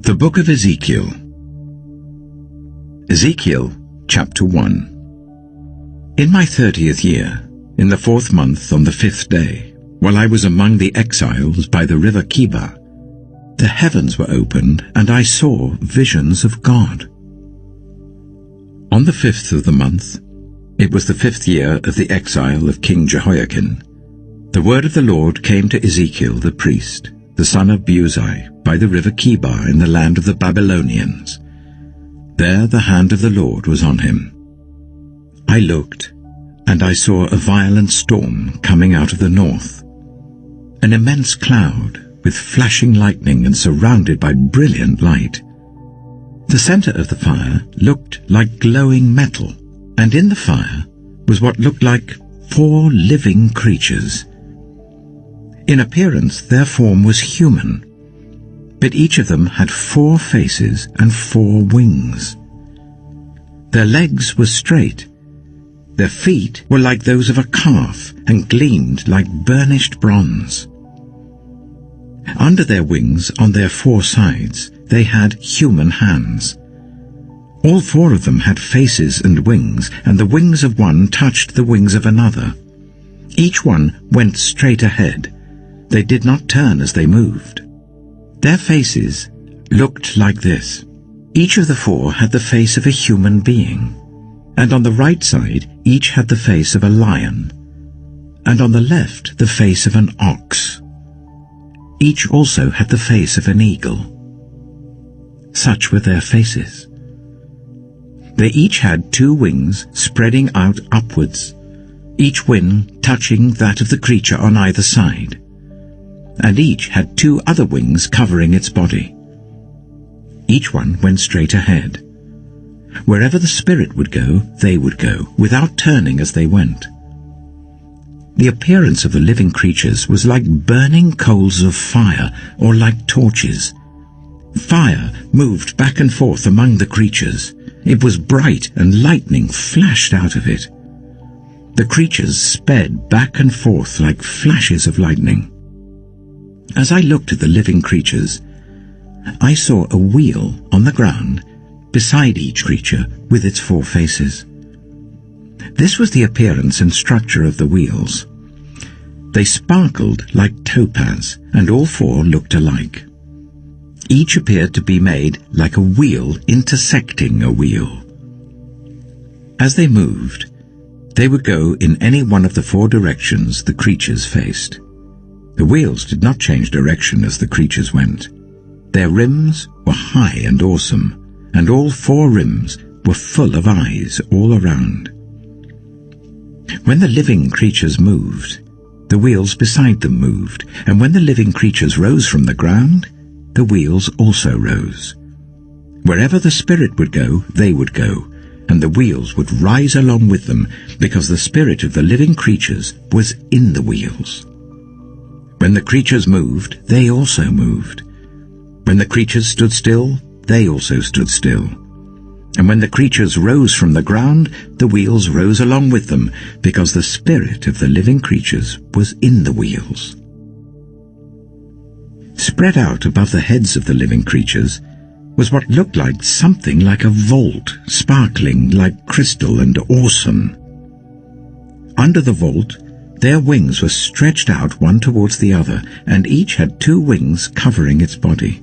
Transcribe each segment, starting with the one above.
The Book of Ezekiel. Ezekiel, chapter 1. In my 30th year, in the 4th month on the 5th day, while I was among the exiles by the river Kiba, the heavens were opened, and I saw visions of God. On the 5th of the month, it was the 5th year of the exile of King Jehoiakim, the word of the Lord came to Ezekiel the priest, the son of Buzi, by the river Kiba in the land of the Babylonians. There the hand of the Lord was on him. I looked, and I saw a violent storm coming out of the north, an immense cloud with flashing lightning and surrounded by brilliant light. The center of the fire looked like glowing metal, and in the fire was what looked like 4 living creatures. In appearance their form was human, but each of them had 4 faces and 4 wings. Their legs were straight. Their feet were like those of a calf and gleamed like burnished bronze. Under their wings, on their 4 sides, they had human hands. All 4 of them had faces and wings, and the wings of one touched the wings of another. Each one went straight ahead. They did not turn as they moved. Their faces looked like this. Each of the 4 had the face of a human being, and on the right side each had the face of a lion, and on the left the face of an ox. Each also had the face of an eagle. Such were their faces. They each had 2 wings spreading out upwards, each wing touching that of the creature on either side, and each had 2 other wings covering its body. Each one went straight ahead. Wherever the Spirit would go, they would go, without turning as they went. The appearance of the living creatures was like burning coals of fire, or like torches. Fire moved back and forth among the creatures. It was bright, and lightning flashed out of it. The creatures sped back and forth like flashes of lightning. As I looked at the living creatures, I saw a wheel on the ground beside each creature with its 4 faces. This was the appearance and structure of the wheels. They sparkled like topaz, and all 4 looked alike. Each appeared to be made like a wheel intersecting a wheel. As they moved, they would go in any one of the 4 directions the creatures faced. The wheels did not change direction as the creatures went. Their rims were high and awesome, and all 4 rims were full of eyes all around. When the living creatures moved, the wheels beside them moved, and when the living creatures rose from the ground, the wheels also rose. Wherever the Spirit would go, they would go, and the wheels would rise along with them, because the spirit of the living creatures was in the wheels. When the creatures moved, they also moved. When the creatures stood still, they also stood still. And when the creatures rose from the ground, the wheels rose along with them, because the spirit of the living creatures was in the wheels. Spread out above the heads of the living creatures was what looked like something like a vault, sparkling like crystal and awesome. Under the vault, their wings were stretched out one towards the other, and each had 2 wings covering its body.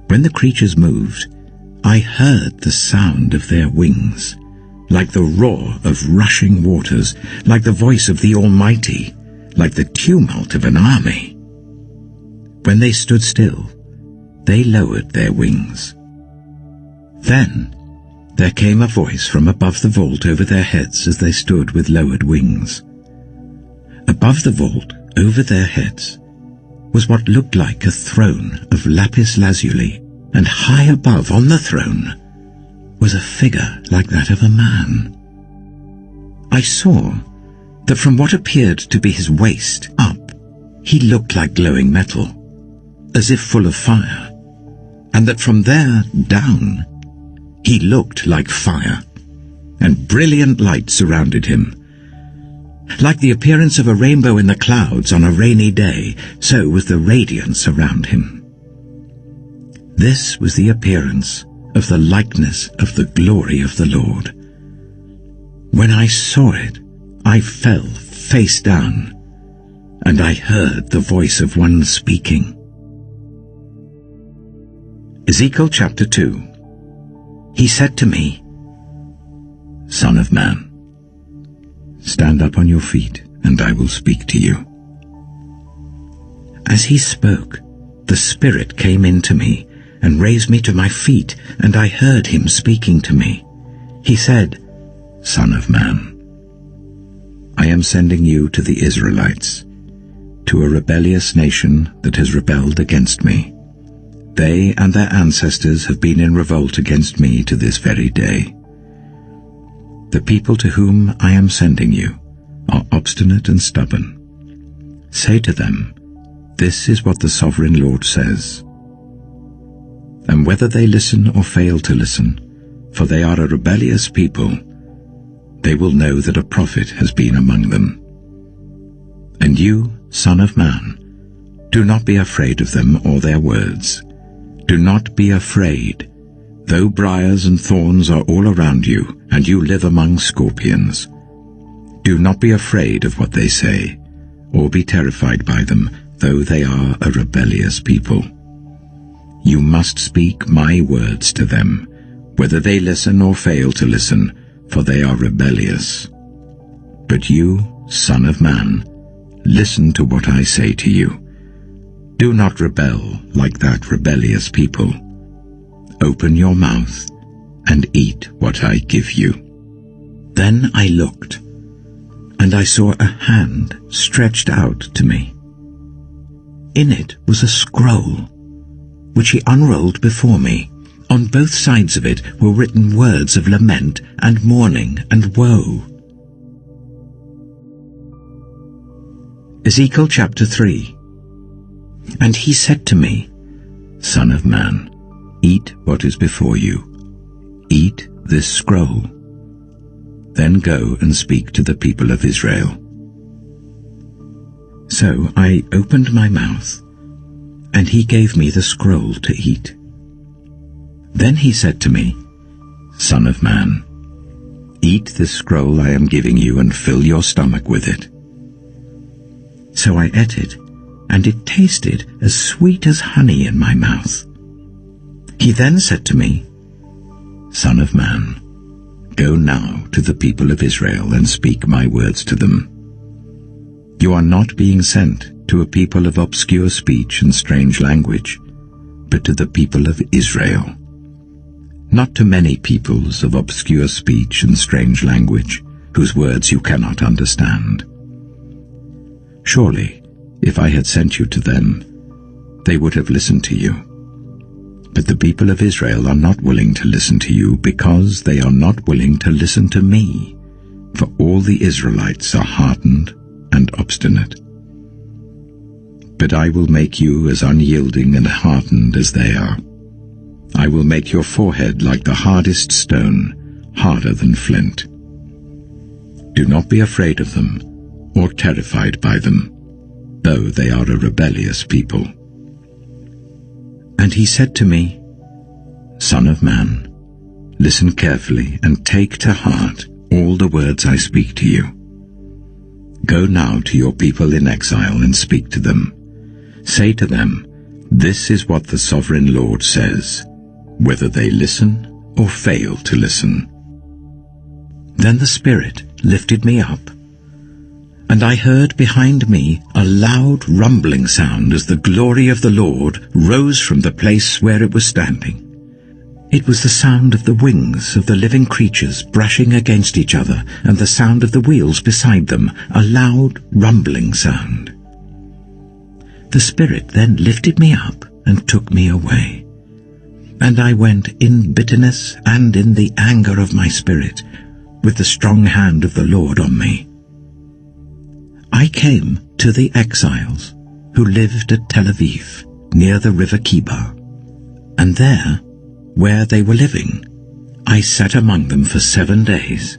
When the creatures moved, I heard the sound of their wings, like the roar of rushing waters, like the voice of the Almighty, like the tumult of an army. When they stood still, they lowered their wings. Then there came a voice from above the vault over their heads as they stood with lowered wings. Above the vault, over their heads, was what looked like a throne of lapis lazuli, and high above on the throne was a figure like that of a man. I saw that from what appeared to be his waist up, he looked like glowing metal, as if full of fire, and that from there down he looked like fire, and brilliant light surrounded him. Like the appearance of a rainbow in the clouds on a rainy day, so was the radiance around him. This was the appearance of the likeness of the glory of the Lord. When I saw it, I fell face down, and I heard the voice of one speaking. Ezekiel chapter 2. He said to me, Son of man, stand up on your feet, and I will speak to you. As he spoke, the Spirit came into me and raised me to my feet, and I heard him speaking to me. He said, Son of man, I am sending you to the Israelites, to a rebellious nation that has rebelled against me. They and their ancestors have been in revolt against me to this very day. The people to whom I am sending you are obstinate and stubborn. Say to them, this is what the sovereign Lord says. And whether they listen or fail to listen, for they are a rebellious people, they will know that a prophet has been among them. And you, Son of man, do not be afraid of them or their words. Do not be afraid, though briars and thorns are all around you, and you live among scorpions. Do not be afraid of what they say, or be terrified by them, though they are a rebellious people. You must speak my words to them, whether they listen or fail to listen, for they are rebellious. But you, Son of man, listen to what I say to you. Do not rebel like that rebellious people. Open your mouth and eat what I give you. Then I looked, and I saw a hand stretched out to me. In it was a scroll, which he unrolled before me. On both sides of it were written words of lament and mourning and woe. Ezekiel chapter 3. And he said to me, Son of man, eat what is before you. Eat this scroll. Then go and speak to the people of Israel. So I opened my mouth, and he gave me the scroll to eat. Then he said to me, Son of man, eat this scroll I am giving you and fill your stomach with it. So I ate it, and it tasted as sweet as honey in my mouth. He then said to me, Son of man, go now to the people of Israel and speak my words to them. You are not being sent to a people of obscure speech and strange language, but to the people of Israel. Not to many peoples of obscure speech and strange language, whose words you cannot understand. Surely, if I had sent you to them, they would have listened to you. But the people of Israel are not willing to listen to you because they are not willing to listen to me, for all the Israelites are hardened and obstinate. But I will make you as unyielding and hardened as they are. I will make your forehead like the hardest stone, harder than flint. Do not be afraid of them, or terrified by them, though they are a rebellious people. And he said to me, Son of man, listen carefully and take to heart all the words I speak to you. Go now to your people in exile and speak to them. Say to them, this is what the sovereign Lord says, whether they listen or fail to listen. Then the Spirit lifted me up, and I heard behind me a loud rumbling sound as the glory of the Lord rose from the place where it was standing. It was the sound of the wings of the living creatures brushing against each other, and the sound of the wheels beside them, a loud rumbling sound. The Spirit then lifted me up and took me away, and I went in bitterness and in the anger of my spirit, with the strong hand of the Lord on me. I came to the exiles who lived at Tel Aviv, near the river Kibar, and there, where they were living, I sat among them for 7 days,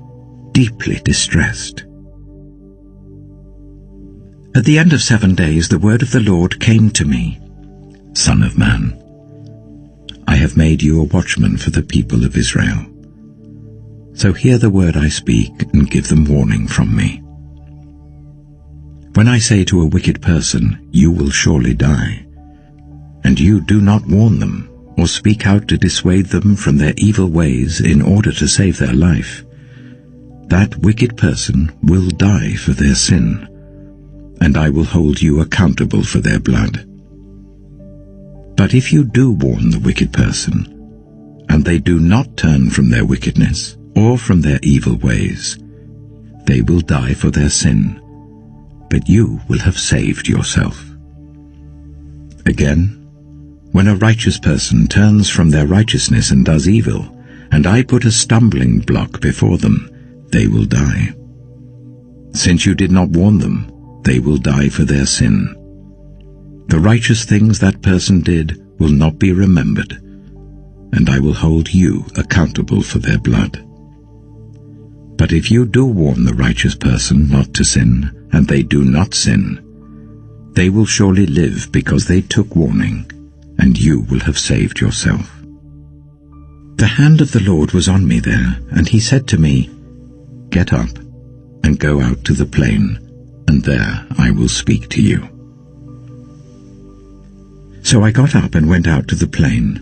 deeply distressed. At the end of 7 days the word of the Lord came to me, Son of man, I have made you a watchman for the people of Israel. So hear the word I speak and give them warning from me. When I say to a wicked person, you will surely die, and you do not warn them or speak out to dissuade them from their evil ways in order to save their life, that wicked person will die for their sin, and I will hold you accountable for their blood. But if you do warn the wicked person, and they do not turn from their wickedness or from their evil ways, they will die for their sin, but you will have saved yourself. Again, when a righteous person turns from their righteousness and does evil, and I put a stumbling block before them, they will die. Since you did not warn them, they will die for their sin. The righteous things that person did will not be remembered, and I will hold you accountable for their blood. But if you do warn the righteous person not to sin, and they do not sin, they will surely live because they took warning, and you will have saved yourself. The hand of the Lord was on me there, and he said to me, Get up and go out to the plain, and there I will speak to you. So I got up and went out to the plain,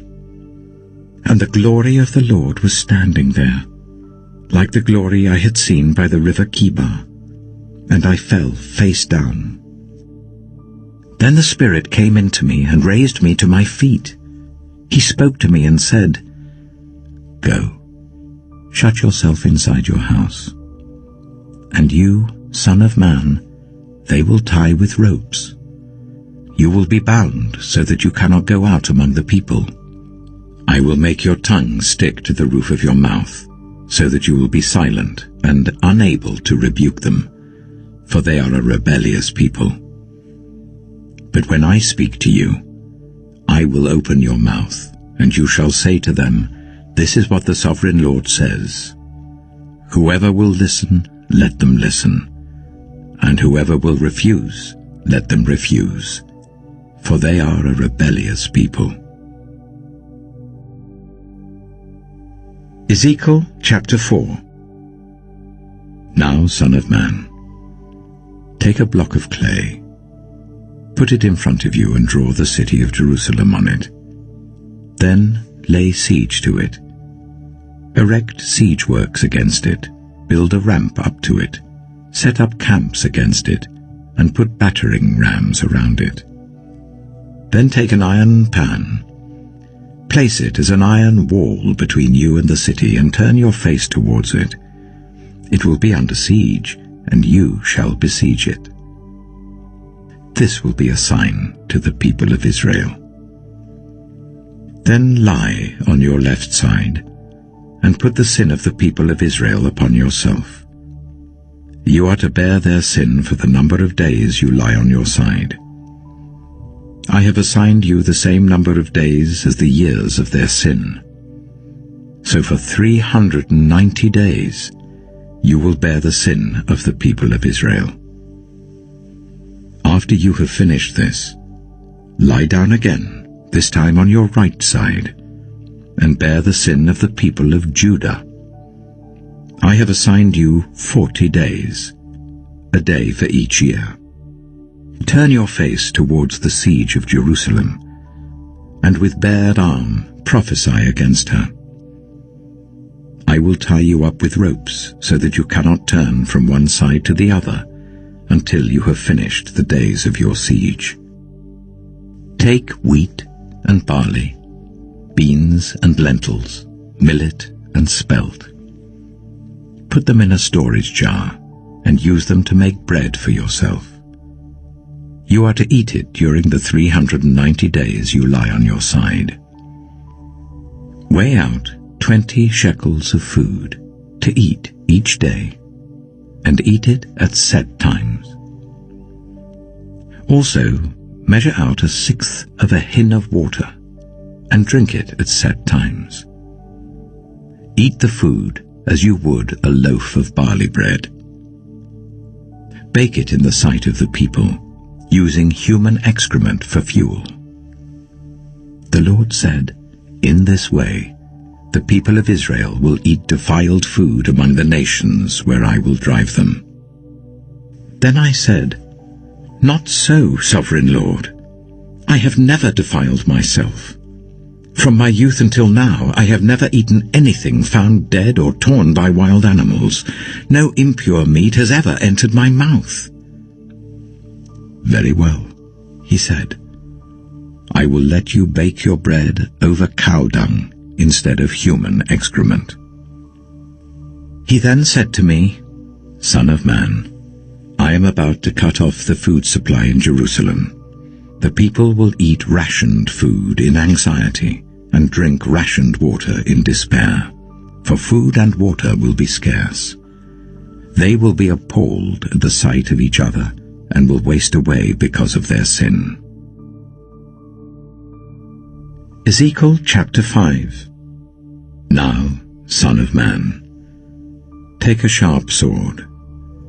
and the glory of the Lord was standing there, like the glory I had seen by the river Kibar, and I fell face down. Then the Spirit came into me and raised me to my feet. He spoke to me and said, Go, shut yourself inside your house. And you, son of man, they will tie with ropes. You will be bound so that you cannot go out among the people. I will make your tongue stick to the roof of your mouth, so that you will be silent and unable to rebuke them, for they are a rebellious people. But when I speak to you, I will open your mouth, and you shall say to them, This is what the Sovereign Lord says. Whoever will listen, let them listen, and whoever will refuse, let them refuse, for they are a rebellious people. Ezekiel chapter 4. Now, son of man, take a block of clay, put it in front of you and draw the city of Jerusalem on it. Then lay siege to it. Erect siege works against it, build a ramp up to it, set up camps against it, and put battering rams around it. Then take an iron pan, place it as an iron wall between you and the city, and turn your face towards it. It will be under siege, and you shall besiege it. This will be a sign to the people of Israel. Then lie on your left side, and put the sin of the people of Israel upon yourself. You are to bear their sin for the number of days you lie on your side. I have assigned you the same number of days as the years of their sin. So for 390 days you will bear the sin of the people of Israel. After you have finished this, lie down again, this time on your right side, and bear the sin of the people of Judah. I have assigned you 40 days, a day for each year. Turn your face towards the siege of Jerusalem, and with bared arm prophesy against her. I will tie you up with ropes so that you cannot turn from one side to the other until you have finished the days of your siege. Take wheat and barley, beans and lentils, millet and spelt. Put them in a storage jar and use them to make bread for yourself. You are to eat it during the 390 days you lie on your side. Weigh out 20 shekels of food to eat each day, and eat it at set times. Also, measure out 1/6 of a hin of water, and drink it at set times. Eat the food as you would a loaf of barley bread. Bake it in the sight of the people, using human excrement for fuel. The Lord said, in this way, the people of Israel will eat defiled food among the nations where I will drive them. Then I said, Not so, Sovereign Lord. I have never defiled myself. From my youth until now, I have never eaten anything found dead or torn by wild animals. No impure meat has ever entered my mouth. Very well, he said. I will let you bake your bread over cow dung instead of human excrement. He then said to me, Son of man, I am about to cut off the food supply in Jerusalem. The people will eat rationed food in anxiety and drink rationed water in despair, for food and water will be scarce. They will be appalled at the sight of each other and will waste away because of their sin. Ezekiel chapter 5. Now, Son of man, take a sharp sword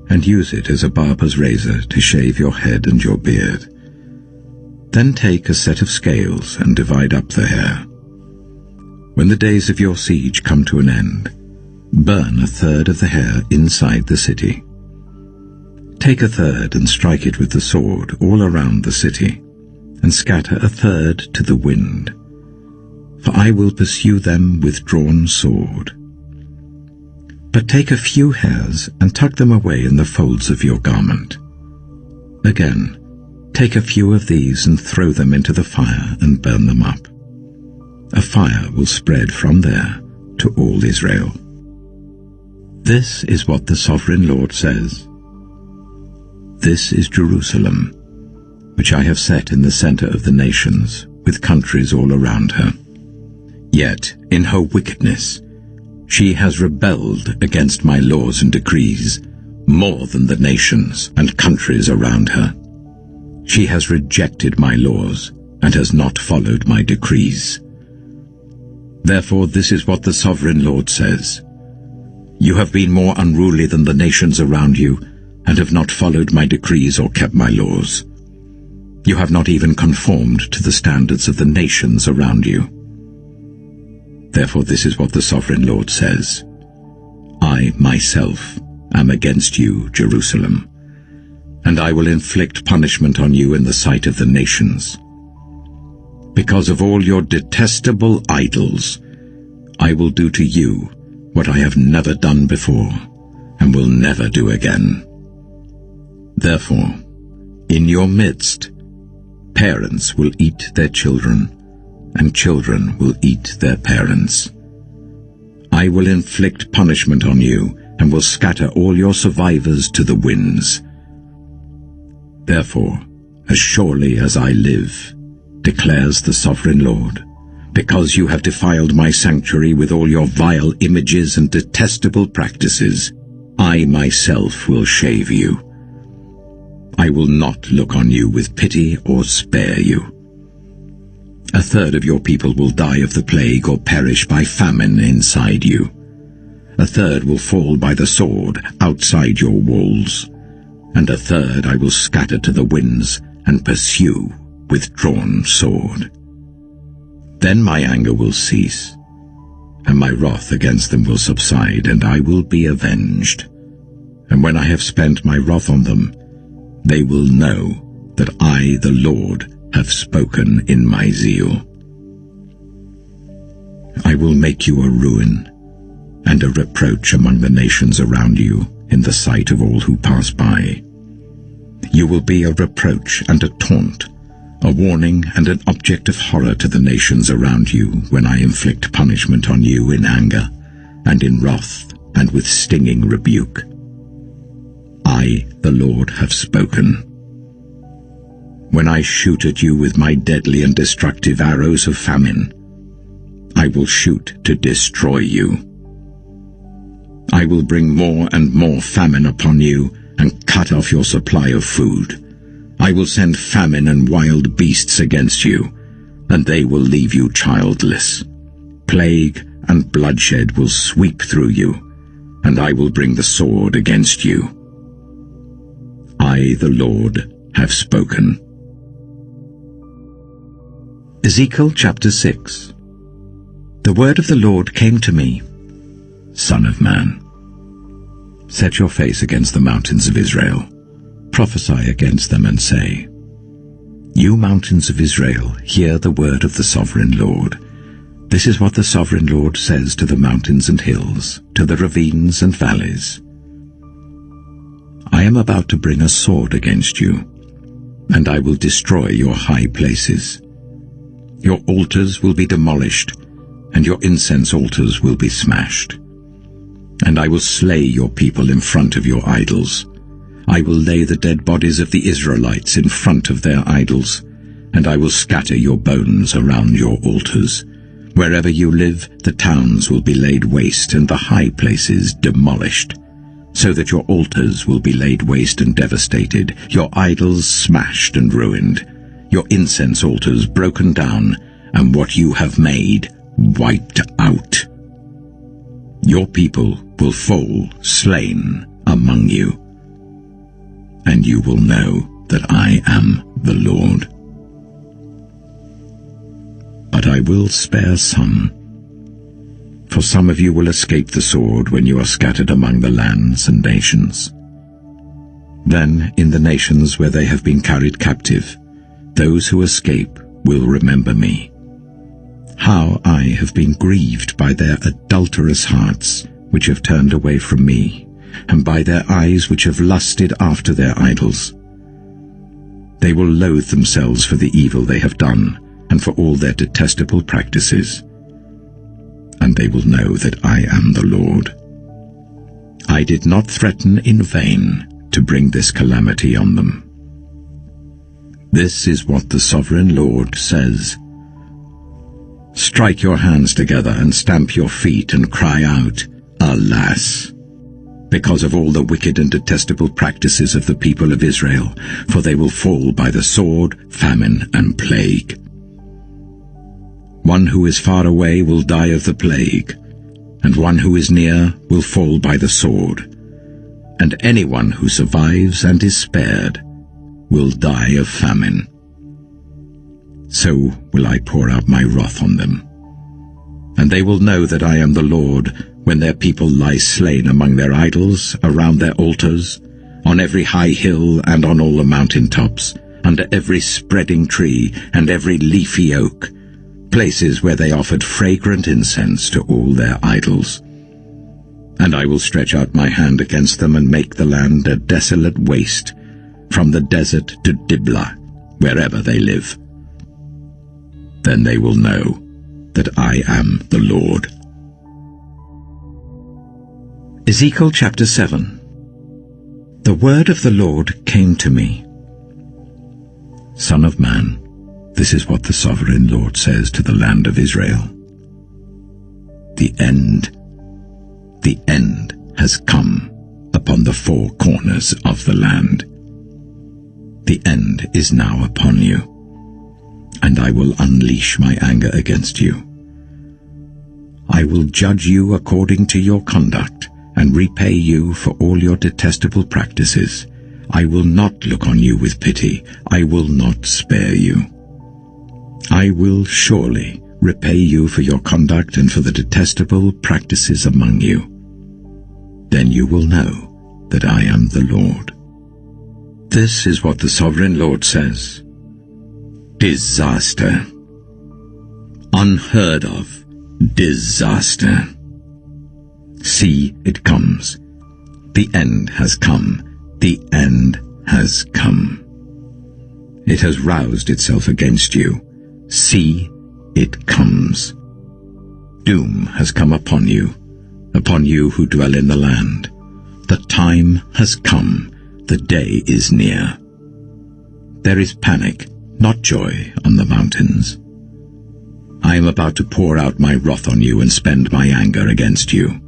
and use it as a barber's razor to shave your head and your beard. Then take a set of scales and divide up the hair. When the days of your siege come to an end, burn a third of the hair inside the city. Take a third and strike it with the sword all around the city, and scatter a third to the wind. For I will pursue them with drawn sword. But take a few hairs and tuck them away in the folds of your garment. Again, take a few of these and throw them into the fire and burn them up. A fire will spread from there to all Israel. This is what the Sovereign Lord says. This is Jerusalem, which I have set in the center of the nations, with countries all around her. Yet, in her wickedness, she has rebelled against my laws and decrees more than the nations and countries around her. She has rejected my laws and has not followed my decrees. Therefore, this is what the Sovereign Lord says. You have been more unruly than the nations around you and have not followed my decrees or kept my laws. You have not even conformed to the standards of the nations around you. Therefore, this is what the Sovereign Lord says. I, myself, am against you, Jerusalem, and I will inflict punishment on you in the sight of the nations. Because of all your detestable idols, I will do to you what I have never done before and will never do again. Therefore, in your midst, parents will eat their children, and children will eat their parents. I will inflict punishment on you and will scatter all your survivors to the winds. Therefore, as surely as I live, declares the Sovereign Lord, because you have defiled my sanctuary with all your vile images and detestable practices, I myself will shave you. I will not look on you with pity or spare you. A third of your people will die of the plague or perish by famine inside you. A third will fall by the sword outside your walls, and a third I will scatter to the winds and pursue with drawn sword. Then my anger will cease, and my wrath against them will subside, and I will be avenged. And when I have spent my wrath on them, they will know that I, the Lord, have spoken in my zeal. I will make you a ruin and a reproach among the nations around you in the sight of all who pass by. You will be a reproach and a taunt, a warning and an object of horror to the nations around you when I inflict punishment on you in anger and in wrath and with stinging rebuke. I, the Lord, have spoken. When I shoot at you with my deadly and destructive arrows of famine, I will shoot to destroy you. I will bring more and more famine upon you and cut off your supply of food. I will send famine and wild beasts against you, and they will leave you childless. Plague and bloodshed will sweep through you, and I will bring the sword against you. I, the Lord, have spoken. Ezekiel chapter 6. The word of the Lord came to me, Son of man, set your face against the mountains of Israel. Prophesy against them and say, You mountains of Israel, hear the word of the sovereign Lord. This is what the sovereign Lord says to the mountains and hills, to the ravines and valleys. I am about to bring a sword against you, and I will destroy your high places. Your altars will be demolished, and your incense altars will be smashed. And I will slay your people in front of your idols. I will lay the dead bodies of the Israelites in front of their idols, and I will scatter your bones around your altars. Wherever you live, the towns will be laid waste and the high places demolished, so that your altars will be laid waste and devastated, your idols smashed and ruined, your incense altars broken down, and what you have made wiped out. Your people will fall slain among you, and you will know that I am the Lord. But I will spare some, for some of you will escape the sword when you are scattered among the lands and nations. Then in the nations where they have been carried captive, those who escape will remember me, how I have been grieved by their adulterous hearts, which have turned away from me, and by their eyes which have lusted after their idols. They will loathe themselves for the evil they have done, and for all their detestable practices. And they will know that I am the Lord. I did not threaten in vain to bring this calamity on them. This is what the sovereign Lord says. Strike your hands together and stamp your feet and cry out, Alas! Because of all the wicked and detestable practices of the people of Israel, for they will fall by the sword, famine, and plague. One who is far away will die of the plague, and one who is near will fall by the sword, and anyone who survives and is spared will die of famine. So will I pour out my wrath on them. And they will know that I am the Lord when their people lie slain among their idols, around their altars, on every high hill and on all the mountain tops, under every spreading tree and every leafy oak, places where they offered fragrant incense to all their idols. And I will stretch out my hand against them and make the land a desolate waste, from the desert to Diblah, wherever they live. Then they will know that I am the Lord. Ezekiel chapter 7. The word of the Lord came to me. Son of man, this is what the sovereign Lord says to the land of Israel. The end has come upon the four corners of the land. The end is now upon you, and I will unleash my anger against you. I will judge you according to your conduct, and repay you for all your detestable practices. I will not look on you with pity. I will not spare you. I will surely repay you for your conduct and for the detestable practices among you. Then you will know that I am the Lord. This is what the sovereign Lord says. Disaster. Unheard of disaster. See, it comes. The end has come. The end has come. It has roused itself against you. See, it comes. Doom has come upon you who dwell in the land. The time has come. The day is near. There is panic, not joy, on the mountains. I am about to pour out my wrath on you and spend my anger against you.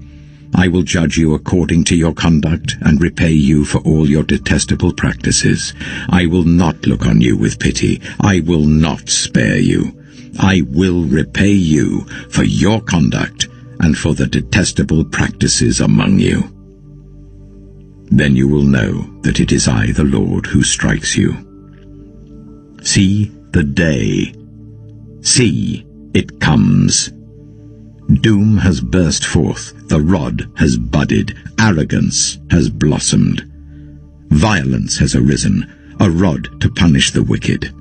I will judge you according to your conduct and repay you for all your detestable practices. I will not look on you with pity. I will not spare you. I will repay you for your conduct and for the detestable practices among you. Then you will know that it is I, the Lord, who strikes you. See the day. See, it comes. Doom has burst forth, the rod has budded, arrogance has blossomed. Violence has arisen, a rod to punish the wicked.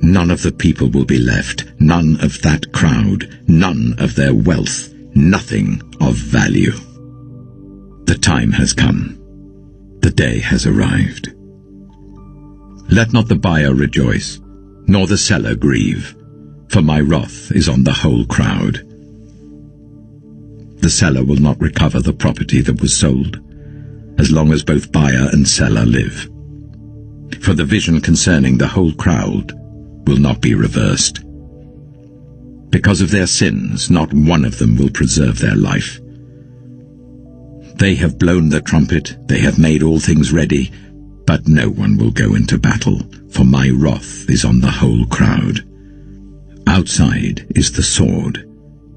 None of the people will be left, none of that crowd, none of their wealth, nothing of value. The time has come. The day has arrived. Let not the buyer rejoice, nor the seller grieve, for my wrath is on the whole crowd. The seller will not recover the property that was sold, as long as both buyer and seller live. For the vision concerning the whole crowd will not be reversed. Because of their sins, not one of them will preserve their life. They have blown the trumpet, they have made all things ready, but no one will go into battle, for my wrath is on the whole crowd. Outside is the sword,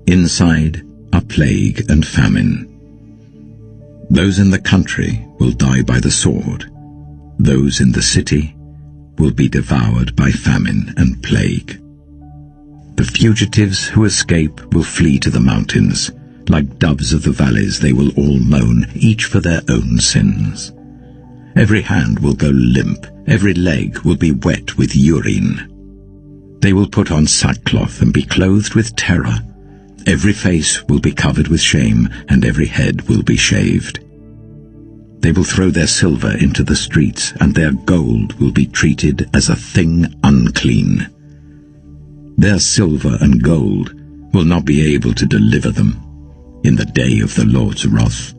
inside are plague and famine. Those in the country will die by the sword, those in the city will be devoured by famine and plague. The fugitives who escape will flee to the mountains. Like doves of the valleys they will all moan, each for their own sins. Every hand will go limp, every leg will be wet with urine. They will put on sackcloth and be clothed with terror. Every face will be covered with shame, and every head will be shaved. They will throw their silver into the streets, and their gold will be treated as a thing unclean. Their silver and gold will not be able to deliver them in the day of the Lord's wrath.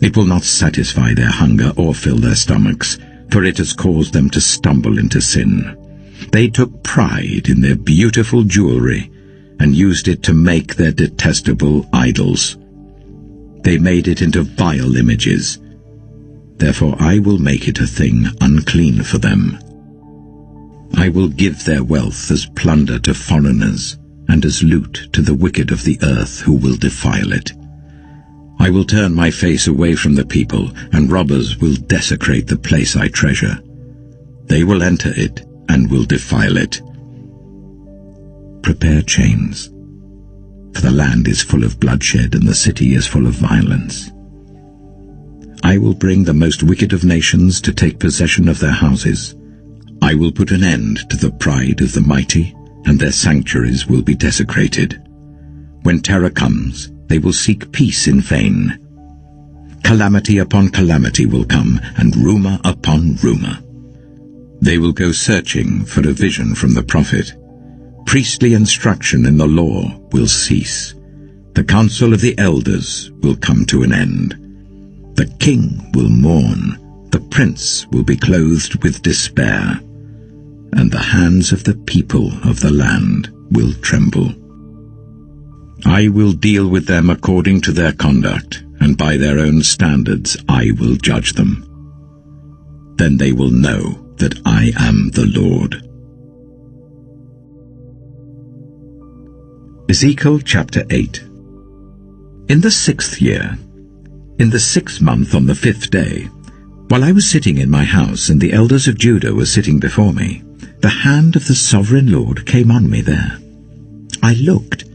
It will not satisfy their hunger or fill their stomachs, for it has caused them to stumble into sin. They took pride in their beautiful jewelry and used it to make their detestable idols. They made it into vile images. Therefore I will make it a thing unclean for them. I will give their wealth as plunder to foreigners, and as loot to the wicked of the earth who will defile it. I will turn my face away from the people, and robbers will desecrate the place I treasure. They will enter it and will defile it. Prepare chains, for the land is full of bloodshed and the city is full of violence. I will bring the most wicked of nations to take possession of their houses. I will put an end to the pride of the mighty, and their sanctuaries will be desecrated. When terror comes, they will seek peace in vain. Calamity upon calamity will come, and rumor upon rumor. They will go searching for a vision from the prophet. Priestly instruction in the law will cease. The counsel of the elders will come to an end. The king will mourn, the prince will be clothed with despair, and the hands of the people of the land will tremble. I will deal with them according to their conduct, and by their own standards I will judge them. Then they will know that I am the Lord. Ezekiel chapter 8. In the 6th year, in the 6th month on the 5th day, while I was sitting in my house and the elders of Judah were sitting before me, the hand of the sovereign Lord came on me there. I looked,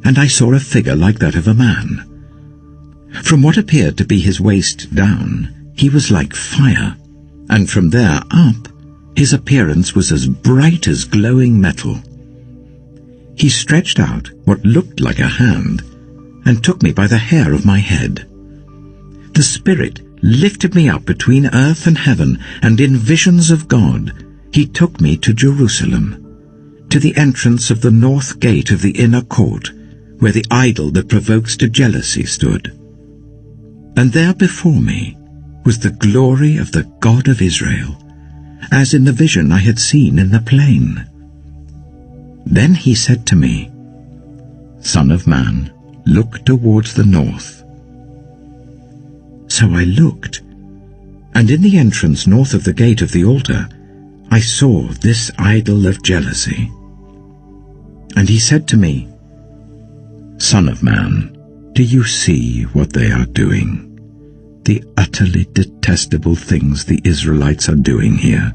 and I saw a figure like that of a man. From what appeared to be his waist down, he was like fire, and from there up, his appearance was as bright as glowing metal. He stretched out what looked like a hand, and took me by the hair of my head. The Spirit lifted me up between earth and heaven, and in visions of God, he took me to Jerusalem, to the entrance of the north gate of the inner court, where the idol that provokes to jealousy stood. And there before me was the glory of the God of Israel, as in the vision I had seen in the plain. Then he said to me, Son of man, look towards the north. So I looked, and in the entrance north of the gate of the altar, I saw this idol of jealousy. And he said to me, Son of man, do you see what they are doing? The utterly detestable things the Israelites are doing here.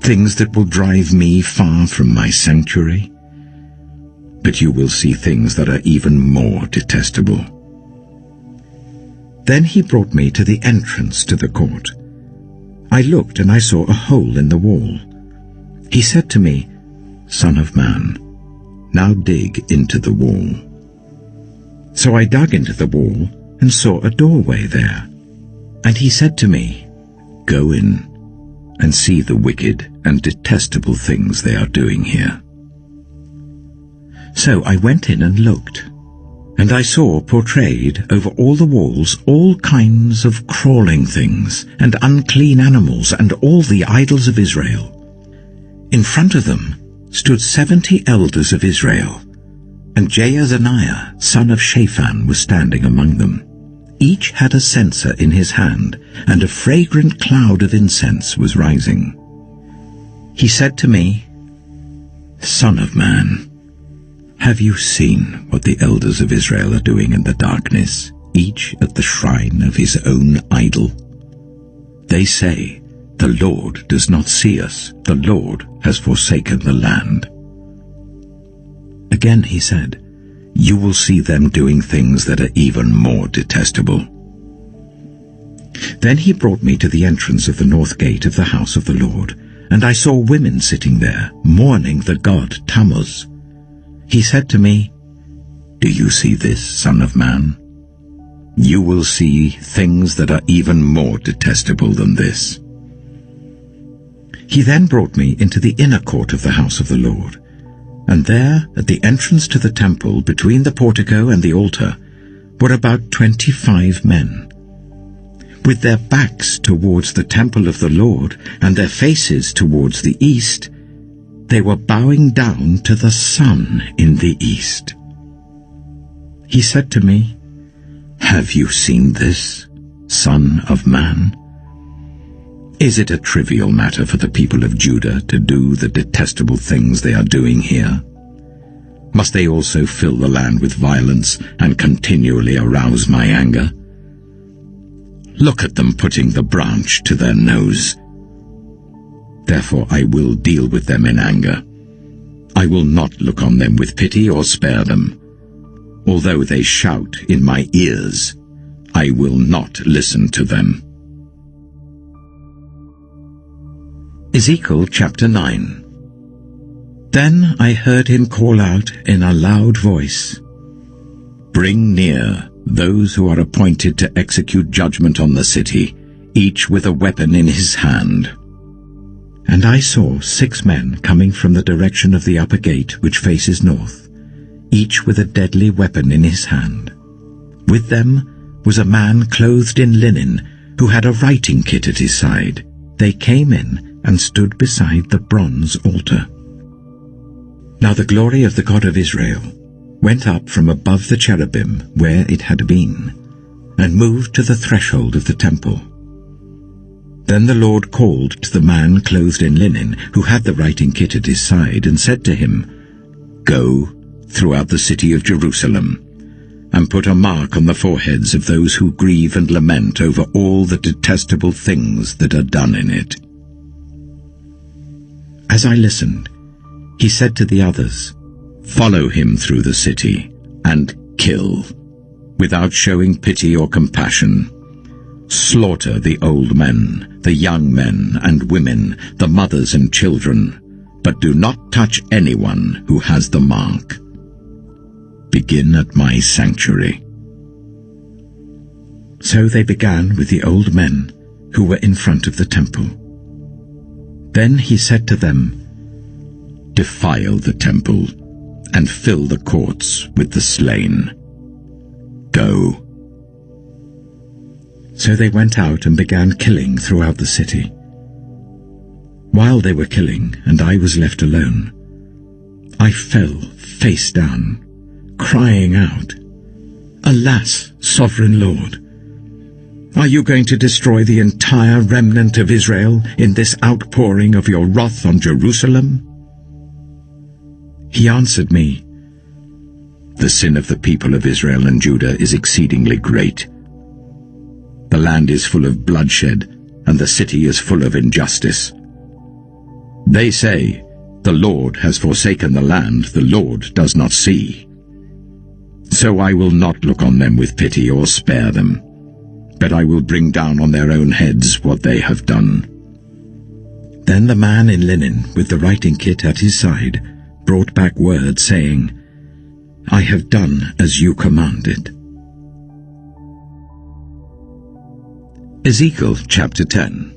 Things that will drive me far from my sanctuary. but you will see things that are even more detestable." Then he brought me to the entrance to the court. I looked and I saw a hole in the wall. He said to me, "Son of man, now dig into the wall." So I dug into the wall and saw a doorway there. And he said to me, "Go in and see the wicked and detestable things they are doing here." So I went in and looked, and I saw portrayed over all the walls all kinds of crawling things and unclean animals and all the idols of Israel. In front of them stood 70 elders of Israel, and Jaazaniah, son of Shaphan, was standing among them. Each had a censer in his hand, and a fragrant cloud of incense was rising. He said to me, "Son of man, have you seen what the elders of Israel are doing in the darkness, each at the shrine of his own idol? They say, 'The Lord does not see us. The Lord has forsaken the land.'" Again he said, "You will see them doing things that are even more detestable." Then he brought me to the entrance of the north gate of the house of the Lord, and I saw women sitting there, mourning the god Tammuz. He said to me, "Do you see this, son of man? You will see things that are even more detestable than this." He then brought me into the inner court of the house of the Lord, and there, at the entrance to the temple, between the portico and the altar, were about 25 men. With their backs towards the temple of the Lord and their faces towards the east, they were bowing down to the sun in the east. He said to me, "Have you seen this, son of man? Is it a trivial matter for the people of Judah to do the detestable things they are doing here? Must they also fill the land with violence and continually arouse my anger? Look at them putting the branch to their nose. Therefore I will deal with them in anger. I will not look on them with pity or spare them. Although they shout in my ears, I will not listen to them." Ezekiel chapter 9. Then I heard him call out in a loud voice, "Bring near those who are appointed to execute judgment on the city, each with a weapon in his hand." And I saw 6 men coming from the direction of the upper gate which faces north, each with a deadly weapon in his hand. With them was a man clothed in linen, who had a writing kit at his side. They came in and stood beside the bronze altar. Now the glory of the God of Israel went up from above the cherubim where it had been, and moved to the threshold of the temple. Then the Lord called to the man clothed in linen, who had the writing kit at his side, and said to him, "Go throughout the city of Jerusalem, and put a mark on the foreheads of those who grieve and lament over all the detestable things that are done in it." As I listened, he said to the others, "Follow him through the city, and kill, without showing pity or compassion. Slaughter the old men, the young men and women, the mothers and children, but do not touch anyone who has the mark. Begin at my sanctuary." So they began with the old men who were in front of the temple. Then he said to them, "Defile the temple, and fill the courts with the slain. Go." So they went out and began killing throughout the city. While they were killing, and I was left alone, I fell face down, crying out, "Alas, sovereign Lord! Are you going to destroy the entire remnant of Israel in this outpouring of your wrath on Jerusalem?" He answered me, "The sin of the people of Israel and Judah is exceedingly great. The land is full of bloodshed, and the city is full of injustice. They say, The Lord has forsaken the land, the Lord does not see. So I will not look on them with pity or spare them, but I will bring down on their own heads what they have done." Then the man in linen, with the writing kit at his side, brought back word, saying, "I have done as you commanded." Ezekiel chapter 10.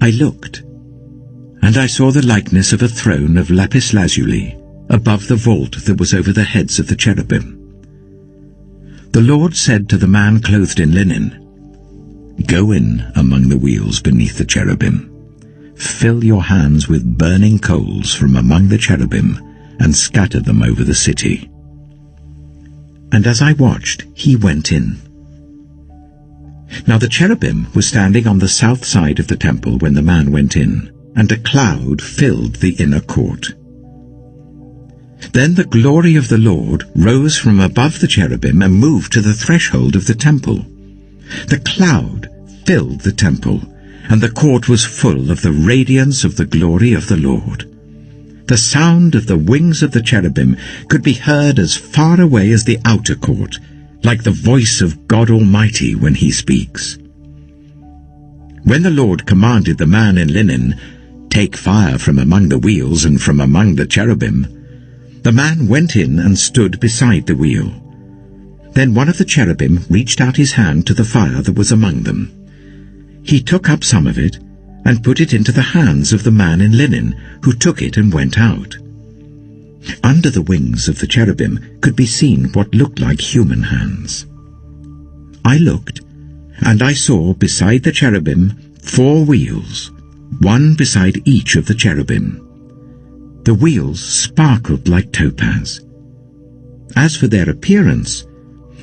I looked, and I saw the likeness of a throne of lapis lazuli above the vault that was over the heads of the cherubim. The Lord said to the man clothed in linen, "Go in among the wheels beneath the cherubim. Fill your hands with burning coals from among the cherubim, and scatter them over the city." And as I watched, he went in. Now the cherubim were standing on the south side of the temple when the man went in, and a cloud filled the inner court. Then the glory of the Lord rose from above the cherubim and moved to the threshold of the temple. The cloud filled the temple, and the court was full of the radiance of the glory of the Lord. The sound of the wings of the cherubim could be heard as far away as the outer court, like the voice of God Almighty when he speaks. When the Lord commanded the man in linen, "Take fire from among the wheels and from among the cherubim," the man went in and stood beside the wheel. Then one of the cherubim reached out his hand to the fire that was among them. He took up some of it and put it into the hands of the man in linen, who took it and went out. Under the wings of the cherubim could be seen what looked like human hands. I looked, and I saw beside the cherubim 4 wheels, one beside each of the cherubim. The wheels sparkled like topaz. As for their appearance,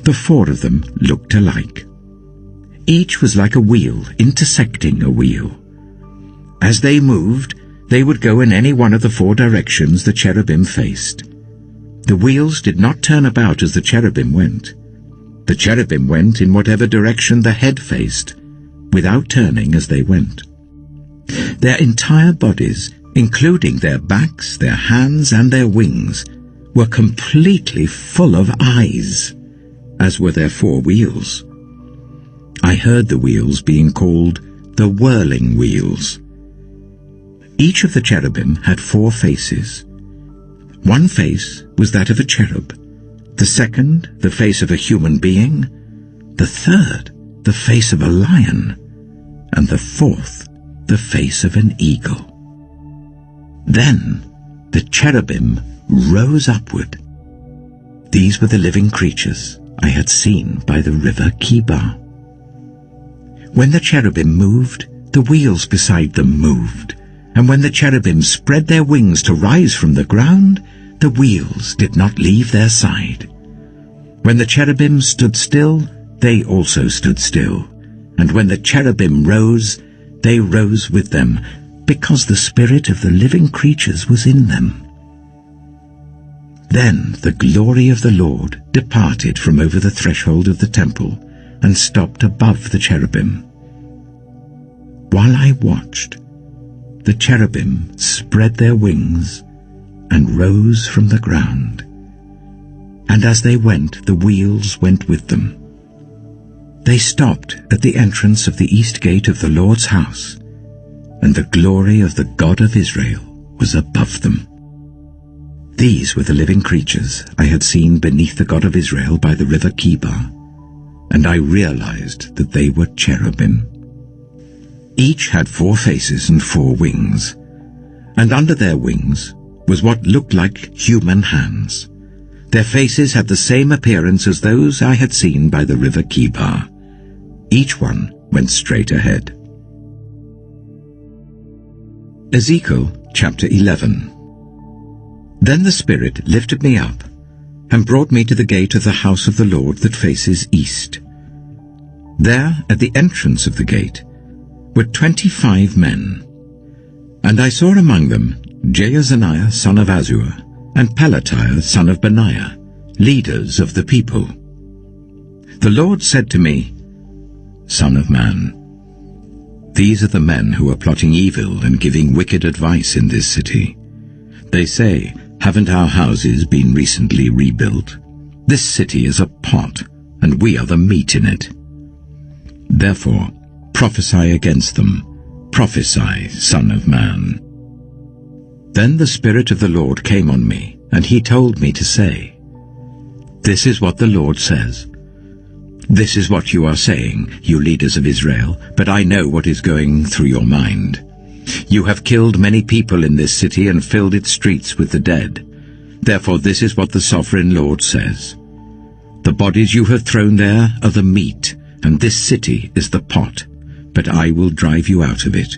the 4 of them looked alike. Each was like a wheel intersecting a wheel. As they moved, they would go in any one of the 4 directions the cherubim faced. The wheels did not turn about as the cherubim went. The cherubim went in whatever direction the head faced, without turning as they went. Their entire bodies, including their backs, their hands, and their wings, were completely full of eyes, as were their 4 wheels. I heard the wheels being called the whirling wheels. Each of the cherubim had 4 faces. One face was that of a cherub, the second the face of a human being, the third the face of a lion, and the 4th the face of an eagle. Then the cherubim rose upward. These were the living creatures I had seen by the river Kibar. When the cherubim moved, the wheels beside them moved, and when the cherubim spread their wings to rise from the ground, the wheels did not leave their side. When the cherubim stood still, they also stood still, and when the cherubim rose, they rose with them, because the spirit of the living creatures was in them. Then the glory of the Lord departed from over the threshold of the temple and stopped above the cherubim. While I watched, the cherubim spread their wings and rose from the ground, and as they went, the wheels went with them. They stopped at the entrance of the east gate of the Lord's house, and the glory of the God of Israel was above them. These were the living creatures I had seen beneath the God of Israel by the river Kibar, and I realized that they were cherubim. Each had 4 faces and 4 wings, and under their wings was what looked like human hands. Their faces had the same appearance as those I had seen by the river Kibar. Each one went straight ahead. Ezekiel chapter 11. Then the Spirit lifted me up and brought me to the gate of the house of the Lord that faces east. There, at the entrance of the gate, were 25 men, and I saw among them Jaazaniah son of Azur and Pelatiah son of Benaiah, leaders of the people. The Lord said to me, "Son of man, these are the men who are plotting evil and giving wicked advice in this city. They say, "Haven't our houses been recently rebuilt? This city is a pot, and we are the meat in it." Therefore, prophesy against them. Prophesy, Son of Man. Then the Spirit of the Lord came on me, and he told me to say, "This is what the Lord says. This is what you are saying, you leaders of Israel, but I know what is going through your mind. You have killed many people in this city and filled its streets with the dead. Therefore this is what the Sovereign Lord says. The bodies you have thrown there are the meat, and this city is the pot, but I will drive you out of it.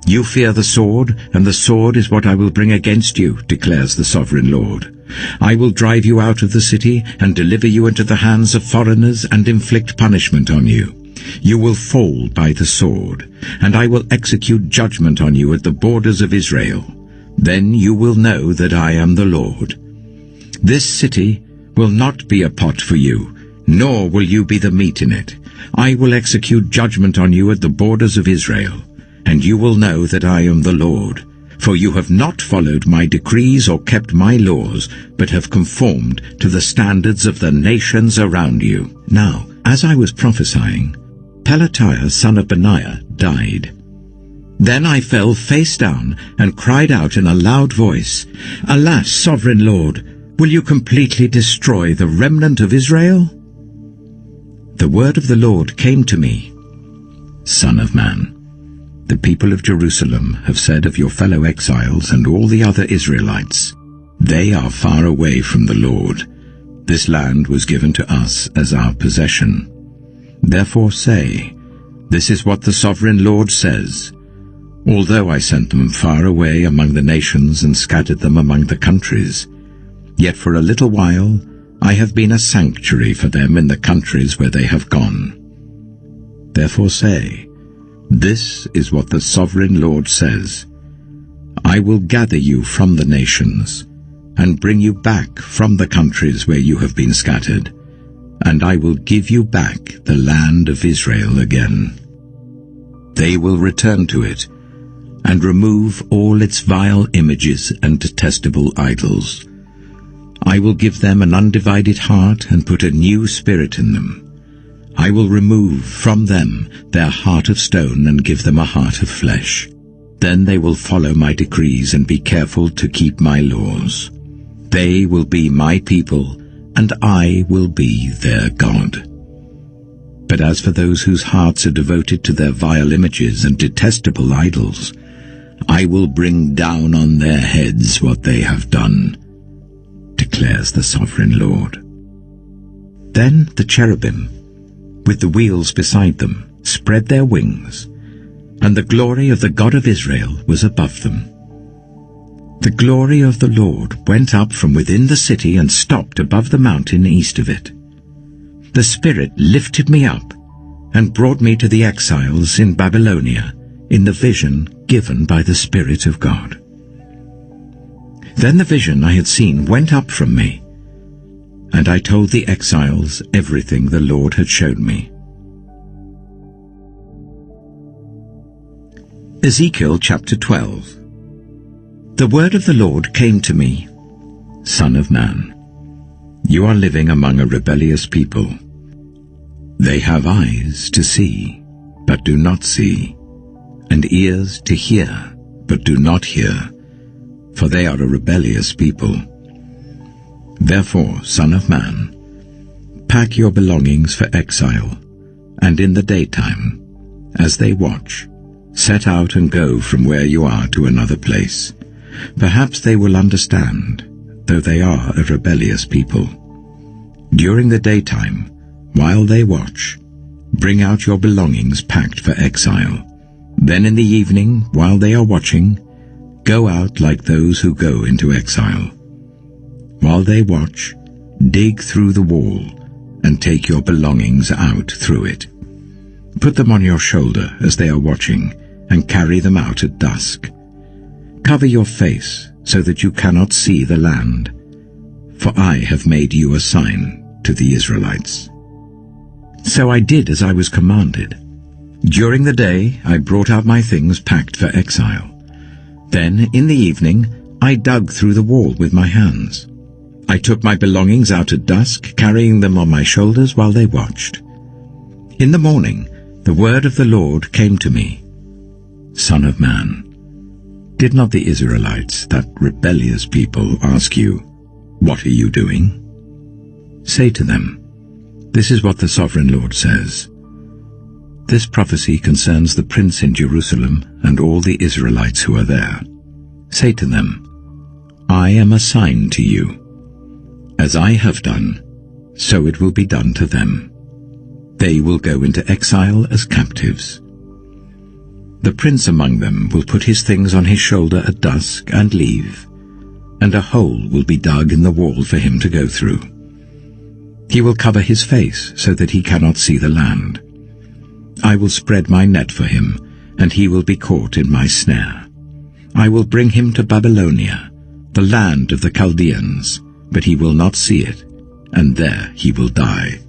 You fear the sword, and the sword is what I will bring against you, declares the Sovereign Lord. I will drive you out of the city and deliver you into the hands of foreigners and inflict punishment on you. You will fall by the sword, and I will execute judgment on you at the borders of Israel. Then you will know that I am the Lord. This city will not be a pot for you, nor will you be the meat in it. I will execute judgment on you at the borders of Israel, and you will know that I am the Lord. For you have not followed my decrees or kept my laws, but have conformed to the standards of the nations around you." Now, as I was prophesying, Pelatiah son of Benaiah died. Then I fell face down and cried out in a loud voice, "Alas, Sovereign Lord, will you completely destroy the remnant of Israel?" The word of the Lord came to me, "Son of man, the people of Jerusalem have said of your fellow exiles and all the other Israelites, 'They are far away from the Lord. This land was given to us as our possession.' Therefore say, 'This is what the Sovereign Lord says. Although I sent them far away among the nations and scattered them among the countries, yet for a little while I have been a sanctuary for them in the countries where they have gone.' Therefore say, 'This is what the Sovereign Lord says. I will gather you from the nations, and bring you back from the countries where you have been scattered, and I will give you back the land of Israel again. They will return to it, and remove all its vile images and detestable idols. I will give them an undivided heart and put a new spirit in them. I will remove from them their heart of stone and give them a heart of flesh. Then they will follow my decrees and be careful to keep my laws. They will be my people, and I will be their God. But as for those whose hearts are devoted to their vile images and detestable idols, I will bring down on their heads what they have done, declares the Sovereign Lord." Then the cherubim, with the wheels beside them, spread their wings, and the glory of the God of Israel was above them. The glory of the Lord went up from within the city and stopped above the mountain east of it. The Spirit lifted me up and brought me to the exiles in Babylonia in the vision given by the Spirit of God. Then the vision I had seen went up from me, and I told the exiles everything the Lord had shown me. Ezekiel chapter 12. The word of the Lord came to me, "Son of man, you are living among a rebellious people. They have eyes to see, but do not see, and ears to hear, but do not hear, for they are a rebellious people. Therefore, Son of man, pack your belongings for exile, and in the daytime, as they watch, set out and go from where you are to another place. Perhaps they will understand, though they are a rebellious people. During the daytime, while they watch, bring out your belongings packed for exile. Then in the evening, while they are watching, go out like those who go into exile. While they watch, dig through the wall and take your belongings out through it. Put them on your shoulder as they are watching and carry them out at dusk. Cover your face so that you cannot see the land, for I have made you a sign to the Israelites." So I did as I was commanded. During the day I brought out my things packed for exile. Then in the evening I dug through the wall with my hands. I took my belongings out at dusk, carrying them on my shoulders while they watched. In the morning, the word of the Lord came to me. Son of man, did not the Israelites, that rebellious people, ask you, "What are you doing?" Say to them, "This is what the sovereign Lord says. This prophecy concerns the prince in Jerusalem and all the Israelites who are there. Say to them, I am a sign to you. As I have done, so it will be done to them. They will go into exile as captives. The prince among them will put his things on his shoulder at dusk and leave, and a hole will be dug in the wall for him to go through. He will cover his face so that he cannot see the land. I will spread my net for him, and he will be caught in my snare. I will bring him to Babylonia, the land of the Chaldeans, but he will not see it, and there he will die.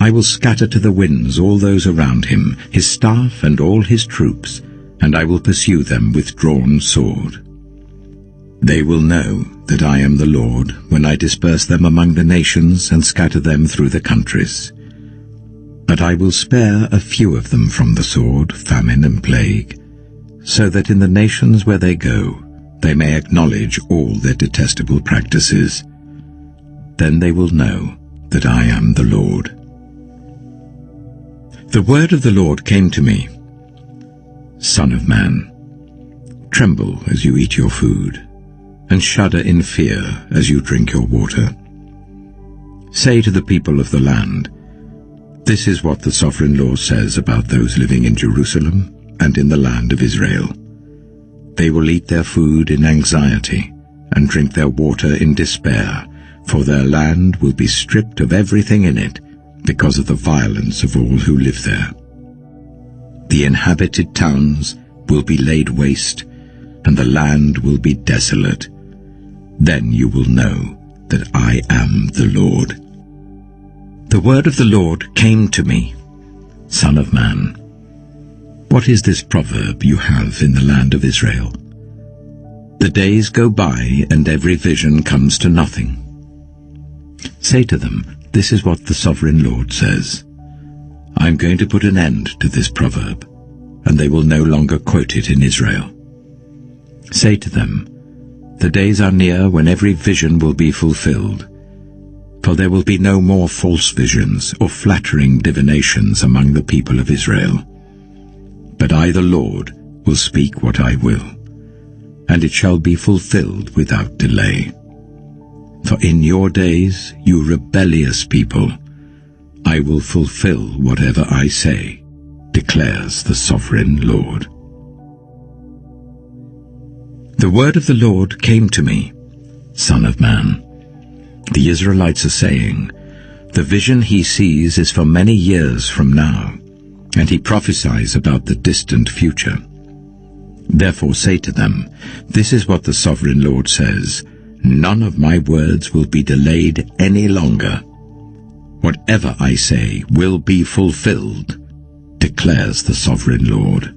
I will scatter to the winds all those around him, his staff and all his troops, and I will pursue them with drawn sword. They will know that I am the Lord when I disperse them among the nations and scatter them through the countries. But I will spare a few of them from the sword, famine and plague, so that in the nations where they go, they may acknowledge all their detestable practices. Then they will know that I am the Lord. The word of the Lord came to me. Son of man, tremble as you eat your food, and shudder in fear as you drink your water. Say to the people of the land, this is what the sovereign Lord says about those living in Jerusalem and in the land of Israel. They will eat their food in anxiety and drink their water in despair, for their land will be stripped of everything in it because of the violence of all who live there. The inhabited towns will be laid waste, and the land will be desolate. Then you will know that I am the Lord. The word of the Lord came to me. Son of man, what is this proverb you have in the land of Israel? The days go by and every vision comes to nothing. Say to them, this is what the sovereign Lord says. I am going to put an end to this proverb, and they will no longer quote it in Israel. Say to them, the days are near when every vision will be fulfilled, for there will be no more false visions or flattering divinations among the people of Israel. But I, the Lord, will speak what I will, and it shall be fulfilled without delay. For in your days, you rebellious people, I will fulfill whatever I say, declares the sovereign Lord. The word of the Lord came to me, Son of man, the Israelites are saying, the vision he sees is for many years from now, and he prophesies about the distant future. Therefore say to them, this is what the sovereign Lord says, none of my words will be delayed any longer. Whatever I say will be fulfilled, declares the sovereign Lord.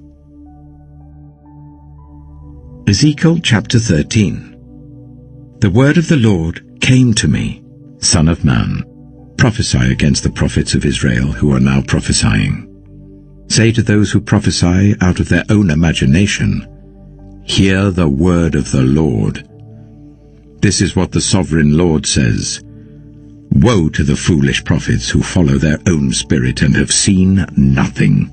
Ezekiel chapter 13. The word of the Lord came to me, Son of man, prophesy against the prophets of Israel who are now prophesying. Say to those who prophesy out of their own imagination, hear the word of the Lord. This is what the sovereign Lord says. Woe to the foolish prophets who follow their own spirit and have seen nothing.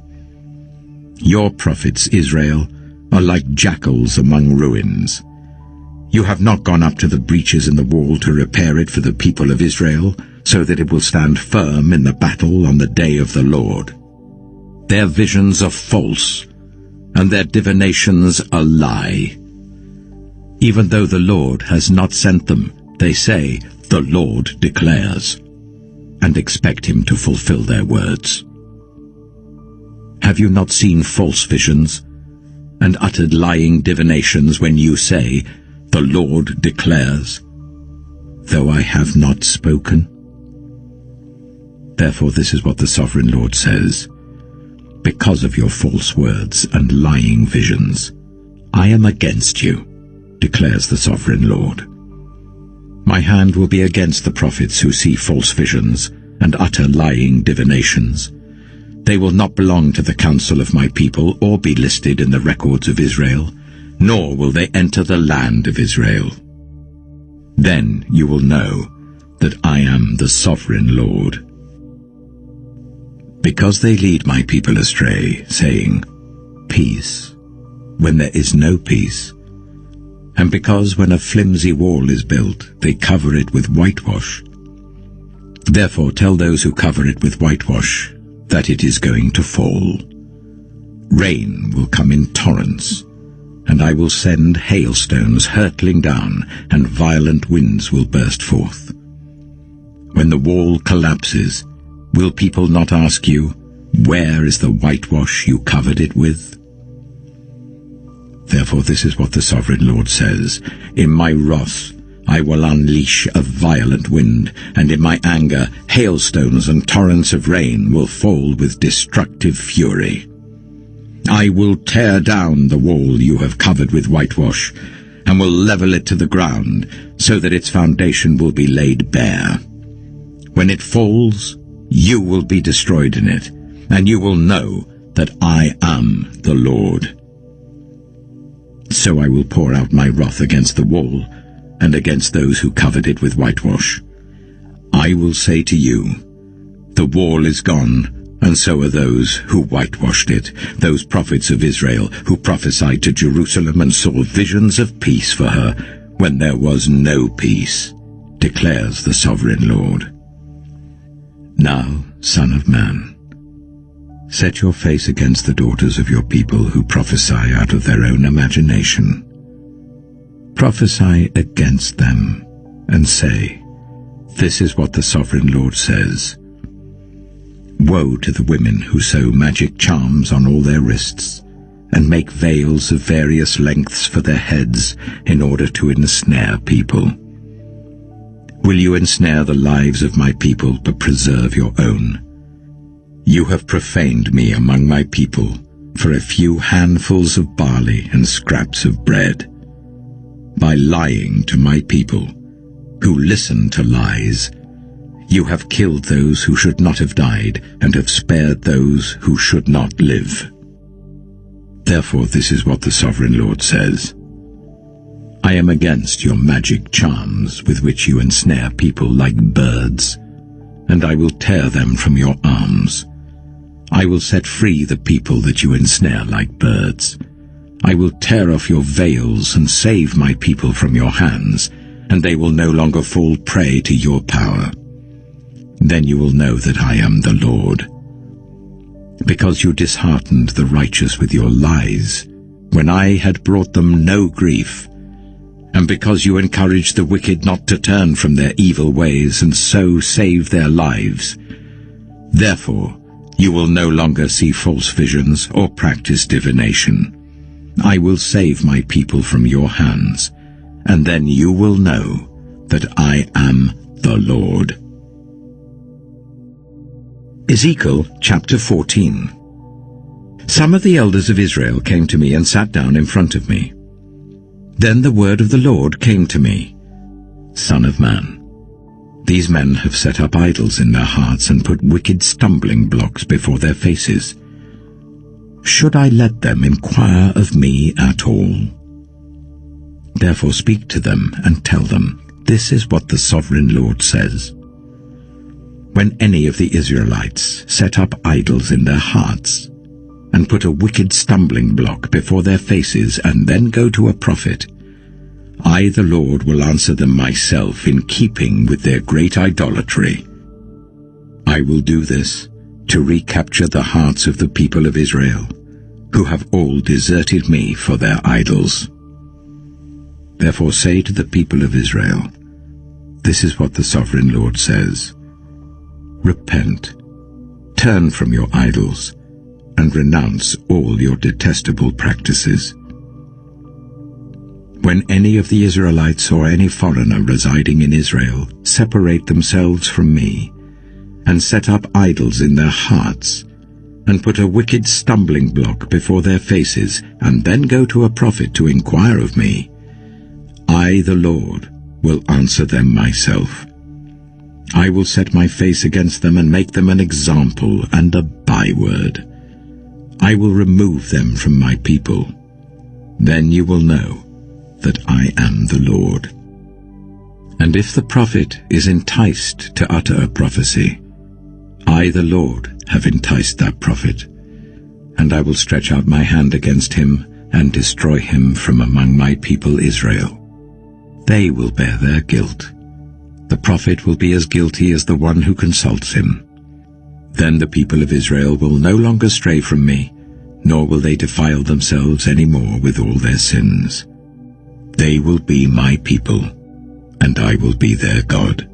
Your prophets, Israel, are like jackals among ruins. You have not gone up to the breaches in the wall to repair it for the people of Israel, so that it will stand firm in the battle on the day of the Lord. Their visions are false, and their divinations a lie. Even though the Lord has not sent them, they say, the Lord declares, and expect him to fulfill their words. Have you not seen false visions, and uttered lying divinations when you say, the Lord declares, though I have not spoken? Therefore this is what the sovereign Lord says. Because of your false words and lying visions, I am against you, declares the sovereign Lord. My hand will be against the prophets who see false visions and utter lying divinations. They will not belong to the council of my people or be listed in the records of Israel, nor will they enter the land of Israel. Then you will know that I am the sovereign Lord. Because they lead my people astray, saying, peace, when there is no peace, and because when a flimsy wall is built, they cover it with whitewash. Therefore tell those who cover it with whitewash that it is going to fall. Rain will come in torrents, and I will send hailstones hurtling down, and violent winds will burst forth. When the wall collapses, will people not ask you, where is the whitewash you covered it with? Therefore this is what the sovereign Lord says, in my wrath I will unleash a violent wind, and in my anger hailstones and torrents of rain will fall with destructive fury. I will tear down the wall you have covered with whitewash, and will level it to the ground, so that its foundation will be laid bare. When it falls, you will be destroyed in it, and you will know that I am the Lord. So I will pour out my wrath against the wall, and against those who covered it with whitewash. I will say to you, the wall is gone, and so are those who whitewashed it, those prophets of Israel who prophesied to Jerusalem and saw visions of peace for her when there was no peace, declares the sovereign Lord. Now, Son of Man, set your face against the daughters of your people who prophesy out of their own imagination. Prophesy against them, and say, this is what the sovereign Lord says. Woe to the women who sew magic charms on all their wrists, and make veils of various lengths for their heads in order to ensnare people. Will you ensnare the lives of my people but preserve your own? You have profaned me among my people for a few handfuls of barley and scraps of bread. By lying to my people, who listen to lies, you have killed those who should not have died, and have spared those who should not live. Therefore this is what the sovereign Lord says. I am against your magic charms with which you ensnare people like birds, and I will tear them from your arms. I will set free the people that you ensnare like birds. I will tear off your veils and save my people from your hands, and they will no longer fall prey to your power. Then you will know that I am the Lord. Because you disheartened the righteous with your lies, when I had brought them no grief, and because you encouraged the wicked not to turn from their evil ways and so save their lives. Therefore, you will no longer see false visions or practice divination. I will save my people from your hands, and then you will know that I am the Lord. Ezekiel chapter 14. Some of the elders of Israel came to me and sat down in front of me. Then the word of the Lord came to me, Son of man, these men have set up idols in their hearts and put wicked stumbling blocks before their faces. Should I let them inquire of me at all? Therefore speak to them and tell them, this is what the sovereign Lord says. When any of the Israelites set up idols in their hearts, and put a wicked stumbling block before their faces, and then go to a prophet, I, the Lord, will answer them myself in keeping with their great idolatry. I will do this to recapture the hearts of the people of Israel, who have all deserted me for their idols. Therefore say to the people of Israel, this is what the sovereign Lord says. Repent, turn from your idols, and renounce all your detestable practices. When any of the Israelites or any foreigner residing in Israel separate themselves from me, and set up idols in their hearts, and put a wicked stumbling block before their faces, and then go to a prophet to inquire of me, I, the Lord, will answer them myself. I will set my face against them and make them an example and a byword. I will remove them from my people. Then you will know that I am the Lord. And if the prophet is enticed to utter a prophecy, I, the Lord, have enticed that prophet, and I will stretch out my hand against him and destroy him from among my people Israel. They will bear their guilt. The prophet will be as guilty as the one who consults him. Then the people of Israel will no longer stray from me, nor will they defile themselves any more with all their sins. They will be my people, and I will be their God,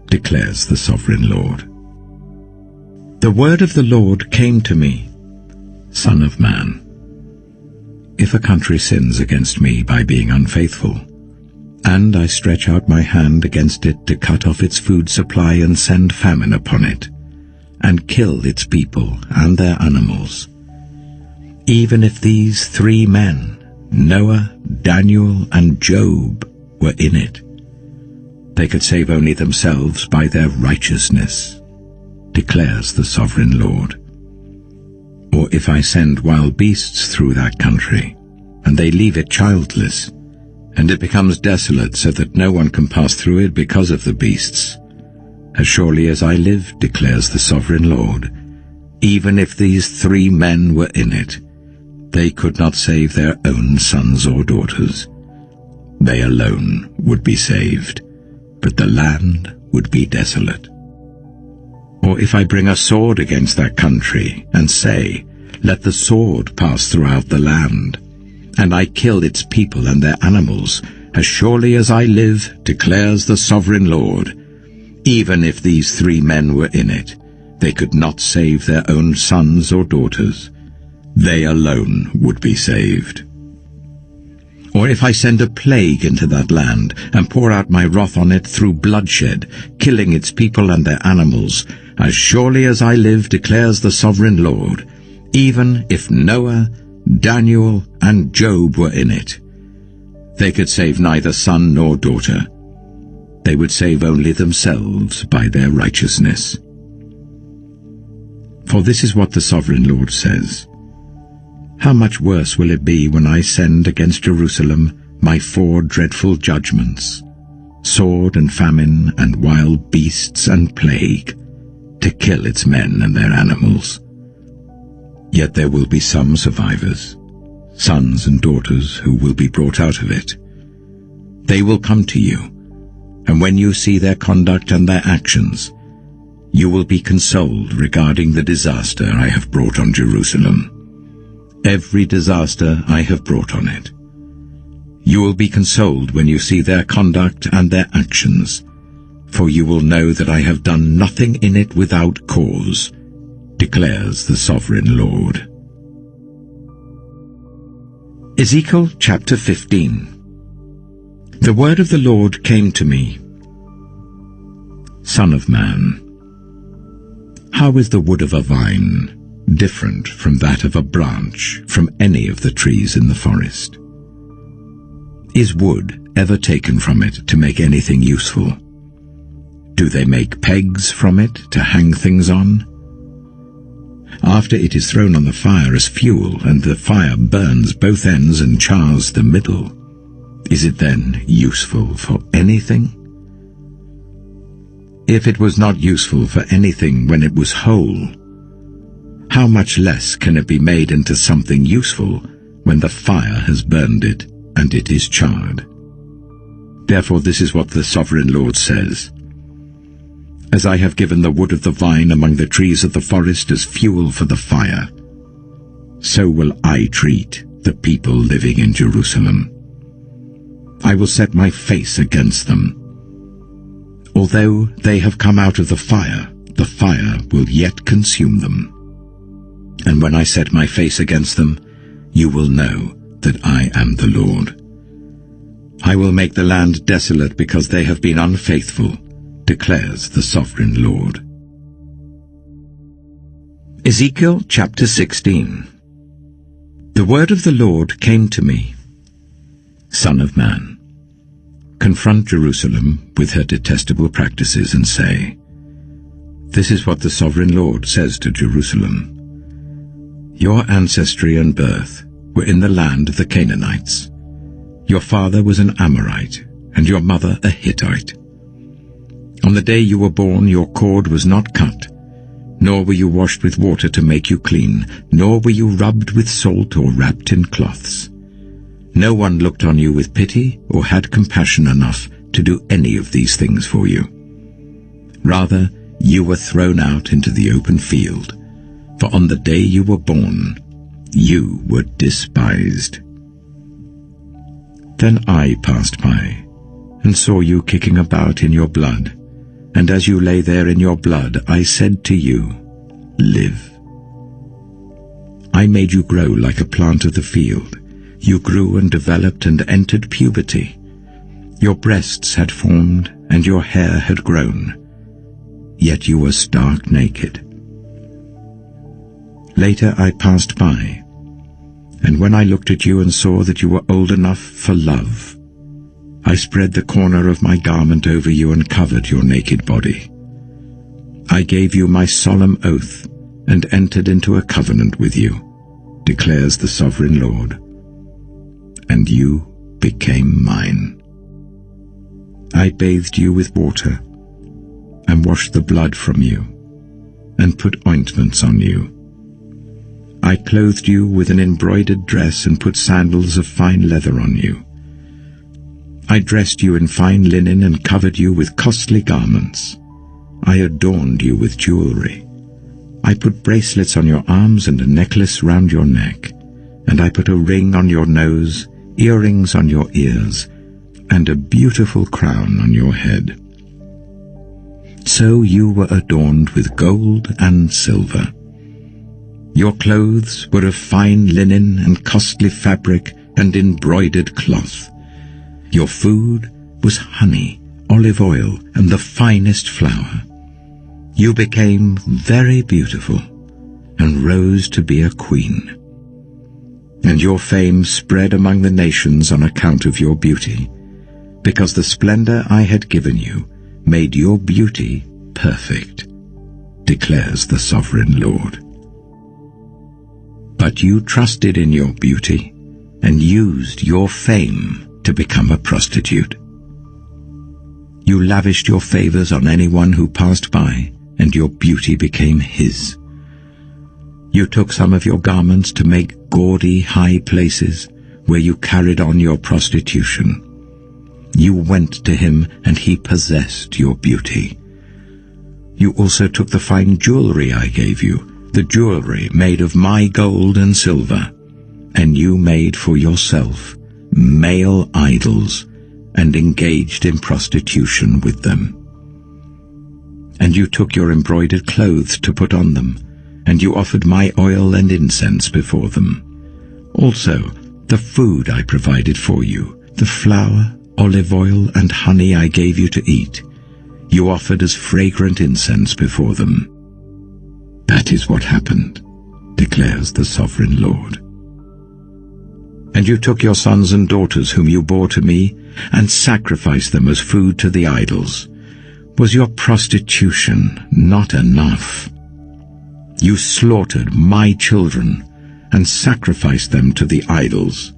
declares the sovereign Lord. The word of the Lord came to me, Son of man, if a country sins against me by being unfaithful, and I stretch out my hand against it to cut off its food supply and send famine upon it, and kill its people and their animals, even if these 3 men, Noah, Daniel, and Job, were in it, they could save only themselves by their righteousness, declares the sovereign Lord. Or if I send wild beasts through that country, and they leave it childless, and it becomes desolate so that no one can pass through it because of the beasts, as surely as I live, declares the sovereign Lord, even if these 3 men were in it, they could not save their own sons or daughters. They alone would be saved, but the land would be desolate. Or if I bring a sword against that country, and say, let the sword pass throughout the land, and I kill its people and their animals, as surely as I live, declares the sovereign Lord, even if these 3 men were in it, they could not save their own sons or daughters. They alone would be saved. Or if I send a plague into that land, and pour out my wrath on it through bloodshed, killing its people and their animals, as surely as I live, declares the sovereign Lord, even if Noah, Daniel, and Job were in it, they could save neither son nor daughter. They would save only themselves by their righteousness. For this is what the sovereign Lord says, how much worse will it be when I send against Jerusalem my 4 dreadful judgments, sword and famine and wild beasts and plague, to kill its men and their animals. Yet there will be some survivors, sons and daughters who will be brought out of it. They will come to you, and when you see their conduct and their actions, you will be consoled regarding the disaster I have brought on Jerusalem. Every disaster I have brought on it. You will be consoled when you see their conduct and their actions, for you will know that I have done nothing in it without cause, declares the sovereign Lord. Ezekiel chapter 15. The word of the Lord came to me, Son of man, how is the wood of a vine different from that of a branch from any of the trees in the forest? Is wood ever taken from it to make anything useful? Do they make pegs from it to hang things on? After it is thrown on the fire as fuel, and the fire burns both ends and chars the middle, is it then useful for anything? If it was not useful for anything when it was whole, how much less can it be made into something useful when the fire has burned it and it is charred? Therefore this is what the sovereign Lord says, as I have given the wood of the vine among the trees of the forest as fuel for the fire, so will I treat the people living in Jerusalem. I will set my face against them. Although they have come out of the fire will yet consume them. And when I set my face against them, you will know that I am the Lord. I will make the land desolate because they have been unfaithful, declares the sovereign Lord. Ezekiel chapter 16. The word of the Lord came to me, Son of man, confront Jerusalem with her detestable practices and say, "This is what the Sovereign Lord says to Jerusalem. Your ancestry and birth were in the land of the Canaanites. Your father was an Amorite, and your mother a Hittite. On the day you were born, your cord was not cut, nor were you washed with water to make you clean, nor were you rubbed with salt or wrapped in cloths. No one looked on you with pity or had compassion enough to do any of these things for you. Rather, you were thrown out into the open field, for on the day you were born, you were despised." Then I passed by, and saw you kicking about in your blood, and as you lay there in your blood, I said to you, "Live." I made you grow like a plant of the field. You grew and developed and entered puberty. Your breasts had formed, and your hair had grown. Yet you were stark naked. Later I passed by, and when I looked at you and saw that you were old enough for love, I spread the corner of my garment over you and covered your naked body. I gave you my solemn oath and entered into a covenant with you, declares the Sovereign Lord, and you became mine. I bathed you with water and washed the blood from you and put ointments on you. I clothed you with an embroidered dress and put sandals of fine leather on you. I dressed you in fine linen and covered you with costly garments. I adorned you with jewelry. I put bracelets on your arms and a necklace round your neck, and I put a ring on your nose, earrings on your ears, and a beautiful crown on your head. So you were adorned with gold and silver. Your clothes were of fine linen and costly fabric and embroidered cloth. Your food was honey, olive oil, and the finest flour. You became very beautiful and rose to be a queen. And your fame spread among the nations on account of your beauty, because the splendor I had given you made your beauty perfect, declares the Sovereign Lord. But you trusted in your beauty and used your fame to become a prostitute. You lavished your favors on anyone who passed by, and your beauty became his. You took some of your garments to make gaudy high places where you carried on your prostitution. You went to him, and he possessed your beauty. You also took the fine jewelry I gave you, the jewelry made of my gold and silver, and you made for yourself male idols and engaged in prostitution with them. And you took your embroidered clothes to put on them, and you offered my oil and incense before them. Also, the food I provided for you, the flour, olive oil, and honey I gave you to eat, you offered as fragrant incense before them. That is what happened, declares the Sovereign Lord. And you took your sons and daughters whom you bore to me and sacrificed them as food to the idols. Was your prostitution not enough? You slaughtered my children and sacrificed them to the idols.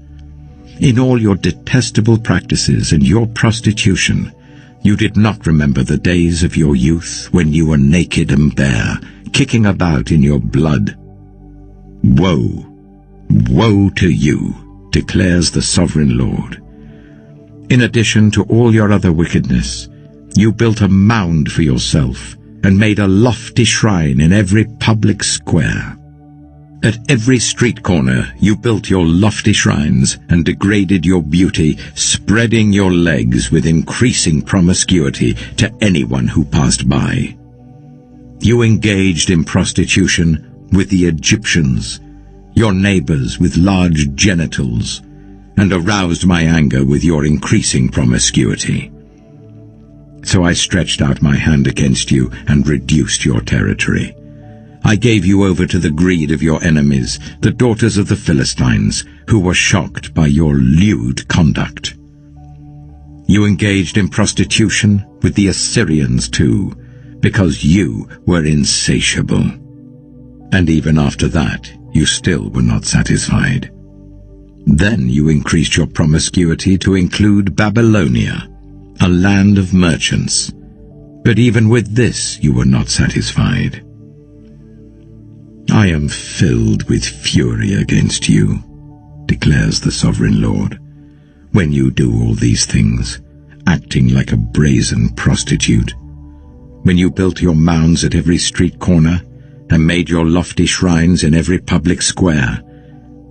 In all your detestable practices and your prostitution, you did not remember the days of your youth when you were naked and bare, kicking about in your blood. Woe, woe to you, declares the Sovereign Lord. In addition to all your other wickedness, you built a mound for yourself and made a lofty shrine in every public square. At every street corner you built your lofty shrines and degraded your beauty, spreading your legs with increasing promiscuity to anyone who passed by. You engaged in prostitution with the Egyptians, your neighbors with large genitals, and aroused my anger with your increasing promiscuity. So I stretched out my hand against you and reduced your territory. I gave you over to the greed of your enemies, the daughters of the Philistines, who were shocked by your lewd conduct. You engaged in prostitution with the Assyrians too, because you were insatiable. And even after that, you still were not satisfied. Then you increased your promiscuity to include Babylonia, a land of merchants. But even with this you were not satisfied. I am filled with fury against you, declares the Sovereign Lord, when you do all these things, acting like a brazen prostitute. When you built your mounds at every street corner and made your lofty shrines in every public square,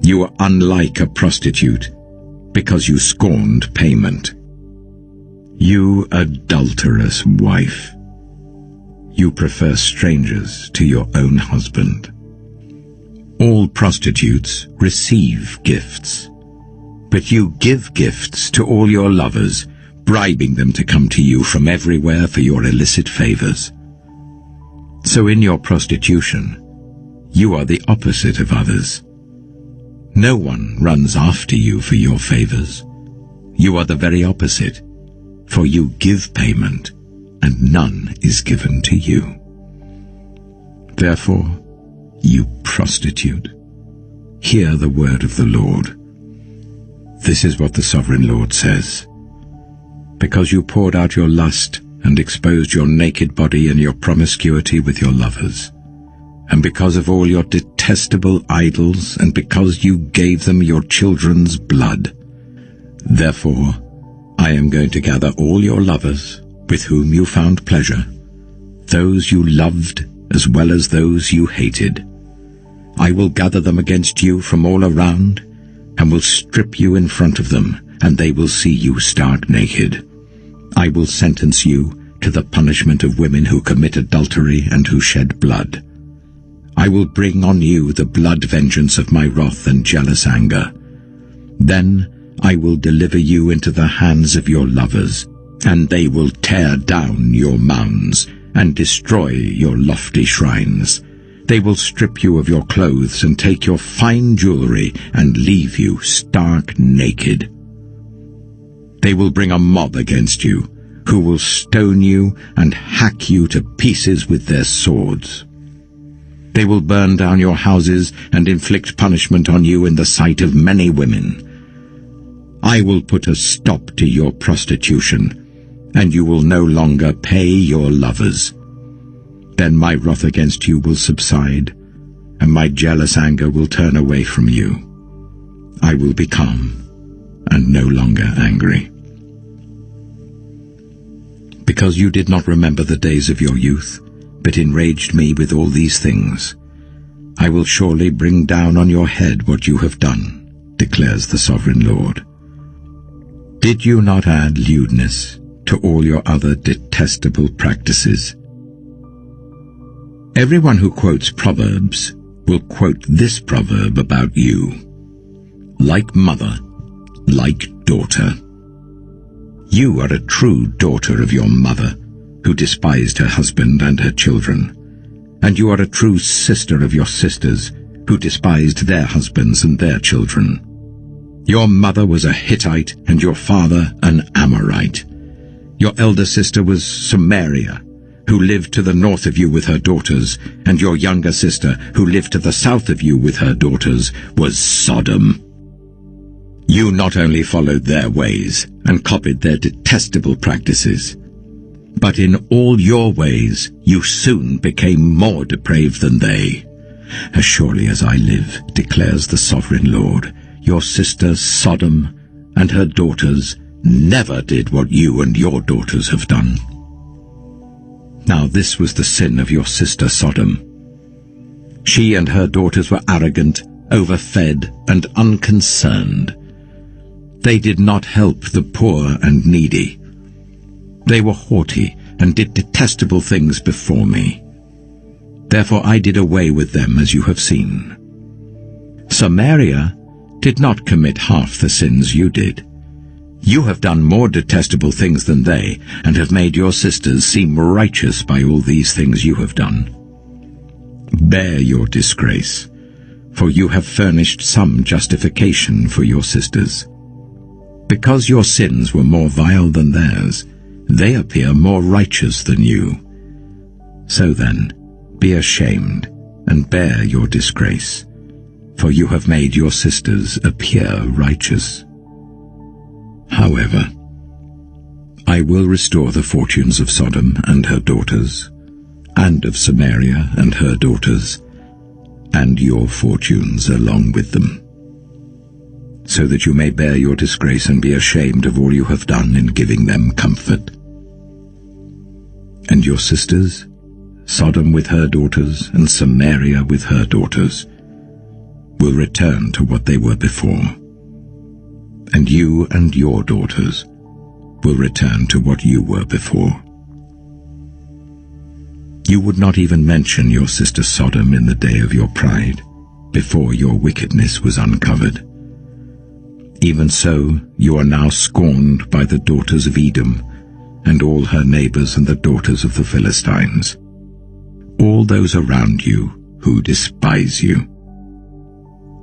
you were unlike a prostitute because you scorned payment. You adulterous wife, you prefer strangers to your own husband. All prostitutes receive gifts, but you give gifts to all your lovers, bribing them to come to you from everywhere for your illicit favors. So in your prostitution, you are the opposite of others. No one runs after you for your favors. You are the very opposite, for you give payment, and none is given to you. Therefore, you prostitute, hear the word of the Lord. This is what the Sovereign Lord says. Because you poured out your lust and exposed your naked body in your promiscuity with your lovers, and because of all your detestable idols, and because you gave them your children's blood, therefore I am going to gather all your lovers with whom you found pleasure, those you loved as well as those you hated. I will gather them against you from all around, and will strip you in front of them, and they will see you stark naked. I will sentence you to the punishment of women who commit adultery and who shed blood. I will bring on you the blood vengeance of my wrath and jealous anger. Then I will deliver you into the hands of your lovers, and they will tear down your mounds and destroy your lofty shrines. They will strip you of your clothes and take your fine jewelry and leave you stark naked. They will bring a mob against you, who will stone you and hack you to pieces with their swords. They will burn down your houses and inflict punishment on you in the sight of many women. I will put a stop to your prostitution, and you will no longer pay your lovers. Then my wrath against you will subside, and my jealous anger will turn away from you. I will be calm and no longer angry. Because you did not remember the days of your youth, but enraged me with all these things, I will surely bring down on your head what you have done, declares the Sovereign Lord. Did you not add lewdness to all your other detestable practices? Everyone who quotes Proverbs will quote this proverb about you: like mother, like daughter. You are a true daughter of your mother, who despised her husband and her children, and you are a true sister of your sisters, who despised their husbands and their children. Your mother was a Hittite, and your father an Amorite. Your elder sister was Samaria, who lived to the north of you with her daughters, and your younger sister, who lived to the south of you with her daughters, was Sodom. You not only followed their ways and copied their detestable practices, but in all your ways you soon became more depraved than they. As surely as I live, declares the Sovereign Lord, your sister Sodom and her daughters never did what you and your daughters have done. Now this was the sin of your sister Sodom. She and her daughters were arrogant, overfed, and unconcerned. They did not help the poor and needy. They were haughty and did detestable things before me. Therefore I did away with them, as you have seen. Samaria did not commit half the sins you did. You have done more detestable things than they, and have made your sisters seem righteous by all these things you have done. Bear your disgrace, for you have furnished some justification for your sisters. Because your sins were more vile than theirs, they appear more righteous than you. So then, be ashamed and bear your disgrace, for you have made your sisters appear righteous. However, I will restore the fortunes of Sodom and her daughters, and of Samaria and her daughters, and your fortunes along with them, so that you may bear your disgrace and be ashamed of all you have done in giving them comfort. And your sisters, Sodom with her daughters and Samaria with her daughters, will return to what they were before, and you and your daughters will return to what you were before. You would not even mention your sister Sodom in the day of your pride, before your wickedness was uncovered. Even so, you are now scorned by the daughters of Edom, and all her neighbors and the daughters of the Philistines, all those around you who despise you.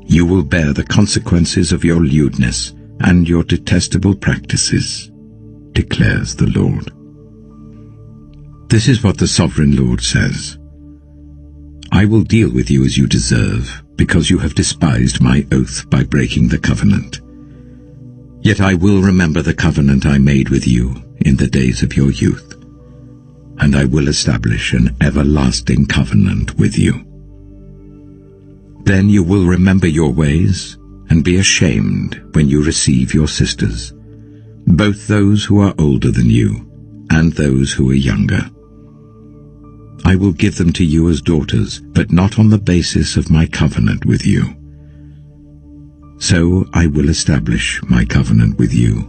You will bear the consequences of your lewdness and your detestable practices, declares the Lord. This is what the sovereign Lord says. I will deal with you as you deserve, because you have despised my oath by breaking the covenant. Yet I will remember the covenant I made with you in the days of your youth, and I will establish an everlasting covenant with you. Then you will remember your ways and be ashamed when you receive your sisters, both those who are older than you and those who are younger. I will give them to you as daughters, but not on the basis of my covenant with you. So I will establish my covenant with you,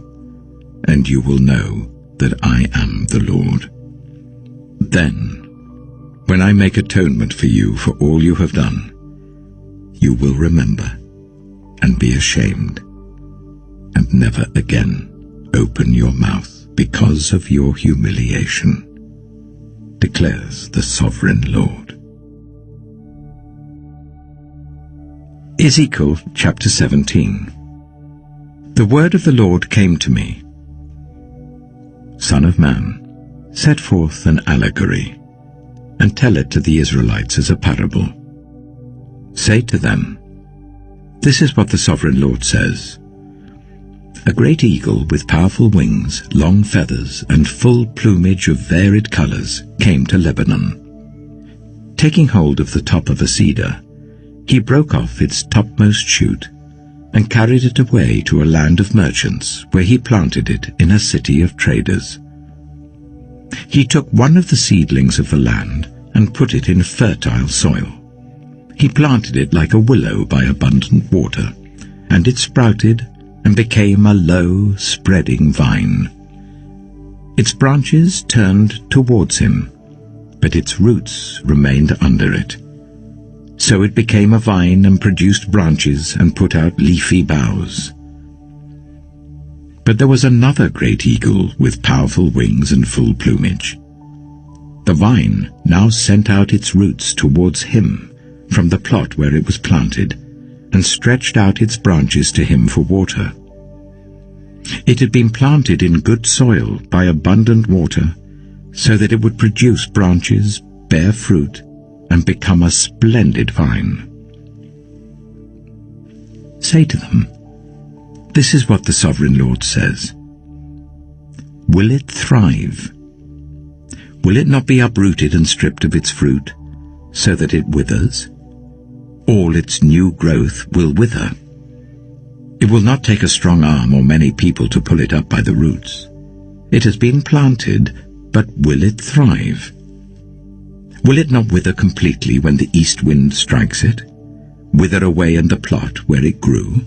and you will know that I am the Lord. Then, when I make atonement for you for all you have done, you will remember and be ashamed, and never again open your mouth because of your humiliation, declares the sovereign Lord. Ezekiel chapter 17. The word of the Lord came to me. Son of man, set forth an allegory, and tell it to the Israelites as a parable. Say to them, this is what the sovereign Lord says. A great eagle with powerful wings, long feathers, and full plumage of varied colors came to Lebanon. Taking hold of the top of a cedar, he broke off its topmost shoot and carried it away to a land of merchants, where he planted it in a city of traders. He took one of the seedlings of the land and put it in fertile soil. He planted it like a willow by abundant water, and it sprouted and became a low, spreading vine. Its branches turned towards him, but its roots remained under it. So it became a vine and produced branches and put out leafy boughs. But there was another great eagle with powerful wings and full plumage. The vine now sent out its roots towards him from the plot where it was planted, and stretched out its branches to him for water. It had been planted in good soil by abundant water, so that it would produce branches, bear fruit, and become a splendid vine. Say to them, this is what the sovereign Lord says. Will it thrive? Will it not be uprooted and stripped of its fruit, so that it withers? All its new growth will wither. It will not take a strong arm or many people to pull it up by the roots. It has been planted, but will it thrive? Will it not wither completely when the east wind strikes it? Wither away in the plot where it grew?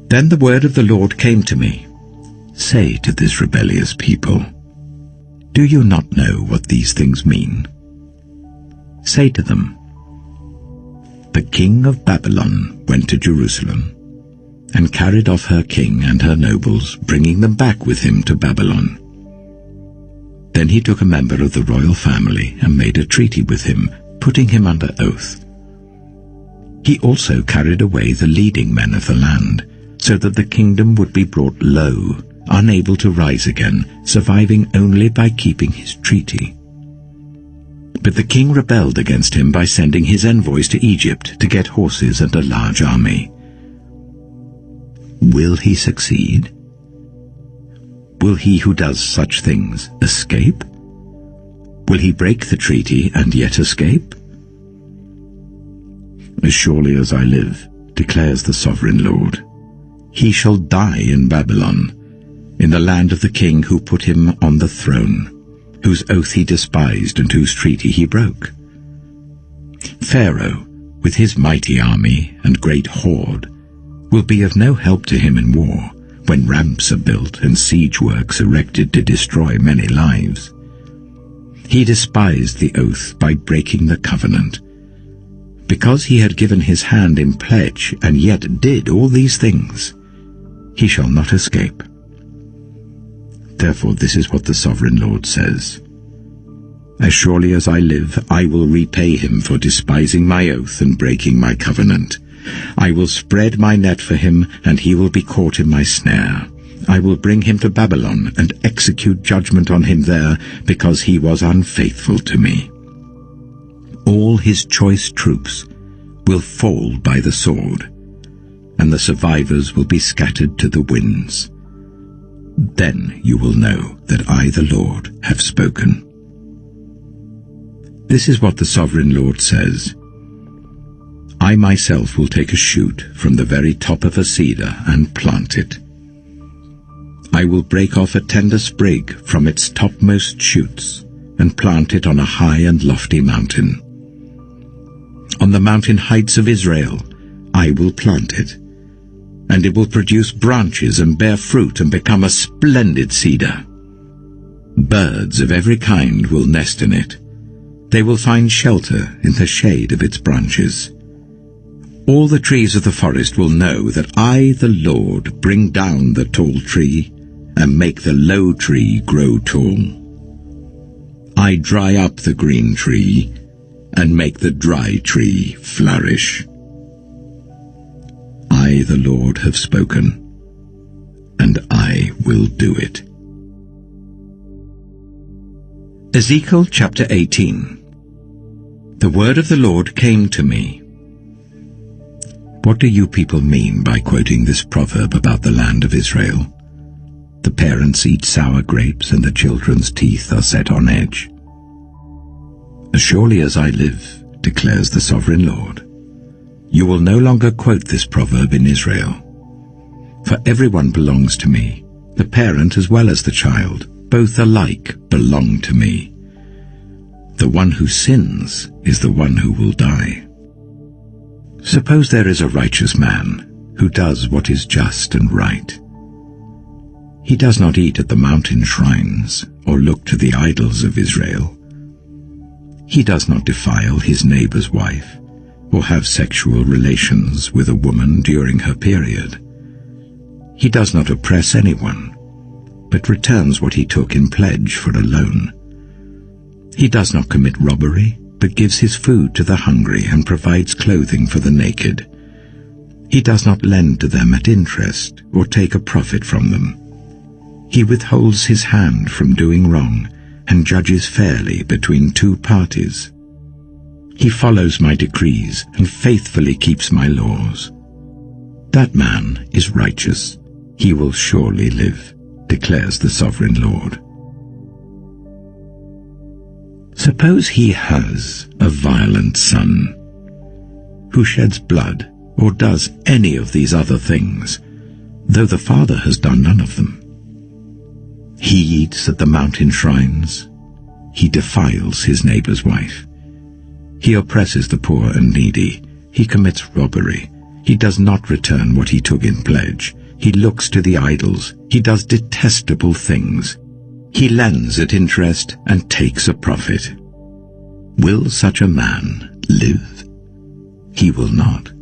Then the word of the Lord came to me. Say to this rebellious people, do you not know what these things mean? Say to them, the king of Babylon went to Jerusalem, and carried off her king and her nobles, bringing them back with him to Babylon. Then he took a member of the royal family and made a treaty with him, putting him under oath. He also carried away the leading men of the land, so that the kingdom would be brought low, unable to rise again, surviving only by keeping his treaty. But the king rebelled against him by sending his envoys to Egypt to get horses and a large army. Will he succeed? Will he who does such things escape? Will he break the treaty and yet escape? As surely as I live, declares the sovereign Lord, he shall die in Babylon, in the land of the king who put him on the throne, whose oath he despised and whose treaty he broke. Pharaoh, with his mighty army and great horde, will be of no help to him in war, when ramps are built and siege works erected to destroy many lives. He despised the oath by breaking the covenant. Because he had given his hand in pledge and yet did all these things, he shall not escape. Therefore this is what the sovereign Lord says. As surely as I live, I will repay him for despising my oath and breaking my covenant. I will spread my net for him, and he will be caught in my snare. I will bring him to Babylon and execute judgment on him there, because he was unfaithful to me. All his choice troops will fall by the sword, and the survivors will be scattered to the winds. Then you will know that I, the Lord, have spoken. This is what the sovereign Lord says. I myself will take a shoot from the very top of a cedar and plant it. I will break off a tender sprig from its topmost shoots and plant it on a high and lofty mountain. On the mountain heights of Israel I will plant it, and it will produce branches and bear fruit and become a splendid cedar. Birds of every kind will nest in it. They will find shelter in the shade of its branches. All the trees of the forest will know that I, the Lord, bring down the tall tree and make the low tree grow tall. I dry up the green tree and make the dry tree flourish. I, the Lord, have spoken, and I will do it. Ezekiel chapter 18. The word of the Lord came to me. What do you people mean by quoting this proverb about the land of Israel? The parents eat sour grapes and the children's teeth are set on edge. As surely as I live, declares the sovereign Lord, you will no longer quote this proverb in Israel. For everyone belongs to me, the parent as well as the child, both alike belong to me. The one who sins is the one who will die. Suppose there is a righteous man who does what is just and right. He does not eat at the mountain shrines or look to the idols of Israel. He does not defile his neighbor's wife or have sexual relations with a woman during her period. He does not oppress anyone, but returns what he took in pledge for a loan. He does not commit robbery, but gives his food to the hungry and provides clothing for the naked. He does not lend to them at interest or take a profit from them. He withholds his hand from doing wrong and judges fairly between two parties. He follows my decrees and faithfully keeps my laws. That man is righteous. He will surely live, declares the sovereign Lord. Suppose he has a violent son who sheds blood or does any of these other things, though the father has done none of them. He eats at the mountain shrines. He defiles his neighbor's wife. He oppresses the poor and needy. He commits robbery. He does not return what he took in pledge. He looks to the idols. He does detestable things. He lends at interest and takes a profit. Will such a man live? He will not.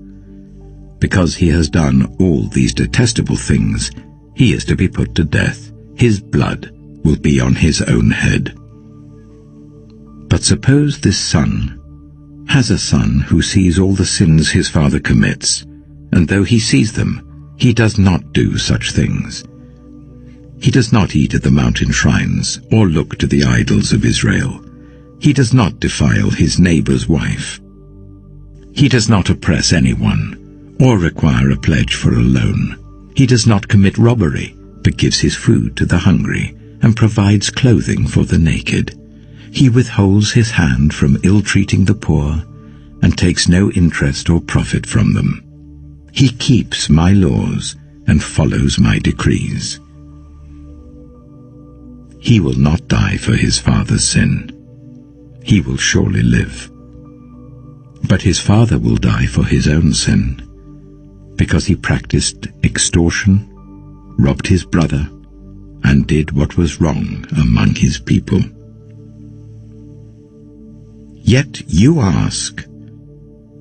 Because he has done all these detestable things, he is to be put to death. His blood will be on his own head. But suppose this son has a son who sees all the sins his father commits, and though he sees them, He does not do such things. He does not eat at the mountain shrines or look to the idols of Israel. He does not defile his neighbor's wife. He does not oppress anyone or require a pledge for a loan. He does not commit robbery, but gives his food to the hungry and provides clothing for the naked. He withholds his hand from ill-treating the poor and takes no interest or profit from them. He keeps my laws and follows my decrees. He will not die for his father's sin. He will surely live. But his father will die for his own sin, because he practiced extortion, robbed his brother, and did what was wrong among his people. Yet you ask,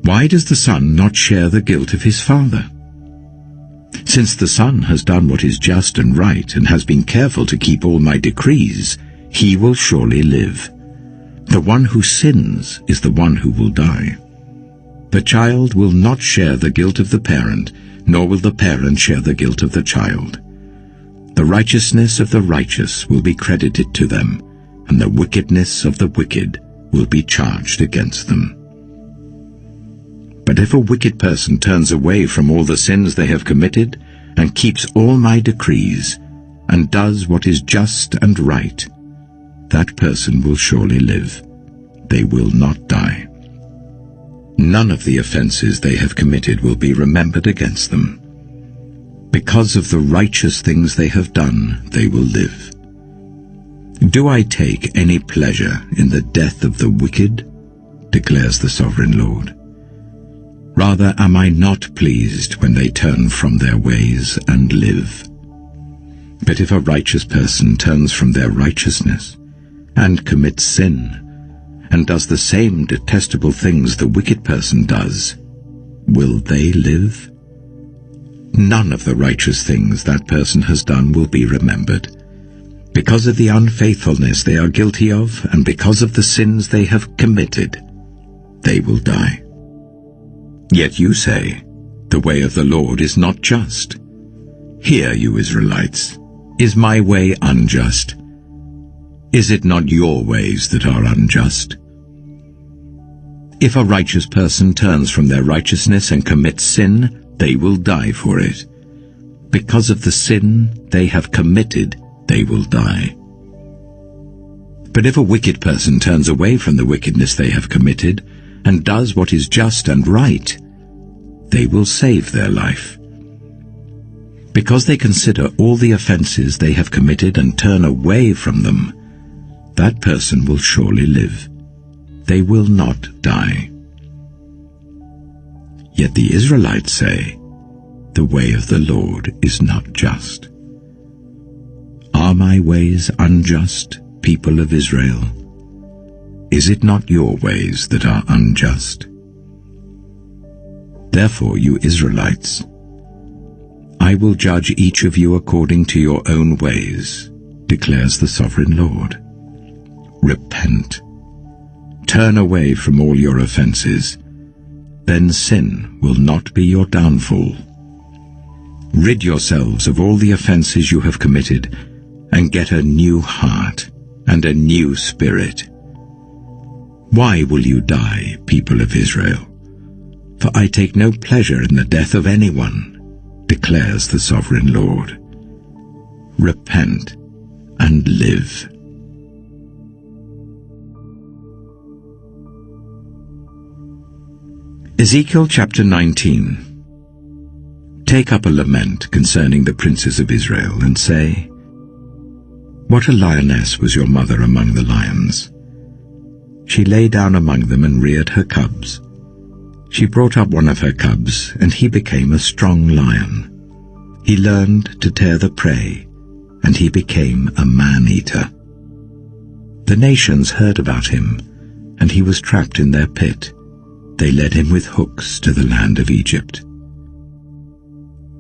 why does the son not share the guilt of his father? Since the son has done what is just and right and has been careful to keep all my decrees, he will surely live. The one who sins is the one who will die. The child will not share the guilt of the parent, nor will the parent share the guilt of the child. The righteousness of the righteous will be credited to them, and the wickedness of the wicked will be charged against them. But if a wicked person turns away from all the sins they have committed, and keeps all my decrees, and does what is just and right, that person will surely live. They will not die. None of the offenses they have committed will be remembered against them. Because of the righteous things they have done, they will live. Do I take any pleasure in the death of the wicked? Declares the Sovereign Lord. Rather am I not pleased when they turn from their ways and live. But if a righteous person turns from their righteousness and commits sin, and does the same detestable things the wicked person does, will they live? None of the righteous things that person has done will be remembered. Because of the unfaithfulness they are guilty of, and because of the sins they have committed, they will die. Yet you say, the way of the Lord is not just. Hear, you Israelites, is my way unjust? Is it not your ways that are unjust? If a righteous person turns from their righteousness and commits sin, they will die for it. Because of the sin they have committed, they will die. But if a wicked person turns away from the wickedness they have committed, and does what is just and right, they will save their life. Because they consider all the offenses they have committed and turn away from them, that person will surely live. They will not die. Yet the Israelites say, the way of the Lord is not just. Are my ways unjust, people of Israel? Is it not your ways that are unjust? Therefore, you Israelites, I will judge each of you according to your own ways, declares the Sovereign Lord. Repent. Turn away from all your offenses. Then sin will not be your downfall. Rid yourselves of all the offenses you have committed, and get a new heart and a new spirit. Why will you die, people of Israel? For I take no pleasure in the death of anyone, declares the Sovereign Lord. Repent and live. Ezekiel chapter 19. Take up a lament concerning the princes of Israel, and say, what a lioness was your mother among the lions! She lay down among them and reared her cubs. She brought up one of her cubs, and he became a strong lion. He learned to tear the prey, and he became a man-eater. The nations heard about him, and he was trapped in their pit. They led him with hooks to the land of Egypt.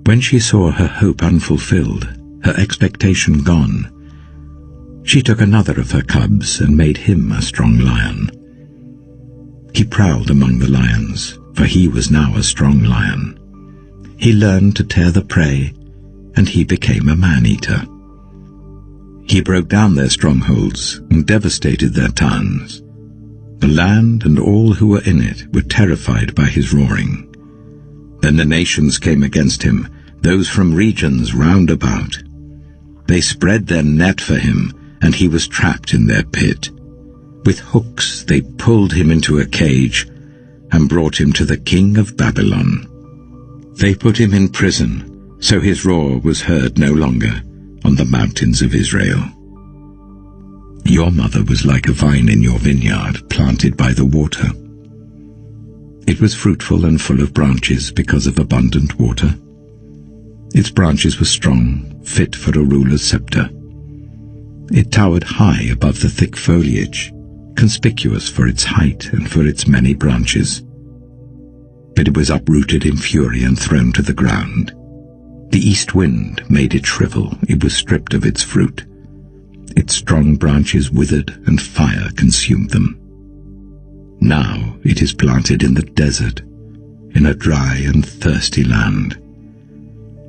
When she saw her hope unfulfilled, her expectation gone, she took another of her cubs and made him a strong lion. He prowled among the lions, for he was now a strong lion. He learned to tear the prey, and he became a man-eater. He broke down their strongholds and devastated their towns. The land and all who were in it were terrified by his roaring. Then the nations came against him, those from regions round about. They spread their net for him, and he was trapped in their pit. With hooks they pulled him into a cage and brought him to the king of Babylon. They put him in prison, so his roar was heard no longer on the mountains of Israel. Your mother was like a vine in your vineyard, planted by the water. It was fruitful and full of branches because of abundant water. Its branches were strong, fit for a ruler's scepter. It towered high above the thick foliage, conspicuous for its height and for its many branches. But it was uprooted in fury and thrown to the ground. The east wind made it shrivel. It was stripped of its fruit. Its strong branches withered, and fire consumed them. Now it is planted in the desert, in a dry and thirsty land.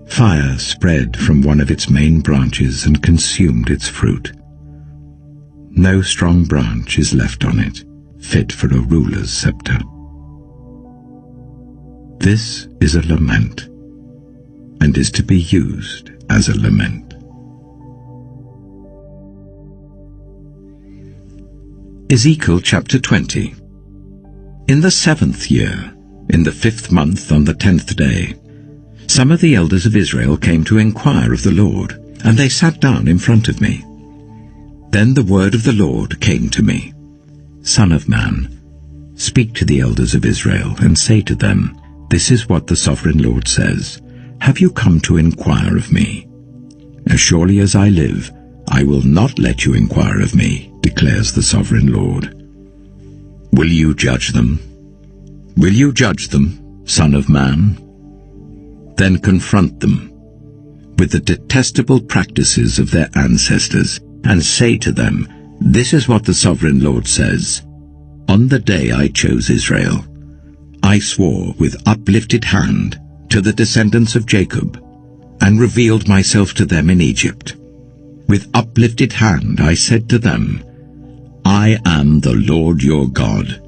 Fire spread from one of its main branches and consumed its fruit. No strong branch is left on it, fit for a ruler's scepter. This is a lament, and is to be used as a lament. Ezekiel chapter 20. In the 7th year, in the 5th month on the 10th day, some of the elders of Israel came to inquire of the Lord, and they sat down in front of me. Then the word of the Lord came to me. Son of man, speak to the elders of Israel, and say to them, This is what the sovereign Lord says. Have you come to inquire of me? As surely as I live, I will not let you inquire of me, declares the sovereign Lord. Will you judge them? Will you judge them, son of man? Then confront them with the detestable practices of their ancestors, and say to them, This is what the sovereign Lord says. On the day I chose Israel, I swore with uplifted hand to the descendants of Jacob, and revealed myself to them in Egypt. With uplifted hand I said to them, I am the Lord your God.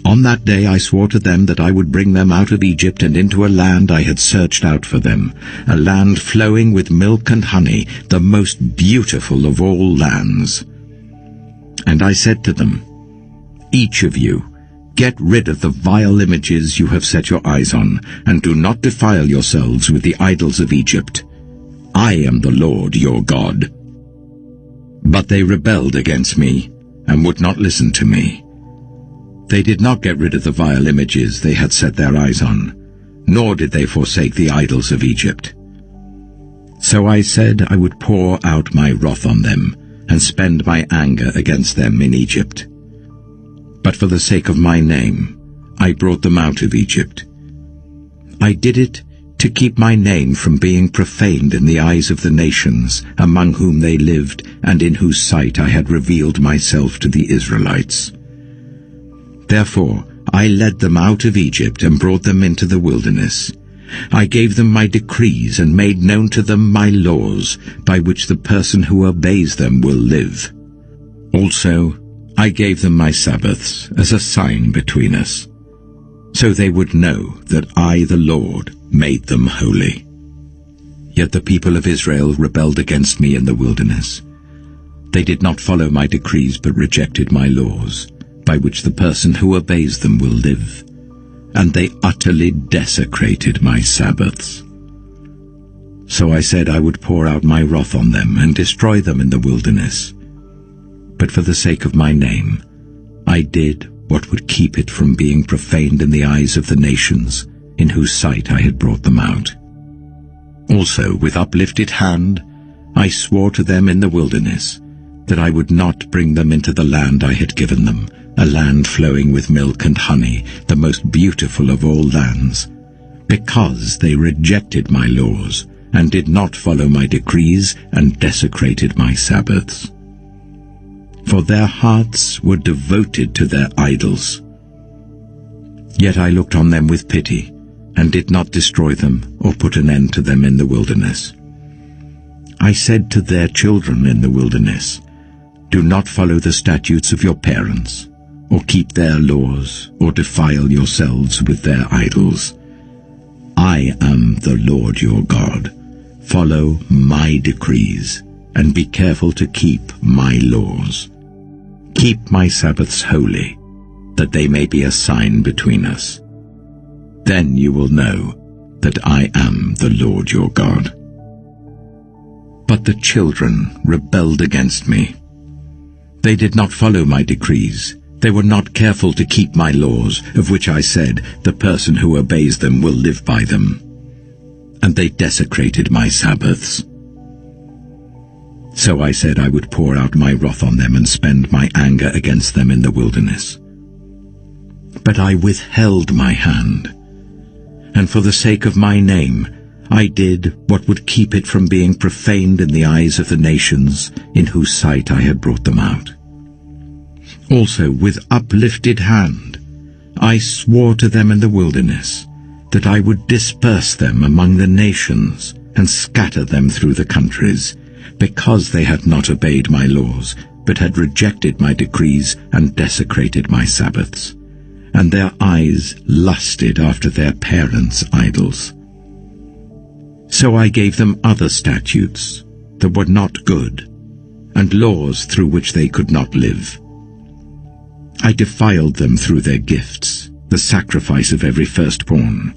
On that day I swore to them that I would bring them out of Egypt and into a land I had searched out for them, a land flowing with milk and honey, the most beautiful of all lands. And I said to them, Each of you, get rid of the vile images you have set your eyes on, and do not defile yourselves with the idols of Egypt. I am the Lord your God. But they rebelled against me, and would not listen to me. They did not get rid of the vile images they had set their eyes on, nor did they forsake the idols of Egypt. So I said I would pour out my wrath on them, and spend my anger against them in Egypt. But for the sake of my name, I brought them out of Egypt. I did it to keep my name from being profaned in the eyes of the nations among whom they lived, and in whose sight I had revealed myself to the Israelites. Therefore I led them out of Egypt and brought them into the wilderness. I gave them my decrees and made known to them my laws, by which the person who obeys them will live. Also I gave them my Sabbaths as a sign between us, so they would know that I, the Lord, made them holy. Yet the people of Israel rebelled against me in the wilderness. They did not follow my decrees, but rejected my laws, by which the person who obeys them will live. And they utterly desecrated my Sabbaths. So I said I would pour out my wrath on them and destroy them in the wilderness. But for the sake of my name, I did what would keep it from being profaned in the eyes of the nations, in whose sight I had brought them out. Also, with uplifted hand, I swore to them in the wilderness that I would not bring them into the land I had given them, a land flowing with milk and honey, the most beautiful of all lands, because they rejected my laws, and did not follow my decrees, and desecrated my Sabbaths. For their hearts were devoted to their idols. Yet I looked on them with pity, and did not destroy them or put an end to them in the wilderness. I said to their children in the wilderness, do not follow the statutes of your parents, or keep their laws, or defile yourselves with their idols. I am the Lord your God. Follow my decrees, and be careful to keep my laws. Keep my Sabbaths holy, that they may be a sign between us. Then you will know that I am the Lord your God. But the children rebelled against me. They did not follow my decrees. They were not careful to keep my laws, of which I said, the person who obeys them will live by them. And they desecrated my Sabbaths. So I said I would pour out my wrath on them and spend my anger against them in the wilderness. But I withheld my hand, and for the sake of my name I did what would keep it from being profaned in the eyes of the nations in whose sight I had brought them out. Also with uplifted hand I swore to them in the wilderness that I would disperse them among the nations and scatter them through the countries, because they had not obeyed my laws, but had rejected my decrees and desecrated my Sabbaths, and their eyes lusted after their parents' idols. So I gave them other statutes that were not good, and laws through which they could not live. I defiled them through their gifts, the sacrifice of every firstborn,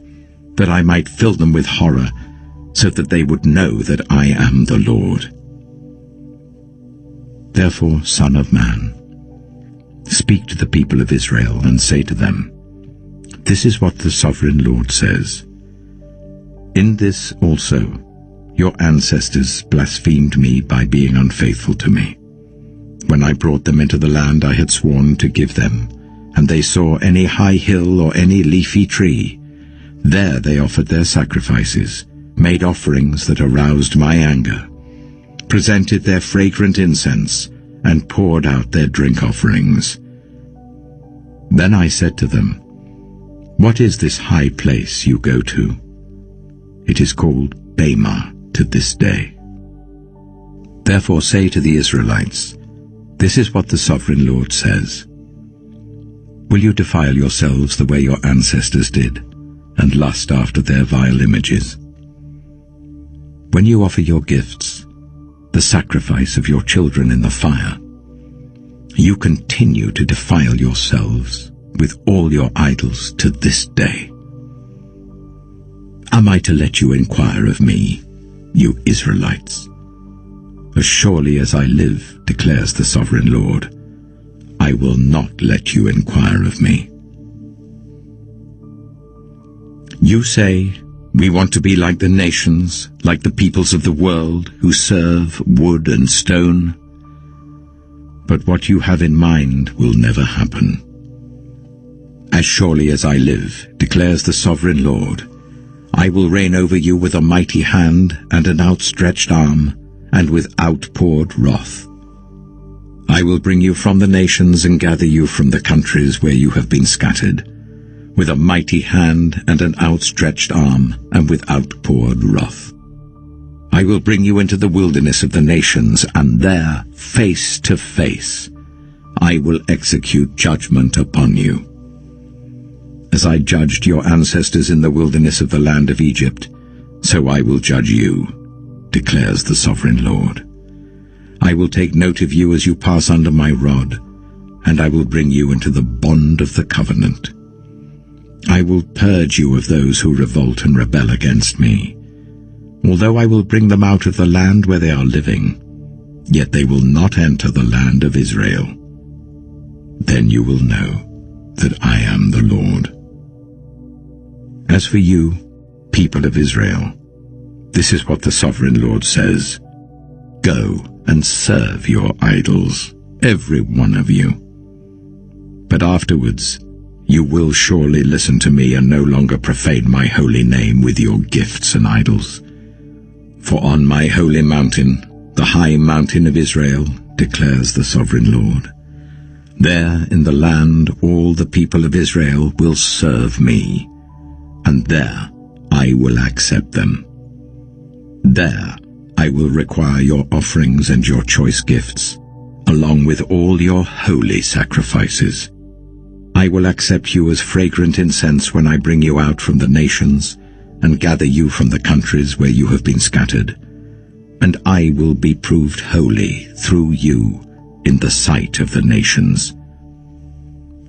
that I might fill them with horror, so that they would know that I am the Lord. Therefore, Son of man, speak to the people of Israel and say to them, this is what the sovereign Lord says. In this also your ancestors blasphemed me by being unfaithful to me. When I brought them into the land I had sworn to give them, and they saw any high hill or any leafy tree, there they offered their sacrifices, made offerings that aroused my anger, presented their fragrant incense, and poured out their drink offerings. Then I said to them, what is this high place you go to? It is called Bema to this day. Therefore say to the Israelites, this is what the sovereign Lord says. Will you defile yourselves the way your ancestors did, and lust after their vile images? When you offer your gifts, the sacrifice of your children in the fire, you continue to defile yourselves with all your idols to this day. Am I to let you inquire of me, you Israelites? As surely as I live, declares the sovereign Lord, I will not let you inquire of me. You say, we want to be like the nations, like the peoples of the world, who serve wood and stone. But what you have in mind will never happen. As surely as I live, declares the sovereign Lord, I will reign over you with a mighty hand and an outstretched arm, and with outpoured wrath. I will bring you from the nations and gather you from the countries where you have been scattered, with a mighty hand and an outstretched arm, and with outpoured wrath. I will bring you into the wilderness of the nations, and there, face to face, I will execute judgment upon you. As I judged your ancestors in the wilderness of the land of Egypt, so I will judge you, declares the sovereign Lord. I will take note of you as you pass under my rod, and I will bring you into the bond of the covenant. I will purge you of those who revolt and rebel against me. Although I will bring them out of the land where they are living, yet they will not enter the land of Israel. Then you will know that I am the Lord. As for you, people of Israel, this is what the sovereign Lord says. Go and serve your idols, every one of you. But afterwards, you will surely listen to me and no longer profane my holy name with your gifts and idols. For on my holy mountain, the high mountain of Israel, declares the sovereign Lord, there in the land all the people of Israel will serve me. and there I will accept them. There I will require your offerings and your choice gifts, along with all your holy sacrifices. I will accept you as fragrant incense when I bring you out from the nations and gather you from the countries where you have been scattered, and I will be proved holy through you in the sight of the nations.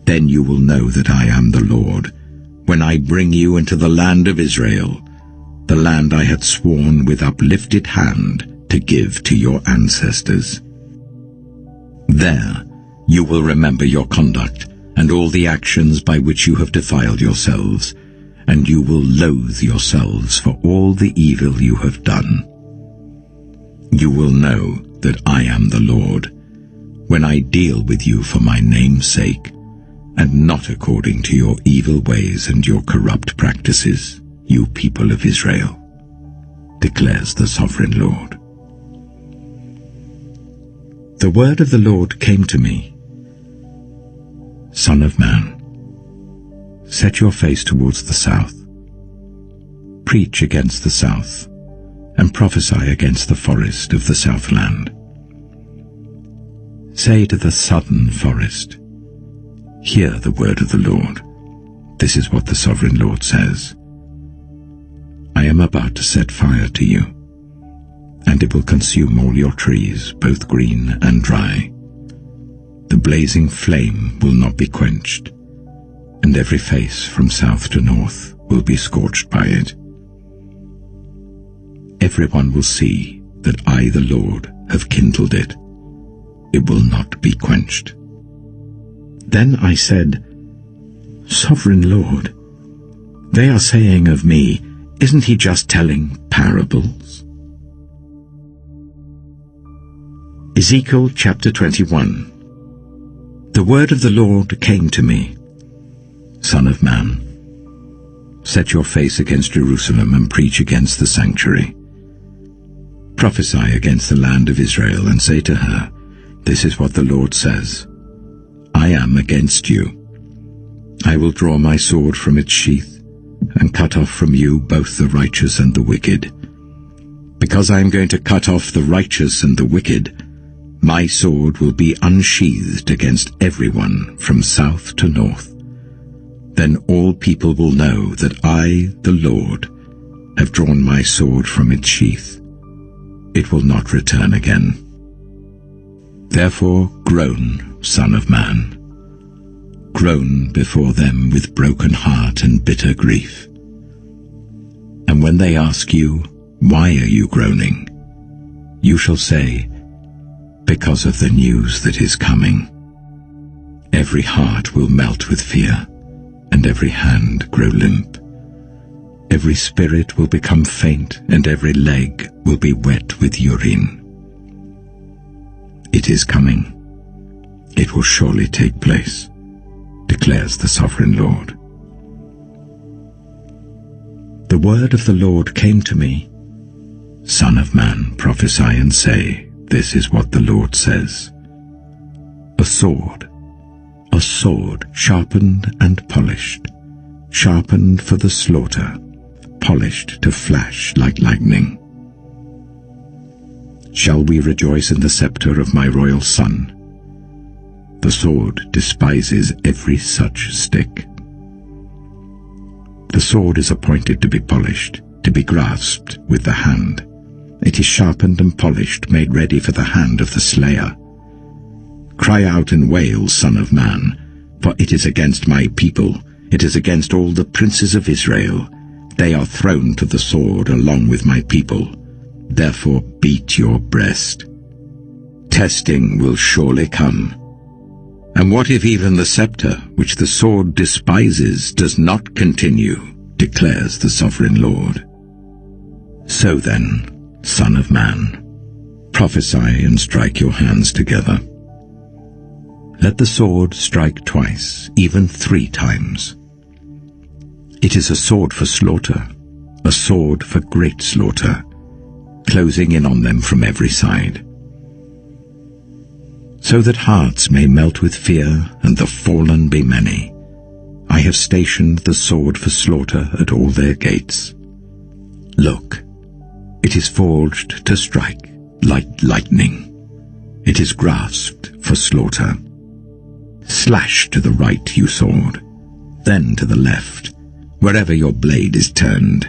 Then you will know that I am the Lord, when I bring you into the land of Israel, the land I had sworn with uplifted hand to give to your ancestors. There you will remember your conduct and all the actions by which you have defiled yourselves, and you will loathe yourselves for all the evil you have done. You will know that I am the Lord, when I deal with you for my name's sake, and not according to your evil ways and your corrupt practices, you people of Israel, declares the sovereign Lord. The word of the Lord came to me. Son of man, set your face towards the south. Preach against the south, and prophesy against the forest of the southland. Say to the southern forest, hear the word of the Lord. This is what the sovereign Lord says. I am about to set fire to you, and it will consume all your trees, both green and dry. The blazing flame will not be quenched, and every face from south to north will be scorched by it. Everyone will see that I, the Lord, have kindled it. It will not be quenched. Then I said, Sovereign Lord, they are saying of me, isn't he just telling parables? Ezekiel chapter 21. The word of the Lord came to me. Son of man, set your face against Jerusalem and preach against the sanctuary. Prophesy against the land of Israel and say to her, this is what the Lord says. I am against you. I will draw my sword from its sheath and cut off from you both the righteous and the wicked. Because I am going to cut off the righteous and the wicked, my sword will be unsheathed against everyone from south to north. Then all people will know that I, the Lord, have drawn my sword from its sheath. It will not return again. Therefore groan, Son of man. Groan before them with broken heart and bitter grief. And when they ask you, why are you groaning? You shall say, because of the news that is coming. Every heart will melt with fear, and every hand grow limp. Every spirit will become faint, and every leg will be wet with urine. It is coming. It will surely take place, declares the sovereign Lord. The word of the Lord came to me. Son of man, prophesy and say, this is what the Lord says. A sword, sharpened and polished, sharpened for the slaughter, polished to flash like lightning. Shall we rejoice in the scepter of my royal son? The sword despises every such stick. The sword is appointed to be polished, to be grasped with the hand. It is sharpened and polished, made ready for the hand of the slayer. Cry out and wail, Son of man, for it is against my people, it is against all the princes of Israel. They are thrown to the sword along with my people. Therefore beat your breast. Testing will surely come. And what if even the scepter, which the sword despises, does not continue, declares the sovereign Lord. So then, Son of man, prophesy and strike your hands together. Let the sword strike twice, even 3 times. It is a sword for slaughter, a sword for great slaughter, closing in on them from every side. So that hearts may melt with fear and the fallen be many, I have stationed the sword for slaughter at all their gates. Look, it is forged to strike like lightning. It is grasped for slaughter. Slash to the right, you sword, then to the left, wherever your blade is turned.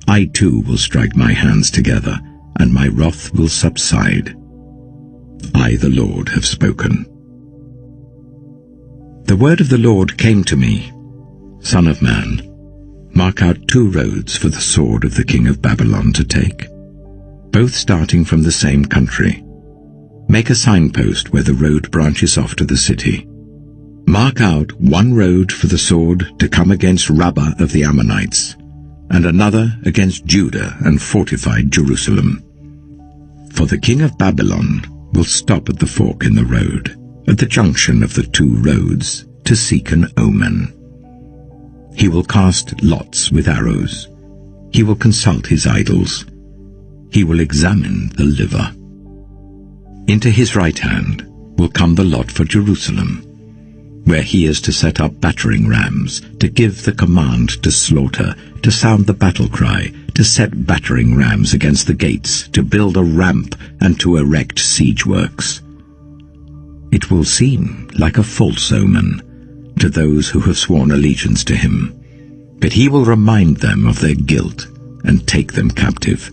I too will strike my hands together, and my wrath will subside. I, the Lord, have spoken. The word of the Lord came to me, Son of man, mark out 2 roads for the sword of the king of Babylon to take, both starting from the same country. Make a signpost where the road branches off to the city. Mark out 1 road for the sword to come against Rabbah of the Ammonites, and another against Judah and fortified Jerusalem. For the king of Babylon will stop at the fork in the road, at the junction of the 2 roads, to seek an omen. He will cast lots with arrows. He will consult his idols. He will examine the liver. Into his right hand will come the lot for Jerusalem, where he is to set up battering rams, to give the command to slaughter, to sound the battle cry, to set battering rams against the gates, to build a ramp, and to erect siege works. It will seem like a false omen to those who have sworn allegiance to him, but he will remind them of their guilt and take them captive.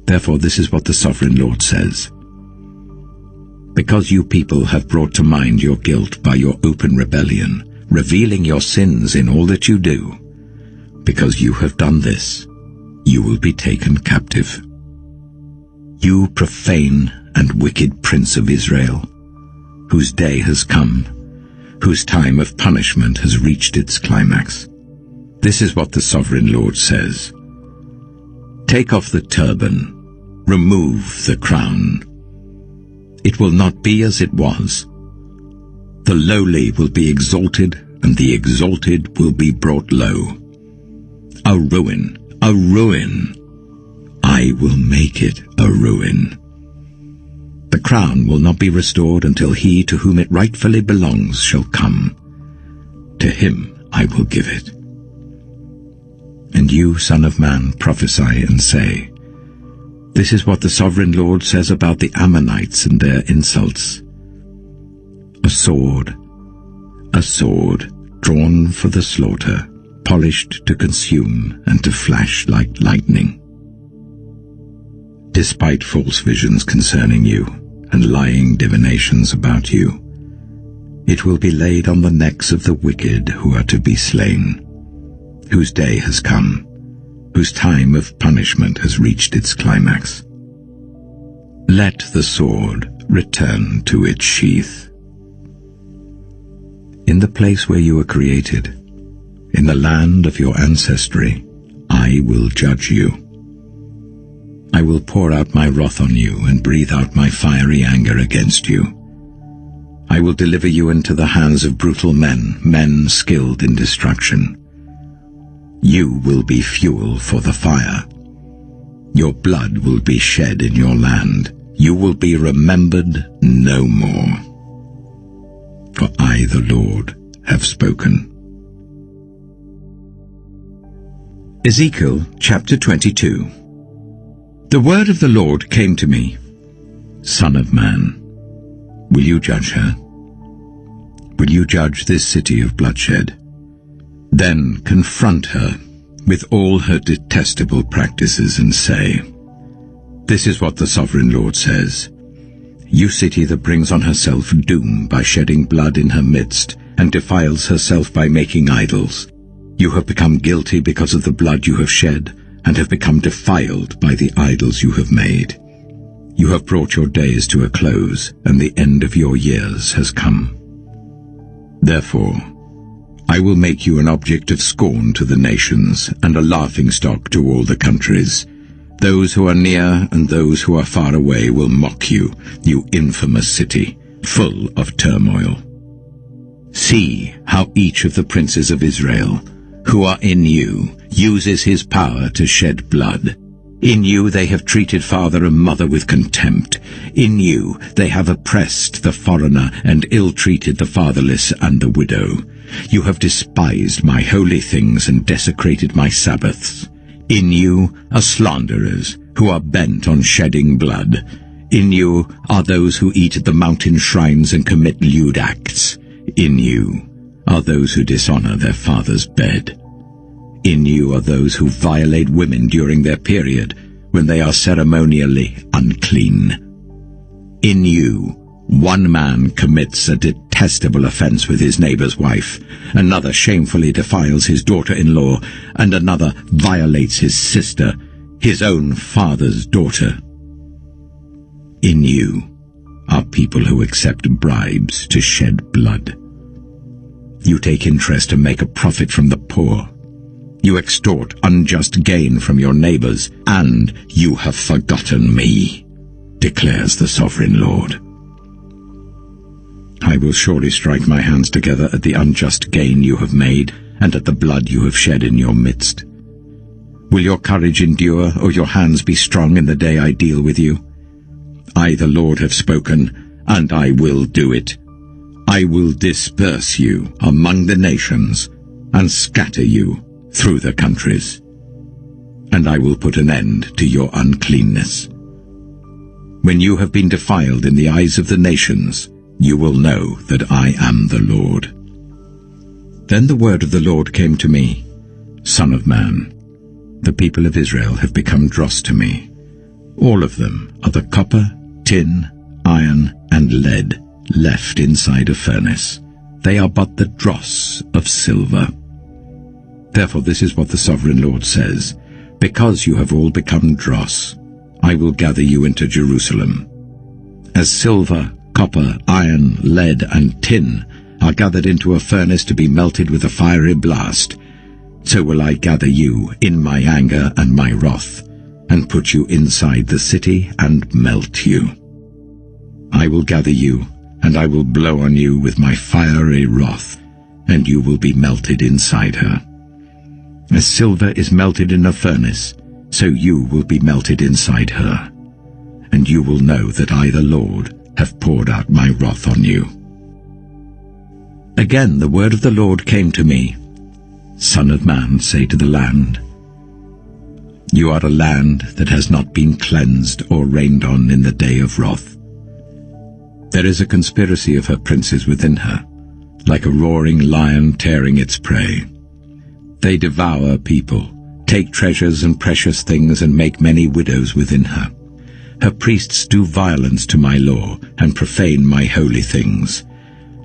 Therefore this is what the Sovereign Lord says. Because you people have brought to mind your guilt by your open rebellion, revealing your sins in all that you do, because you have done this, you will be taken captive. You profane and wicked Prince of Israel, whose day has come, whose time of punishment has reached its climax. This is what the Sovereign Lord says. Take off the turban, remove the crown. It will not be as it was. The lowly will be exalted, and the exalted will be brought low. A ruin, a ruin. I will make it a ruin. The crown will not be restored until he to whom it rightfully belongs shall come. To him I will give it. And you, Son of man, prophesy and say, this is what the Sovereign Lord says about the Ammonites and their insults. A sword, drawn for the slaughter, polished to consume and to flash like lightning. Despite false visions concerning you and lying divinations about you, it will be laid on the necks of the wicked who are to be slain, whose day has come, whose time of punishment has reached its climax. Let the sword return to its sheath. In the place where you were created, in the land of your ancestry, I will judge you. I will pour out my wrath on you and breathe out my fiery anger against you. I will deliver you into the hands of brutal men, men skilled in destruction. You will be fuel for the fire. Your blood will be shed in your land. You will be remembered no more. For I, the Lord, have spoken. Ezekiel chapter 22. The word of the Lord came to me, Son of man, will you judge her? Will you judge this city of bloodshed? Then confront her with all her detestable practices and say, this is what the Sovereign Lord says. You city that brings on herself doom by shedding blood in her midst and defiles herself by making idols. You have become guilty because of the blood you have shed and have become defiled by the idols you have made. You have brought your days to a close, and the end of your years has come. Therefore, I will make you an object of scorn to the nations, and a laughingstock to all the countries. Those who are near and those who are far away will mock you, you infamous city, full of turmoil. See how each of the princes of Israel, who are in you, uses his power to shed blood. In you they have treated father and mother with contempt. In you they have oppressed the foreigner and ill-treated the fatherless and the widow. You have despised my holy things and desecrated my Sabbaths. In you are slanderers who are bent on shedding blood. In you are those who eat at the mountain shrines and commit lewd acts. In you are those who dishonor their father's bed. In you are those who violate women during their period, when they are ceremonially unclean. In you, one man commits a detestable offense with his neighbor's wife, another shamefully defiles his daughter-in-law, and another violates his sister, his own father's daughter. In you are people who accept bribes to shed blood. You take interest to make a profit from the poor. You extort unjust gain from your neighbors, and you have forgotten me, declares the sovereign Lord. I will surely strike my hands together at the unjust gain you have made, and at the blood you have shed in your midst. Will your courage endure, or your hands be strong in the day I deal with you? I, the Lord, have spoken, and I will do it. I will disperse you among the nations, and scatter you through the countries. And I will put an end to your uncleanness. When you have been defiled in the eyes of the nations, you will know that I am the Lord. Then the word of the Lord came to me, Son of man, the people of Israel have become dross to me. All of them are the copper, tin, iron, and lead left inside a furnace. They are but the dross of silver. Therefore this is what the sovereign Lord says, because you have all become dross, I will gather you into Jerusalem. As silver, copper, iron, lead, and tin are gathered into a furnace to be melted with a fiery blast, so will I gather you in my anger and my wrath, and put you inside the city and melt you. I will gather you, and I will blow on you with my fiery wrath, and you will be melted inside her. As silver is melted in a furnace, so you will be melted inside her. And you will know that I, the Lord, have poured out my wrath on you. Again the word of the Lord came to me, Son of man, say to the land, You are a land that has not been cleansed or rained on in the day of wrath. There is a conspiracy of her princes within her, like a roaring lion tearing its prey. They devour people, take treasures and precious things, and make many widows within her. Her priests do violence to my law and profane my holy things.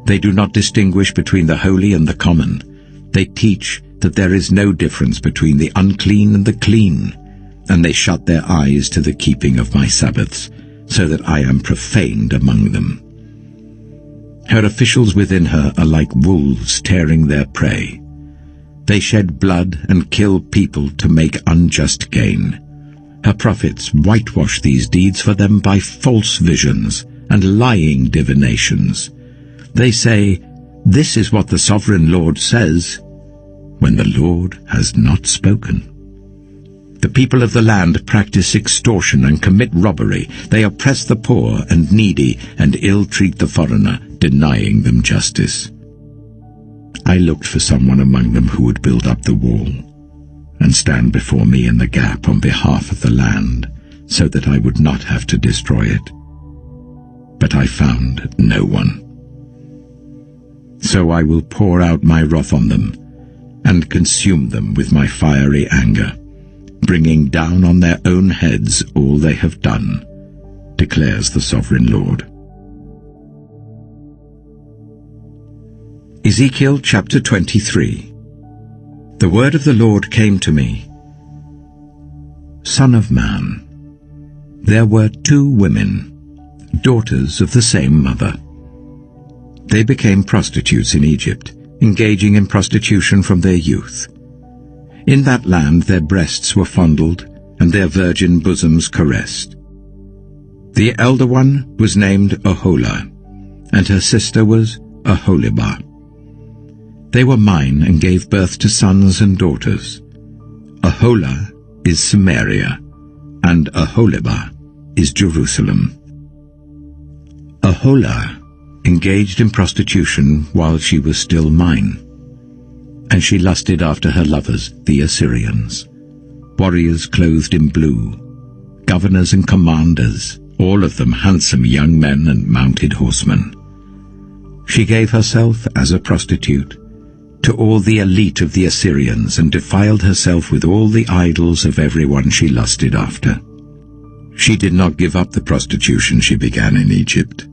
They do not distinguish between the holy and the common. They teach that there is no difference between the unclean and the clean, and they shut their eyes to the keeping of my Sabbaths, so that I am profaned among them. Her officials within her are like wolves tearing their prey. They shed blood and kill people to make unjust gain. Her prophets whitewash these deeds for them by false visions and lying divinations. They say, This is what the sovereign Lord says, when the Lord has not spoken. The people of the land practice extortion and commit robbery. They oppress the poor and needy and ill-treat the foreigner, denying them justice. I looked for someone among them who would build up the wall and stand before me in the gap on behalf of the land, so that I would not have to destroy it. But I found no one. So I will pour out my wrath on them and consume them with my fiery anger, bringing down on their own heads all they have done, declares the sovereign Lord. Ezekiel chapter 23. The word of the Lord came to me. Son of man, there were 2 women, daughters of the same mother. They became prostitutes in Egypt, engaging in prostitution from their youth. In that land their breasts were fondled, and their virgin bosoms caressed. The elder one was named Oholah, and her sister was Oholibah. They were mine and gave birth to sons and daughters. Oholah is Samaria, and Oholibah is Jerusalem. Oholah engaged in prostitution while she was still mine, and she lusted after her lovers, the Assyrians, warriors clothed in blue, governors and commanders, all of them handsome young men and mounted horsemen. She gave herself as a prostitute to all the elite of the Assyrians and defiled herself with all the idols of everyone she lusted after. She did not give up the prostitution she began in Egypt,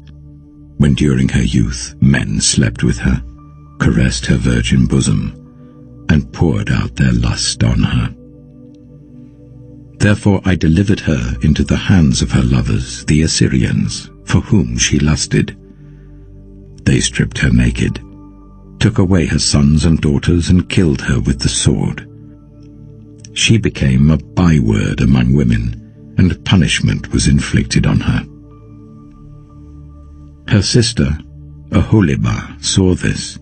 when during her youth men slept with her, caressed her virgin bosom, and poured out their lust on her. Therefore I delivered her into the hands of her lovers, the Assyrians, for whom she lusted. They stripped her naked, took away her sons and daughters, and killed her with the sword. She became a byword among women, and punishment was inflicted on her. Her sister, Oholibah, saw this.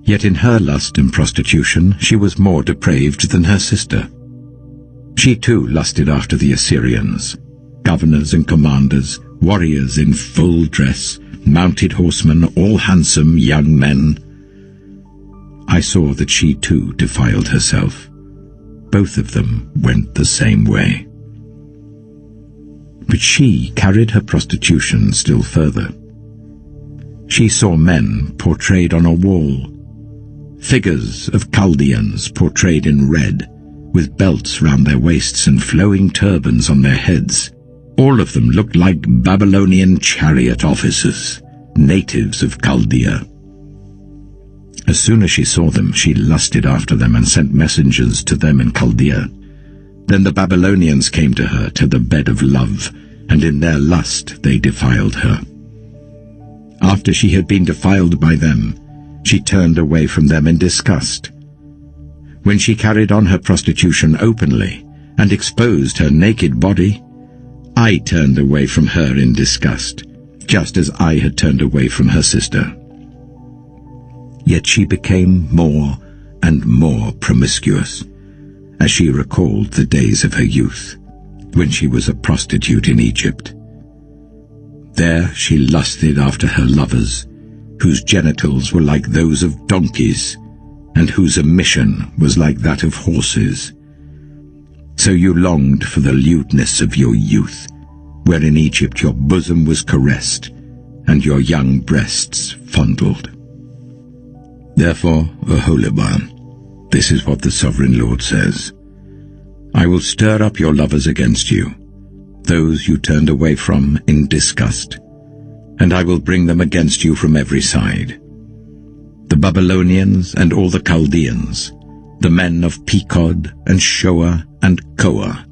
Yet in her lust and prostitution she was more depraved than her sister. She too lusted after the Assyrians, governors and commanders, warriors in full dress, mounted horsemen, all handsome young men. I saw that she too defiled herself. Both of them went the same way. But she carried her prostitution still further. She saw men portrayed on a wall, figures of Chaldeans portrayed in red, with belts round their waists and flowing turbans on their heads. All of them looked like Babylonian chariot officers, natives of Chaldea. As soon as she saw them, she lusted after them and sent messengers to them in Chaldea. Then the Babylonians came to her to the bed of love, and in their lust they defiled her. After she had been defiled by them, she turned away from them in disgust. When she carried on her prostitution openly and exposed her naked body, I turned away from her in disgust, just as I had turned away from her sister. Yet she became more and more promiscuous, as she recalled the days of her youth, when she was a prostitute in Egypt. There she lusted after her lovers, whose genitals were like those of donkeys, and whose emission was like that of horses. So you longed for the lewdness of your youth, where in Egypt your bosom was caressed, and your young breasts fondled. Therefore, Oholibah, this is what the Sovereign Lord says: I will stir up your lovers against you, those you turned away from in disgust, and I will bring them against you from every side. The Babylonians and all the Chaldeans, the men of Pekod and Shoa and Koa,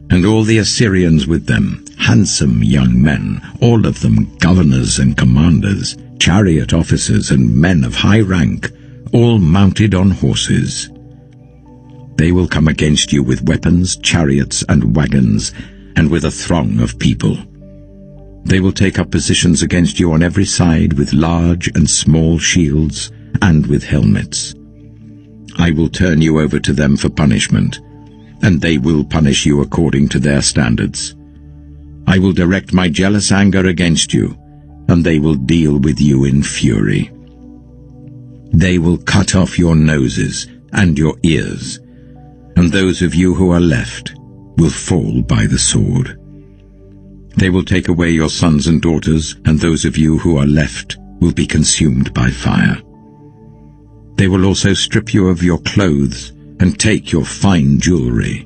and all the Assyrians with them, handsome young men, all of them governors and commanders, chariot officers and men of high rank, all mounted on horses. They will come against you with weapons, chariots and wagons, and with a throng of people. They will take up positions against you on every side with large and small shields and with helmets. I will turn you over to them for punishment, and they will punish you according to their standards. I will direct my jealous anger against you, and they will deal with you in fury. They will cut off your noses and your ears, and those of you who are left will fall by the sword. They will take away your sons and daughters, and those of you who are left will be consumed by fire. They will also strip you of your clothes and take your fine jewelry.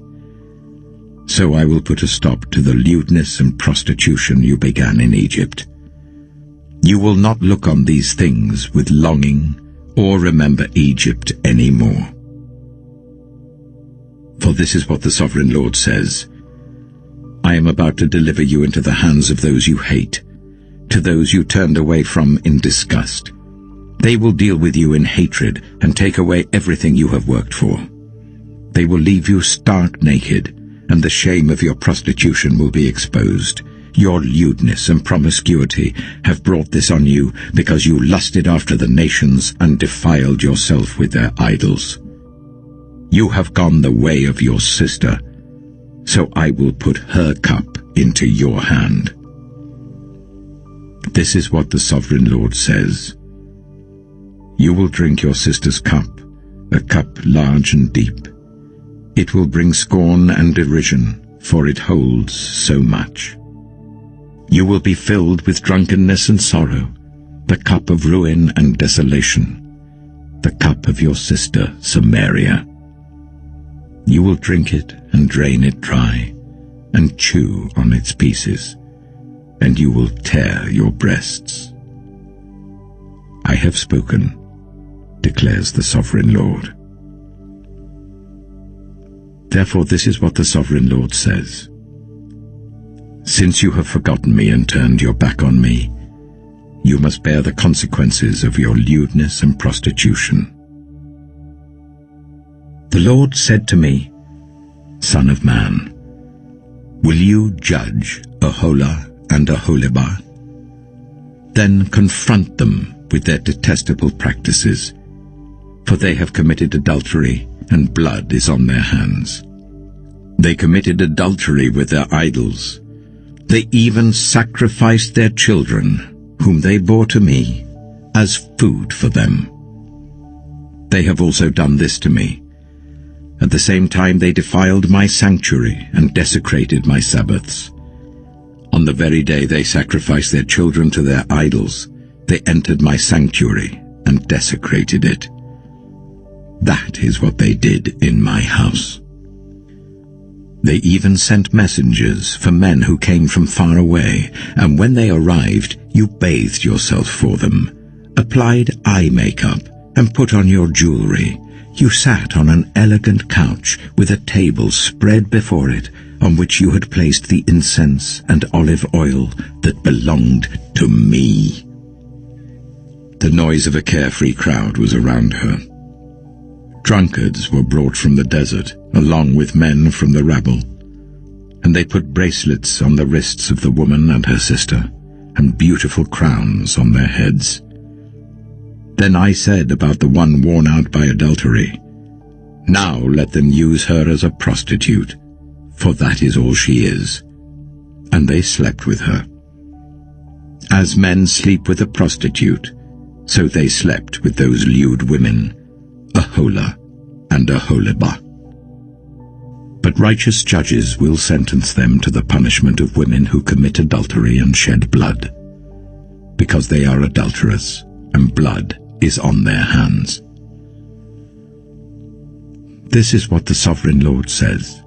So I will put a stop to the lewdness and prostitution you began in Egypt. You will not look on these things with longing or remember Egypt any more. For this is what the Sovereign Lord says: I am about to deliver you into the hands of those you hate, to those you turned away from in disgust. They will deal with you in hatred and take away everything you have worked for. They will leave you stark naked, and the shame of your prostitution will be exposed. Your lewdness and promiscuity have brought this on you because you lusted after the nations and defiled yourself with their idols. You have gone the way of your sister, so I will put her cup into your hand. This is what the sovereign Lord says. You will drink your sister's cup, a cup large and deep. It will bring scorn and derision, for it holds so much. You will be filled with drunkenness and sorrow, the cup of ruin and desolation, the cup of your sister Samaria. You will drink it and drain it dry, and chew on its pieces, and you will tear your breasts. I have spoken, declares the sovereign Lord. Therefore this is what the sovereign Lord says. Since you have forgotten me and turned your back on me, you must bear the consequences of your lewdness and prostitution. The Lord said to me, Son of man, will you judge Aholah and Aholibah? Then confront them with their detestable practices, for they have committed adultery, and blood is on their hands. They committed adultery with their idols. They even sacrificed their children, whom they bore to me, as food for them. They have also done this to me. At the same time they defiled my sanctuary and desecrated my Sabbaths. On the very day they sacrificed their children to their idols, they entered my sanctuary and desecrated it. That is what they did in my house. They even sent messengers for men who came from far away, and when they arrived, you bathed yourself for them, applied eye makeup, and put on your jewelry. You sat on an elegant couch with a table spread before it, on which you had placed the incense and olive oil that belonged to me. The noise of a carefree crowd was around her. Drunkards were brought from the desert, along with men from the rabble, and they put bracelets on the wrists of the woman and her sister, and beautiful crowns on their heads. Then I said about the one worn out by adultery, Now let them use her as a prostitute, for that is all she is. And they slept with her. As men sleep with a prostitute, so they slept with those lewd women, Aholah and Aholibah. But righteous judges will sentence them to the punishment of women who commit adultery and shed blood, because they are adulterous, and blood is on their hands. This is what the sovereign Lord says.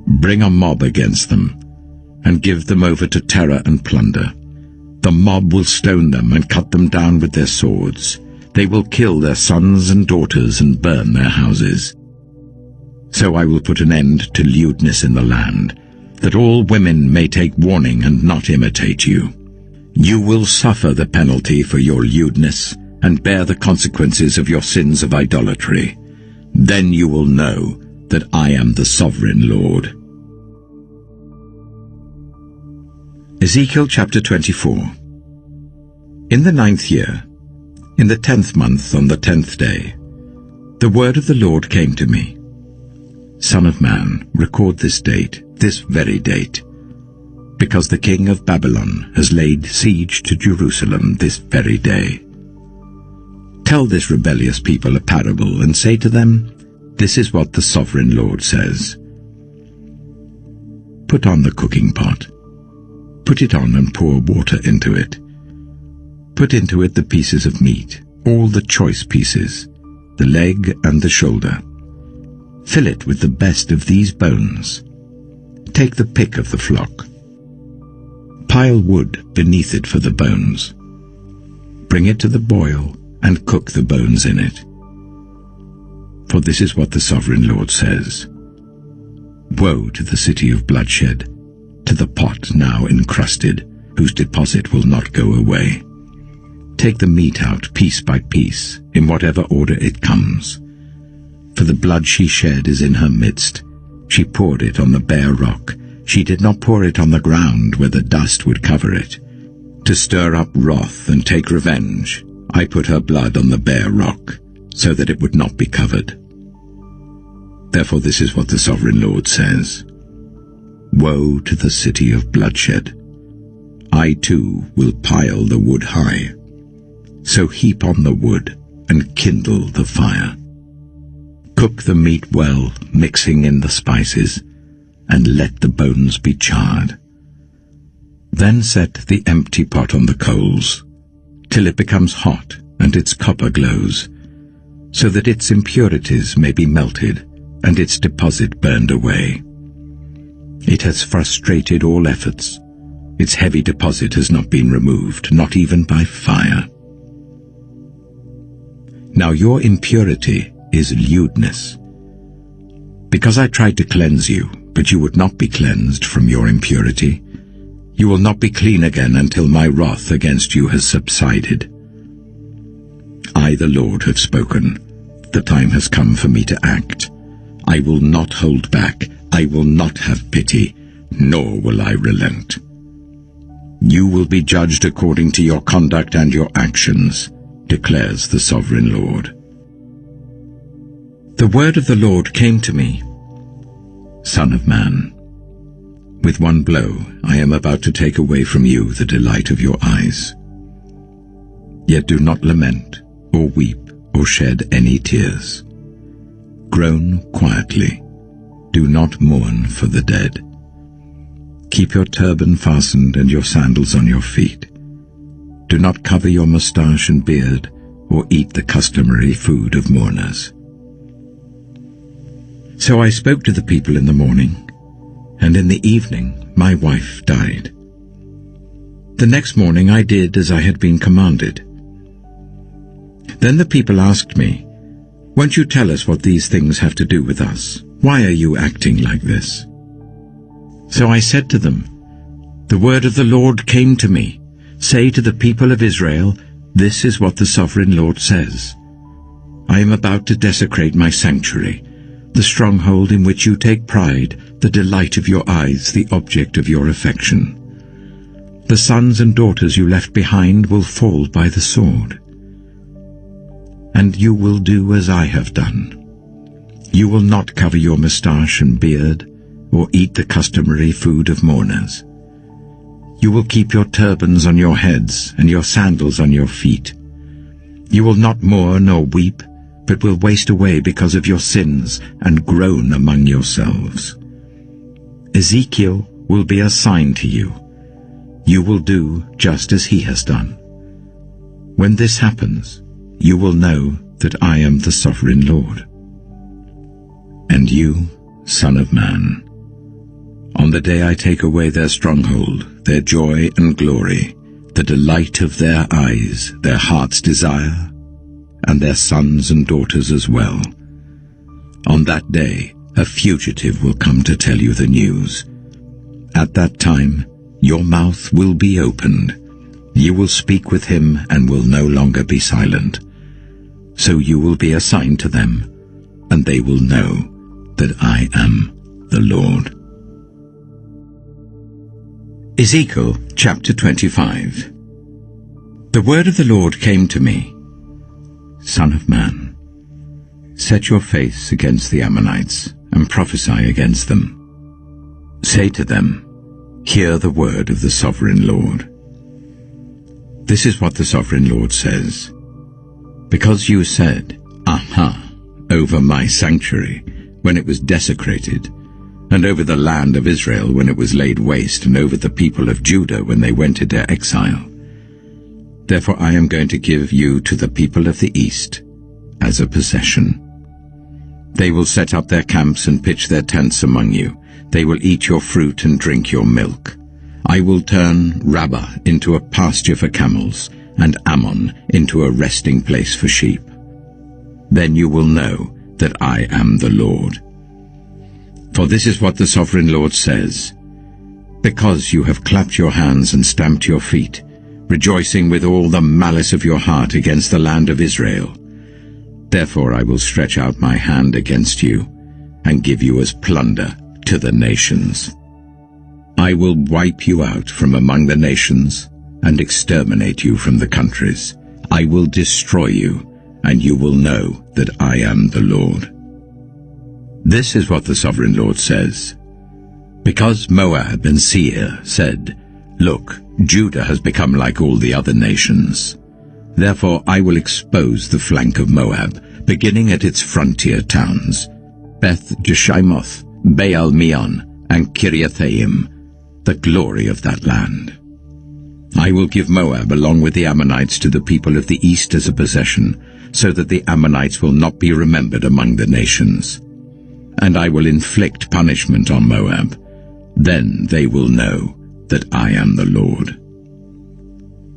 Bring a mob against them, and give them over to terror and plunder. The mob will stone them and cut them down with their swords. They will kill their sons and daughters and burn their houses. So I will put an end to lewdness in the land, that all women may take warning and not imitate you. You will suffer the penalty for your lewdness, and bear the consequences of your sins of idolatry. Then you will know that I am the sovereign Lord. Ezekiel chapter 24. In the 9th year, in the 10th month on the 10th day, the word of the Lord came to me. Son of man, record this date, this very date, because the king of Babylon has laid siege to Jerusalem this very day. Tell this rebellious people a parable, and say to them, This is what the sovereign Lord says. Put on the cooking pot. Put it on and pour water into it. Put into it the pieces of meat, all the choice pieces, the leg and the shoulder. Fill it with the best of these bones. Take the pick of the flock. Pile wood beneath it for the bones. Bring it to the boil, and cook the bones in it. For this is what the sovereign Lord says. Woe to the city of bloodshed, to the pot now encrusted, whose deposit will not go away. Take the meat out piece by piece, in whatever order it comes. For the blood she shed is in her midst. She poured it on the bare rock. She did not pour it on the ground where the dust would cover it. To stir up wrath and take revenge, I put her blood on the bare rock, so that it would not be covered. Therefore this is what the sovereign Lord says. Woe to the city of bloodshed! I too will pile the wood high. So heap on the wood and kindle the fire. Cook the meat well, mixing in the spices, and let the bones be charred. Then set the empty pot on the coals, till it becomes hot and its copper glows, so that its impurities may be melted and its deposit burned away. It has frustrated all efforts. Its heavy deposit has not been removed, not even by fire. Now your impurity is lewdness. Because I tried to cleanse you, but you would not be cleansed from your impurity, you will not be clean again until my wrath against you has subsided. I, the Lord, have spoken. The time has come for me to act. I will not hold back. I will not have pity, nor will I relent. You will be judged according to your conduct and your actions, declares the sovereign Lord. The word of the Lord came to me. Son of man, with one blow I am about to take away from you the delight of your eyes. Yet do not lament, or weep, or shed any tears. Groan quietly. Do not mourn for the dead. Keep your turban fastened and your sandals on your feet. Do not cover your moustache and beard, or eat the customary food of mourners. So I spoke to the people in the morning, and in the evening my wife died. The next morning I did as I had been commanded. Then the people asked me, "Won't you tell us what these things have to do with us? Why are you acting like this?" So I said to them, "The word of the Lord came to me. Say to the people of Israel, this is what the sovereign Lord says. I am about to desecrate my sanctuary, the stronghold in which you take pride, the delight of your eyes, the object of your affection. The sons and daughters you left behind will fall by the sword. And you will do as I have done. You will not cover your moustache and beard, or eat the customary food of mourners. You will keep your turbans on your heads and your sandals on your feet. You will not mourn or weep, but will waste away because of your sins and groan among yourselves. Ezekiel will be a sign to you. You will do just as he has done. When this happens, you will know that I am the sovereign Lord. And you, Son of Man, on the day I take away their stronghold, their joy and glory, the delight of their eyes, their heart's desire, and their sons and daughters as well, on that day a fugitive will come to tell you the news. At that time your mouth will be opened. You will speak with him and will no longer be silent. So you will be a sign to them, and they will know that I am the Lord. Ezekiel chapter 25. The word of the Lord came to me. Son of man, set your face against the Ammonites and prophesy against them. Say to them, hear the word of the sovereign Lord. This is what the sovereign Lord says. Because you said, Aha, over my sanctuary, when it was desecrated, and over the land of Israel when it was laid waste, and over the people of Judah when they went into exile. Therefore I am going to give you to the people of the east as a possession. They will set up their camps and pitch their tents among you. They will eat your fruit and drink your milk. I will turn Rabbah into a pasture for camels, and Ammon into a resting place for sheep. Then you will know that I am the Lord. For this is what the sovereign Lord says. Because you have clapped your hands and stamped your feet, rejoicing with all the malice of your heart against the land of Israel, therefore I will stretch out my hand against you, and give you as plunder to the nations. I will wipe you out from among the nations, and exterminate you from the countries. I will destroy you, and you will know that I am the Lord. This is what the sovereign Lord says. Because Moab and Seir said, "Look, Judah has become like all the other nations," therefore I will expose the flank of Moab, beginning at its frontier towns, Beth Jeshimoth, Baal Meon, and Kiriathaim, the glory of that land. I will give Moab along with the Ammonites to the people of the east as a possession, so that the Ammonites will not be remembered among the nations. And I will inflict punishment on Moab. Then they will know that I am the Lord.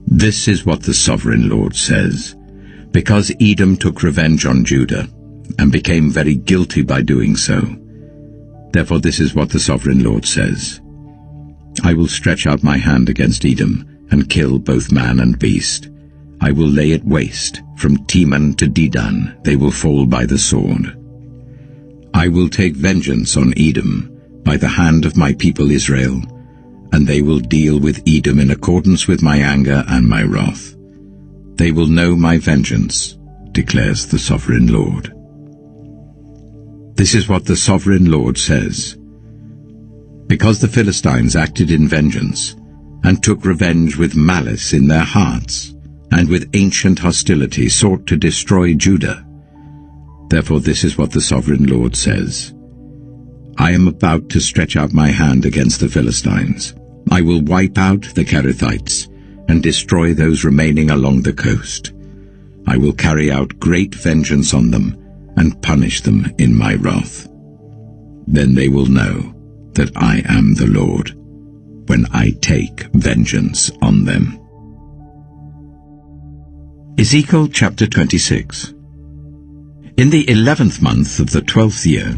This is what the sovereign Lord says. Because Edom took revenge on Judah, and became very guilty by doing so, therefore this is what the sovereign Lord says. I will stretch out my hand against Edom, and kill both man and beast. I will lay it waste, from Teman to Dedan they will fall by the sword. I will take vengeance on Edom by the hand of my people Israel, and they will deal with Edom in accordance with my anger and my wrath. They will know my vengeance, declares the sovereign Lord. This is what the sovereign Lord says. Because the Philistines acted in vengeance, and took revenge with malice in their hearts, and with ancient hostility sought to destroy Judah, therefore this is what the sovereign Lord says. I am about to stretch out my hand against the Philistines. I will wipe out the Kerethites, and destroy those remaining along the coast. I will carry out great vengeance on them, and punish them in my wrath. Then they will know that I am the Lord, when I take vengeance on them. Ezekiel chapter 26. In the 11th month of the 12th year,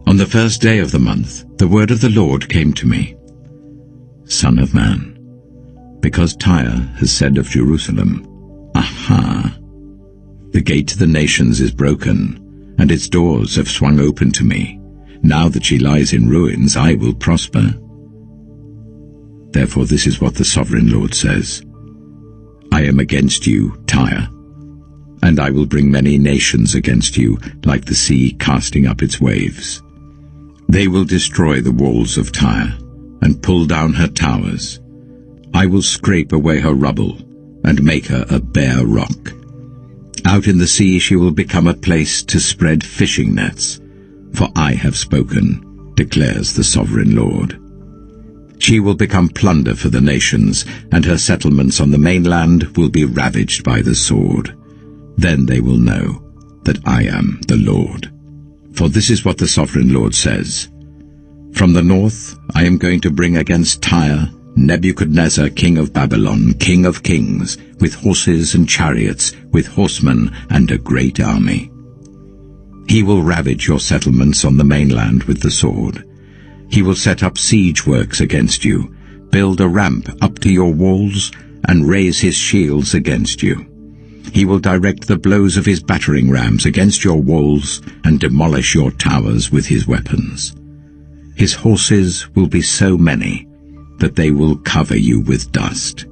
on the first day of the month, the word of the Lord came to me. Son of man, because Tyre has said of Jerusalem, Aha! The gate to the nations is broken, and its doors have swung open to me. Now that she lies in ruins, I will prosper. Therefore this is what the sovereign Lord says. I am against you, Tyre, and I will bring many nations against you, like the sea casting up its waves. They will destroy the walls of Tyre, and pull down her towers. I will scrape away her rubble, and make her a bare rock. Out in the sea she will become a place to spread fishing nets, for I have spoken, declares the sovereign Lord. She will become plunder for the nations, and her settlements on the mainland will be ravaged by the sword. Then they will know that I am the Lord. For this is what the sovereign Lord says. From the north I am going to bring against Tyre Nebuchadnezzar, king of Babylon, king of kings, with horses and chariots, with horsemen and a great army. He will ravage your settlements on the mainland with the sword. He will set up siege works against you, build a ramp up to your walls, and raise his shields against you. He will direct the blows of his battering rams against your walls, and demolish your towers with his weapons. His horses will be so many that they will cover you with dust.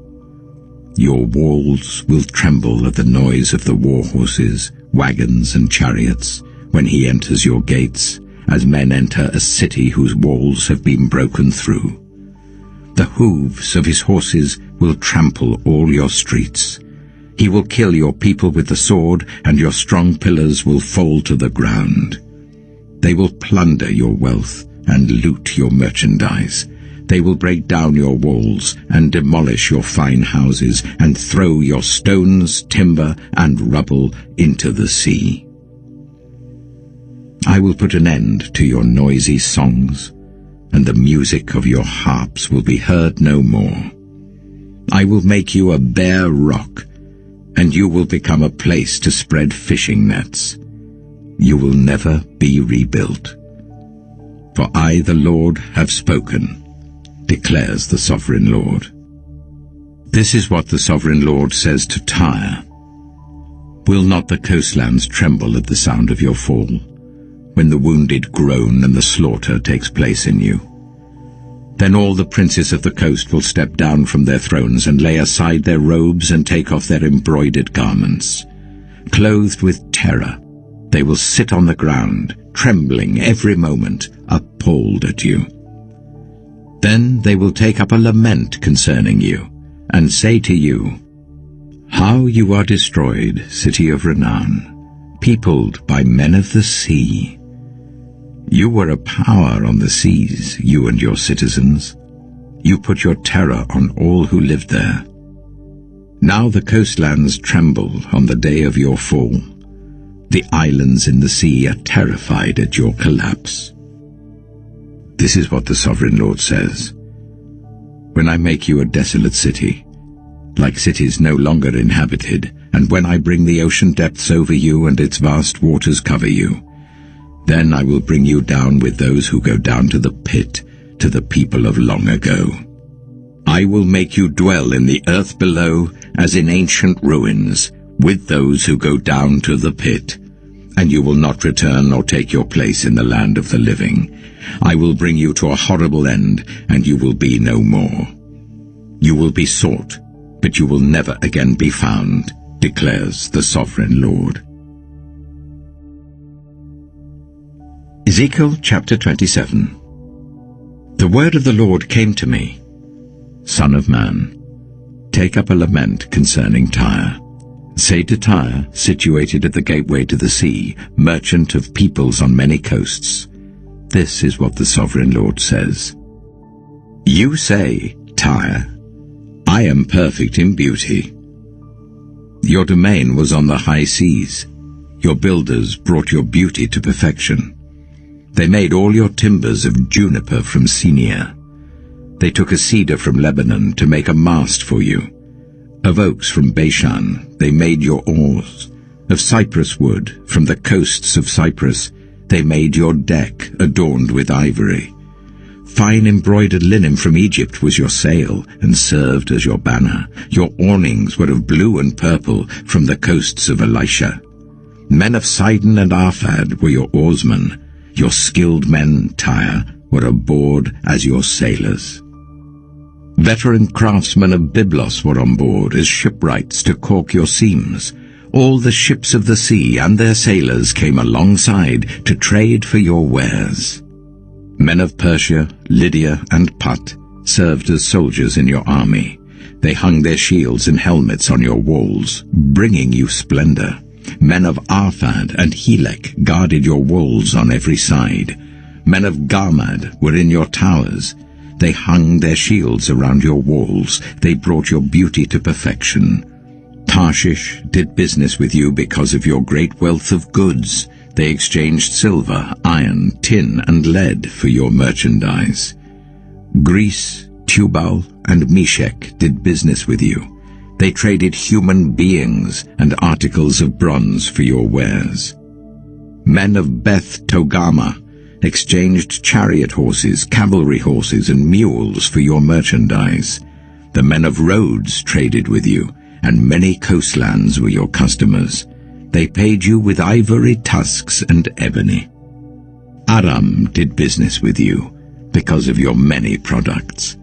Your walls will tremble at the noise of the war horses, wagons, and chariots when he enters your gates, as men enter a city whose walls have been broken through. The hooves of his horses will trample all your streets. He will kill your people with the sword, and your strong pillars will fall to the ground. They will plunder your wealth and loot your merchandise. They will break down your walls and demolish your fine houses, and throw your stones, timber, and rubble into the sea. I will put an end to your noisy songs, and the music of your harps will be heard no more. I will make you a bare rock, and you will become a place to spread fishing nets. You will never be rebuilt. For I, the Lord, have spoken, declares the sovereign Lord. This is what the sovereign Lord says to Tyre. Will not the coastlands tremble at the sound of your fall, when the wounded groan and the slaughter takes place in you? Then all the princes of the coast will step down from their thrones and lay aside their robes and take off their embroidered garments. Clothed with terror, they will sit on the ground, trembling every moment, appalled at you. Then they will take up a lament concerning you, and say to you, "How you are destroyed, city of renown, peopled by men of the sea. You were a power on the seas, you and your citizens. You put your terror on all who lived there. Now the coastlands tremble on the day of your fall. The islands in the sea are terrified at your collapse." This is what the Sovereign Lord says. When I make you a desolate city, like cities no longer inhabited, and when I bring the ocean depths over you and its vast waters cover you, then I will bring you down with those who go down to the pit, to the people of long ago. I will make you dwell in the earth below as in ancient ruins, with those who go down to the pit, and you will not return or take your place in the land of the living. I will bring you to a horrible end, and you will be no more. You will be sought, but you will never again be found, declares the Sovereign Lord. Ezekiel chapter 27. The word of the Lord came to me, "Son of man, take up a lament concerning Tyre. Say to Tyre, situated at the gateway to the sea, merchant of peoples on many coasts, this is what the Sovereign Lord says. You say, Tyre, I am perfect in beauty. Your domain was on the high seas. Your builders brought your beauty to perfection. They made all your timbers of juniper from Sinir. They took a cedar from Lebanon to make a mast for you. Of oaks from Bashan they made your oars. Of cypress wood from the coasts of Cyprus they made your deck adorned with ivory. Fine embroidered linen from Egypt was your sail and served as your banner. Your awnings were of blue and purple from the coasts of Elisha. Men of Sidon and Arphad were your oarsmen. Your skilled men, Tyre, were aboard as your sailors. Veteran craftsmen of Byblos were on board as shipwrights to caulk your seams. All the ships of the sea and their sailors came alongside to trade for your wares. Men of Persia, Lydia, and Put served as soldiers in your army. They hung their shields and helmets on your walls, bringing you splendor. Men of Arphad and Helek guarded your walls on every side. Men of Garmad were in your towers. They hung their shields around your walls. They brought your beauty to perfection. Tarshish did business with you because of your great wealth of goods. They exchanged silver, iron, tin, and lead for your merchandise. Greece, Tubal, and Meshech did business with you. They traded human beings and articles of bronze for your wares. Men of Beth Togarmah exchanged chariot horses, cavalry horses, and mules for your merchandise. The men of Rhodes traded with you, and many coastlands were your customers. They paid you with ivory tusks and ebony. Aram did business with you because of your many products.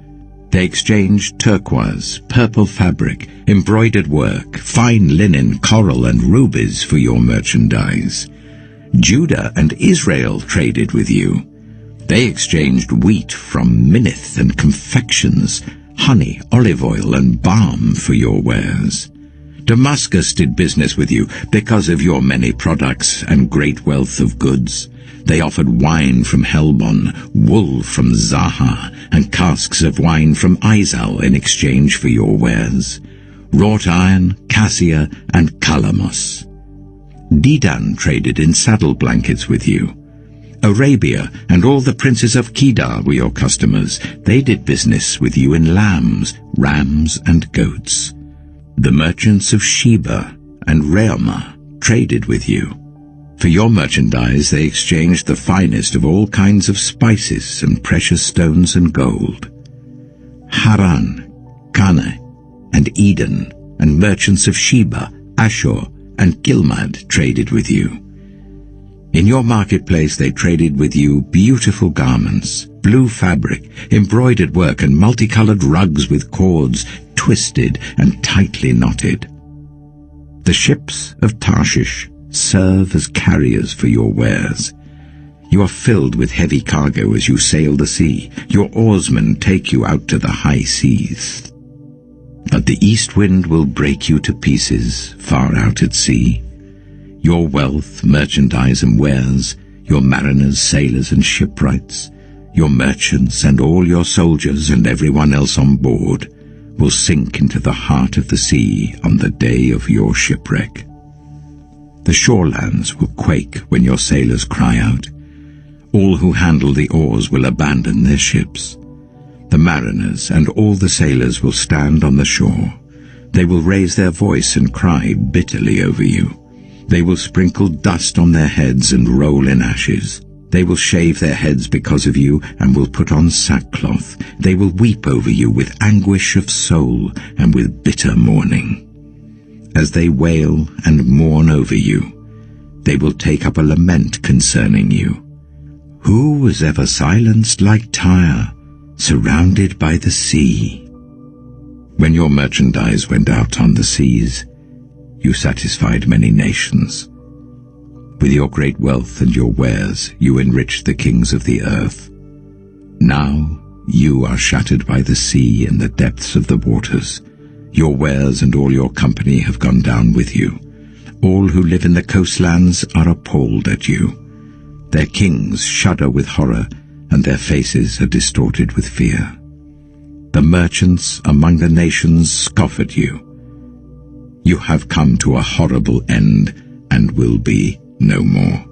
They exchanged turquoise, purple fabric, embroidered work, fine linen, coral, and rubies for your merchandise. Judah and Israel traded with you. They exchanged wheat from Minnith and confections, honey, olive oil, and balm for your wares. Damascus did business with you because of your many products and great wealth of goods. They offered wine from Helbon, wool from Zahar, and casks of wine from Izal in exchange for your wares. Wrought iron, cassia, and calamus. Dedan traded in saddle blankets with you. Arabia and all the princes of Kedar were your customers. They did business with you in lambs, rams, and goats. The merchants of Sheba and Reamah traded with you. For your merchandise they exchanged the finest of all kinds of spices and precious stones and gold. Haran, Canaan, and Eden, and merchants of Sheba, Ashur, and Gilmad traded with you. In your marketplace they traded with you beautiful garments, blue fabric, embroidered work, and multicolored rugs with cords twisted and tightly knotted. The ships of Tarshish serve as carriers for your wares. You are filled with heavy cargo as you sail the sea. Your oarsmen take you out to the high seas. But the east wind will break you to pieces far out at sea. Your wealth, merchandise and wares, your mariners, sailors and shipwrights, your merchants and all your soldiers and everyone else on board will sink into the heart of the sea on the day of your shipwreck. The shorelands will quake when your sailors cry out. All who handle the oars will abandon their ships. The mariners and all the sailors will stand on the shore. They will raise their voice and cry bitterly over you. They will sprinkle dust on their heads and roll in ashes. They will shave their heads because of you and will put on sackcloth. They will weep over you with anguish of soul and with bitter mourning. As they wail and mourn over you, they will take up a lament concerning you. Who was ever silenced like Tyre, surrounded by the sea? When your merchandise went out on the seas, you satisfied many nations. With your great wealth and your wares, you enriched the kings of the earth. Now you are shattered by the sea in the depths of the waters. Your wares and all your company have gone down with you. All who live in the coastlands are appalled at you. Their kings shudder with horror, and their faces are distorted with fear. The merchants among the nations scoff at you. You have come to a horrible end, and will be no more.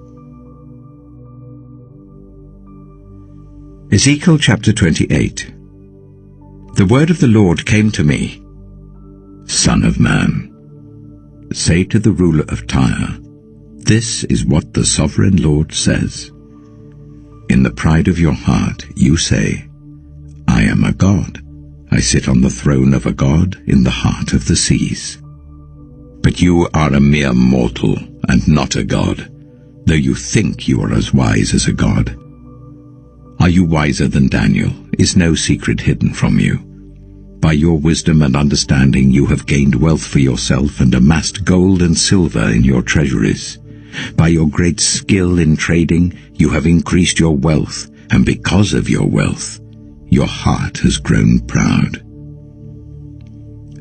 Ezekiel chapter 28. The word of the Lord came to me. Son of man, say to the ruler of Tyre, this is what the sovereign Lord says. In the pride of your heart you say, I am a god. I sit on the throne of a god in the heart of the seas. But you are a mere mortal and not a god, though you think you are as wise as a god. Are you wiser than Daniel? Is no secret hidden from you? By your wisdom and understanding you have gained wealth for yourself and amassed gold and silver in your treasuries. By your great skill in trading you have increased your wealth, and because of your wealth your heart has grown proud.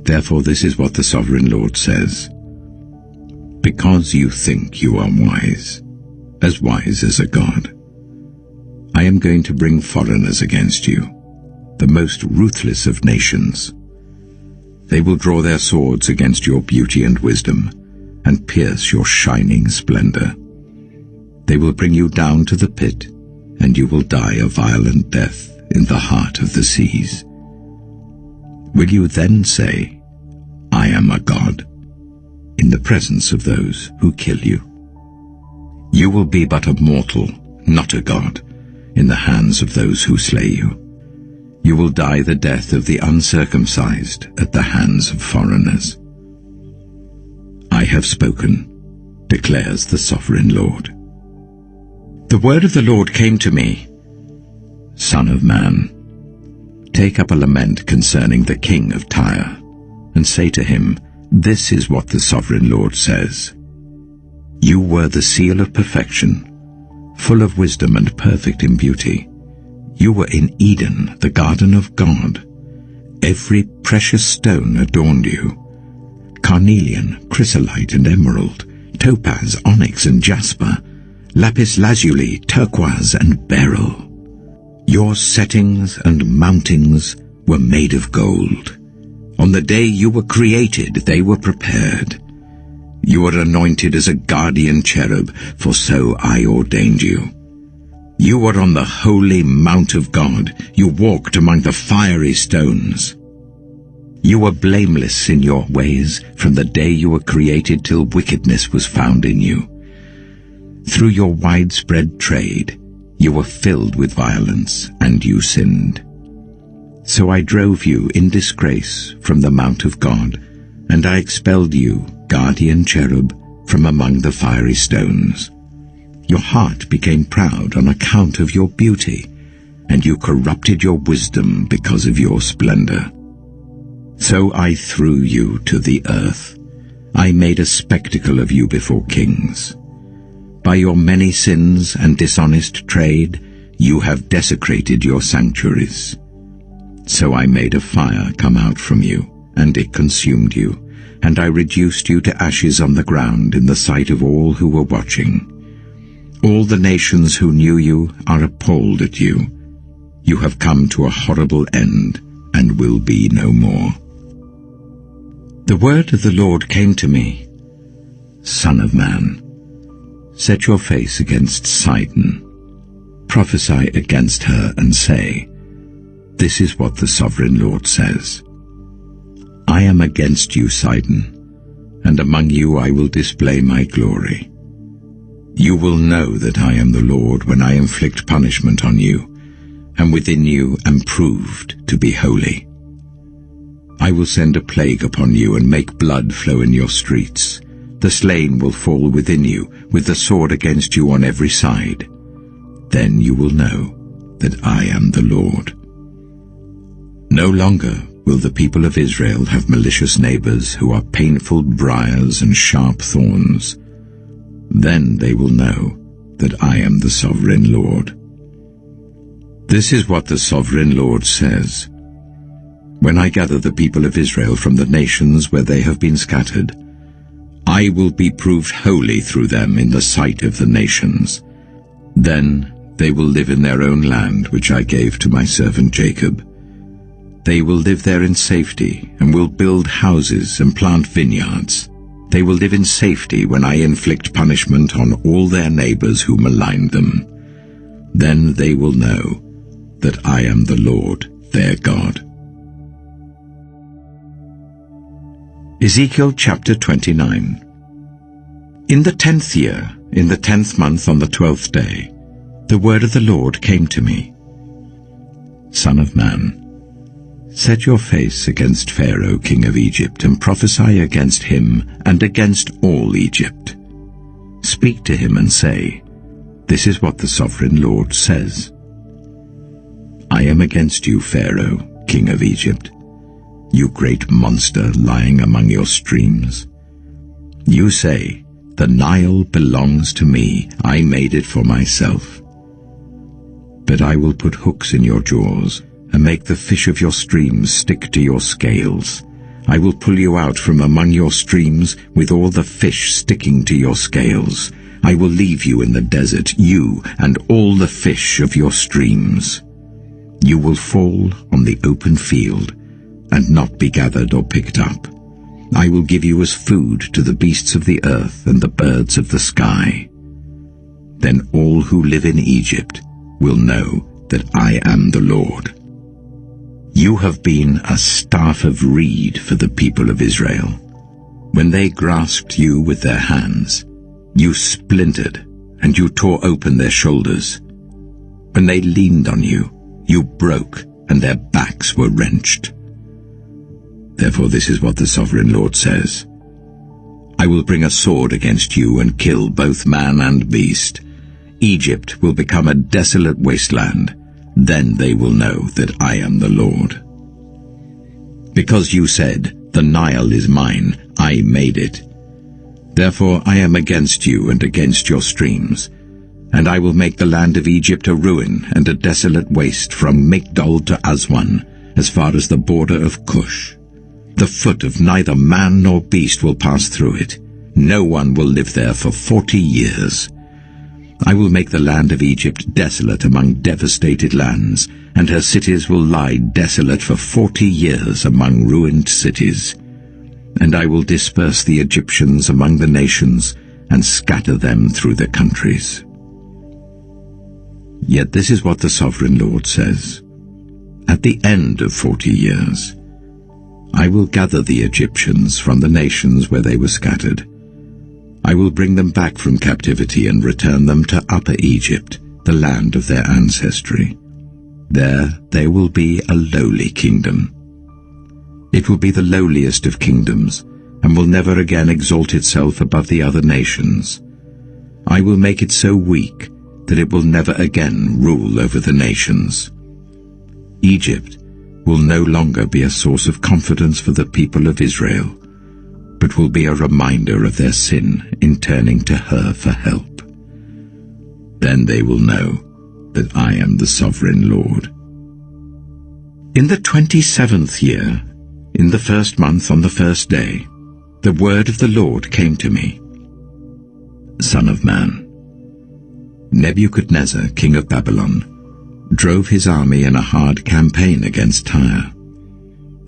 Therefore this is what the sovereign Lord says. Because you think you are wise as a god, I am going to bring foreigners against you, the most ruthless of nations. They will draw their swords against your beauty and wisdom, and pierce your shining splendor. They will bring you down to the pit, and you will die a violent death in the heart of the seas. Will you then say, I am a god, in the presence of those who kill you? You will be but a mortal, not a god, in the hands of those who slay you. You will die the death of the uncircumcised at the hands of foreigners. I have spoken, declares the sovereign Lord. The word of the Lord came to me. Son of man, take up a lament concerning the king of Tyre, and say to him, this is what the sovereign Lord says. You were the seal of perfection, full of wisdom and perfect in beauty. You were in Eden, the garden of God. Every precious stone adorned you. Carnelian, chrysolite and emerald, topaz, onyx and jasper, lapis lazuli, turquoise and beryl. Your settings and mountings were made of gold. On the day you were created, they were prepared. You were anointed as a guardian cherub, for so I ordained you. You were on the holy mount of God. You walked among the fiery stones. You were blameless in your ways from the day you were created till wickedness was found in you. Through your widespread trade, you were filled with violence, and you sinned. So I drove you in disgrace from the mount of God, and I expelled you, guardian cherub, from among the fiery stones. Your heart became proud on account of your beauty, and you corrupted your wisdom because of your splendor. So I threw you to the earth. I made a spectacle of you before kings. By your many sins and dishonest trade, you have desecrated your sanctuaries. So I made a fire come out from you, and it consumed you, and I reduced you to ashes on the ground in the sight of all who were watching. All the nations who knew you are appalled at you. You have come to a horrible end, and will be no more. The word of the Lord came to me, Son of man, set your face against Sidon. Prophesy against her and say, this is what the sovereign Lord says. I am against you, Sidon, and among you I will display my glory. You will know that I am the Lord when I inflict punishment on you, and within you am proved to be holy. I will send a plague upon you and make blood flow in your streets. The slain will fall within you, with the sword against you on every side. Then you will know that I am the Lord. No longer will the people of Israel have malicious neighbors who are painful briars and sharp thorns. Then they will know that I am the sovereign Lord. This is what the sovereign Lord says. When I gather the people of Israel from the nations where they have been scattered, I will be proved holy through them in the sight of the nations. Then they will live in their own land which I gave to my servant Jacob. They will live there in safety, and will build houses and plant vineyards. They will live in safety when I inflict punishment on all their neighbors who maligned them. Then they will know that I am the Lord their God. Ezekiel chapter 29. In the 10th year, in the 10th month on the 12th day, the word of the Lord came to me. Son of man, set your face against Pharaoh, king of Egypt, and prophesy against him and against all Egypt. Speak to him and say, this is what the sovereign Lord says. I am against you, Pharaoh, king of Egypt, you great monster lying among your streams. You say, the Nile belongs to me, I made it for myself. But I will put hooks in your jaws, and make the fish of your streams stick to your scales. I will pull you out from among your streams with all the fish sticking to your scales. I will leave you in the desert, you and all the fish of your streams. You will fall on the open field and not be gathered or picked up. I will give you as food to the beasts of the earth and the birds of the sky. Then all who live in Egypt will know that I am the Lord. You have been a staff of reed for the people of Israel. When they grasped you with their hands, you splintered and you tore open their shoulders. When they leaned on you, you broke and their backs were wrenched. Therefore this is what the sovereign Lord says. I will bring a sword against you and kill both man and beast. Egypt will become a desolate wasteland. Then they will know that I am the Lord. Because you said, the Nile is mine, I made it. Therefore I am against you and against your streams, and I will make the land of Egypt a ruin and a desolate waste from Migdol to Aswan, as far as the border of Cush. The foot of neither man nor beast will pass through it. No one will live there for 40 years. I will make the land of Egypt desolate among devastated lands, and her cities will lie desolate for 40 years among ruined cities. And I will disperse the Egyptians among the nations, and scatter them through the countries. Yet this is what the sovereign Lord says. At the end of 40 years, I will gather the Egyptians from the nations where they were scattered. I will bring them back from captivity and return them to Upper Egypt, the land of their ancestry. There they will be a lowly kingdom. It will be the lowliest of kingdoms, and will never again exalt itself above the other nations. I will make it so weak that it will never again rule over the nations. Egypt will no longer be a source of confidence for the people of Israel, but will be a reminder of their sin in turning to her for help. Then they will know that I am the sovereign Lord. In the 27th year, in the first month on the first day, the word of the Lord came to me. Son of man, Nebuchadnezzar, king of Babylon, drove his army in a hard campaign against Tyre.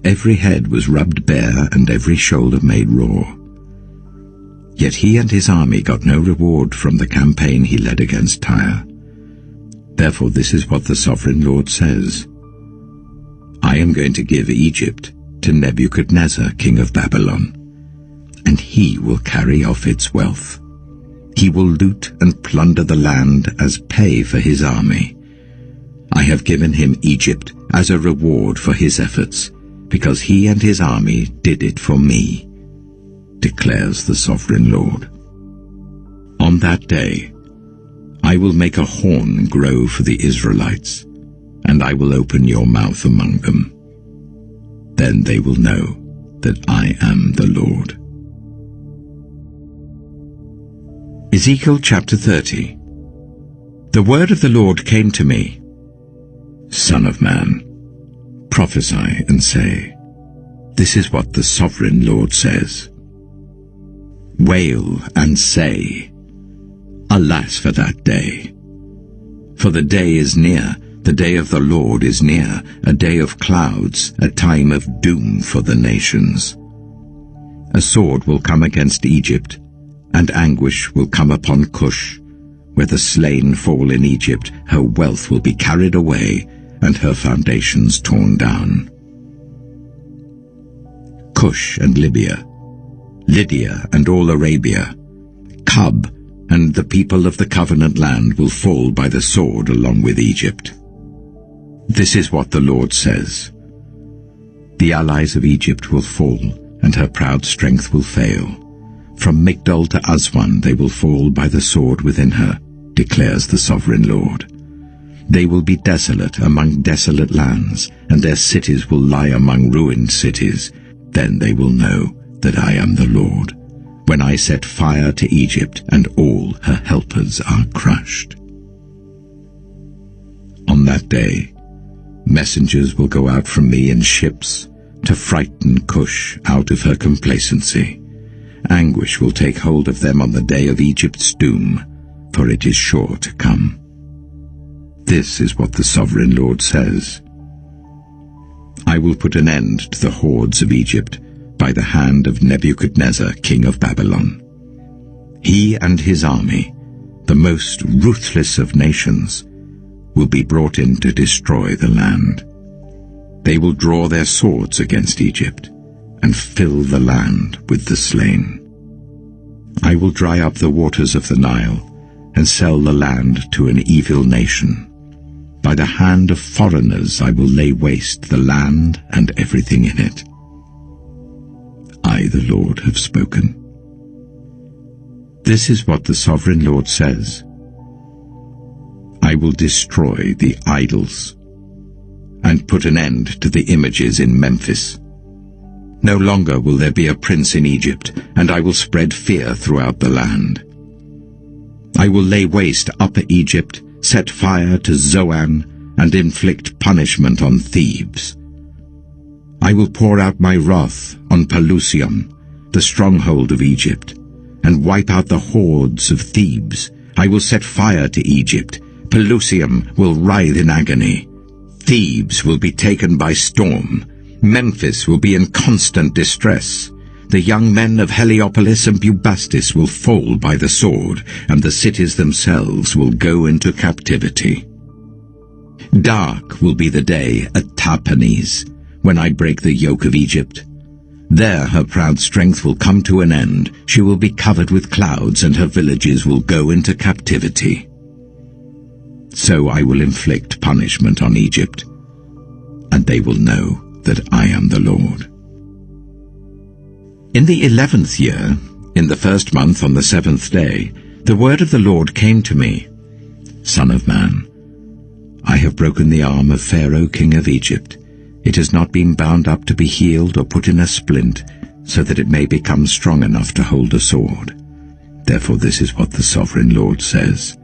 Every head was rubbed bare and every shoulder made raw. Yet he and his army got no reward from the campaign he led against Tyre. Therefore this is what the sovereign Lord says. I am going to give Egypt to Nebuchadnezzar, king of Babylon, and he will carry off its wealth. He will loot and plunder the land as pay for his army. I have given him Egypt as a reward for his efforts, because he and his army did it for me, declares the sovereign Lord. On that day, I will make a horn grow for the Israelites, and I will open your mouth among them. Then they will know that I am the Lord. Ezekiel chapter 30. The word of the Lord came to me. Son of man, prophesy and say, this is what the sovereign Lord says. Wail and say, alas for that day! For the day is near, the day of the Lord is near, a day of clouds, a time of doom for the nations. A sword will come against Egypt, and anguish will come upon Cush. Where the slain fall in Egypt, her wealth will be carried away, and her foundations torn down. Cush and Libya, Lydia and all Arabia, Cub and the people of the covenant land will fall by the sword along with Egypt. This is what the Lord says. The allies of Egypt will fall, and her proud strength will fail. From Migdol to Aswan they will fall by the sword within her, declares the sovereign Lord. They will be desolate among desolate lands, and their cities will lie among ruined cities. Then they will know that I am the Lord, when I set fire to Egypt, and all her helpers are crushed. On that day, messengers will go out from me in ships to frighten Cush out of her complacency. Anguish will take hold of them on the day of Egypt's doom, for it is sure to come. This is what the sovereign Lord says. I will put an end to the hordes of Egypt by the hand of Nebuchadnezzar, king of Babylon. He and his army, the most ruthless of nations, will be brought in to destroy the land. They will draw their swords against Egypt and fill the land with the slain. I will dry up the waters of the Nile and sell the land to an evil nation. By the hand of foreigners I will lay waste the land and everything in it. I, the Lord, have spoken. This is what the sovereign Lord says. I will destroy the idols and put an end to the images in Memphis. No longer will there be a prince in Egypt, and I will spread fear throughout the land. I will lay waste Upper Egypt, set fire to Zoan, and inflict punishment on Thebes. I will pour out my wrath on Pelusium, the stronghold of Egypt, and wipe out the hordes of Thebes. I will set fire to Egypt. Pelusium will writhe in agony. Thebes will be taken by storm. Memphis will be in constant distress. The young men of Heliopolis and Bubastis will fall by the sword, and the cities themselves will go into captivity. Dark will be the day at Tahpanhes, when I break the yoke of Egypt. There her proud strength will come to an end. She will be covered with clouds, and her villages will go into captivity. So I will inflict punishment on Egypt, and they will know that I am the Lord. In the 11th year, in the first month on the 7th day, the word of the Lord came to me. Son of man, I have broken the arm of Pharaoh, king of Egypt. It has not been bound up to be healed or put in a splint, so that it may become strong enough to hold a sword. Therefore this is what the sovereign Lord says.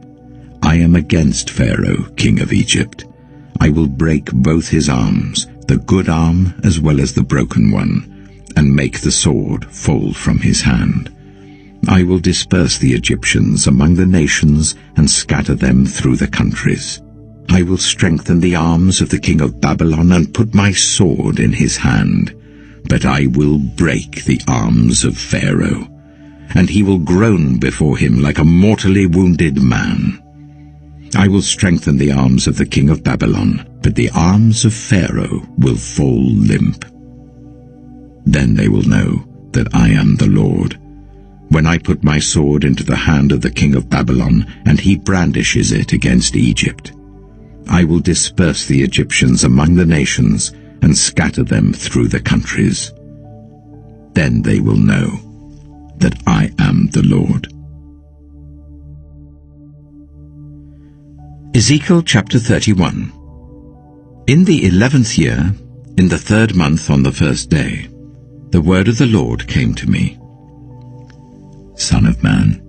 I am against Pharaoh, king of Egypt. I will break both his arms, the good arm as well as the broken one, and make the sword fall from his hand. I will disperse the Egyptians among the nations and scatter them through the countries. I will strengthen the arms of the king of Babylon and put my sword in his hand. But I will break the arms of Pharaoh, and he will groan before him like a mortally wounded man. I will strengthen the arms of the king of Babylon, but the arms of Pharaoh will fall limp. Then they will know that I am the Lord, when I put my sword into the hand of the king of Babylon, and he brandishes it against Egypt. I will disperse the Egyptians among the nations and scatter them through the countries. Then they will know that I am the Lord. Ezekiel chapter 31. In the 11th year, in the 3rd month on the 1st day, the word of the Lord came to me. Son of man,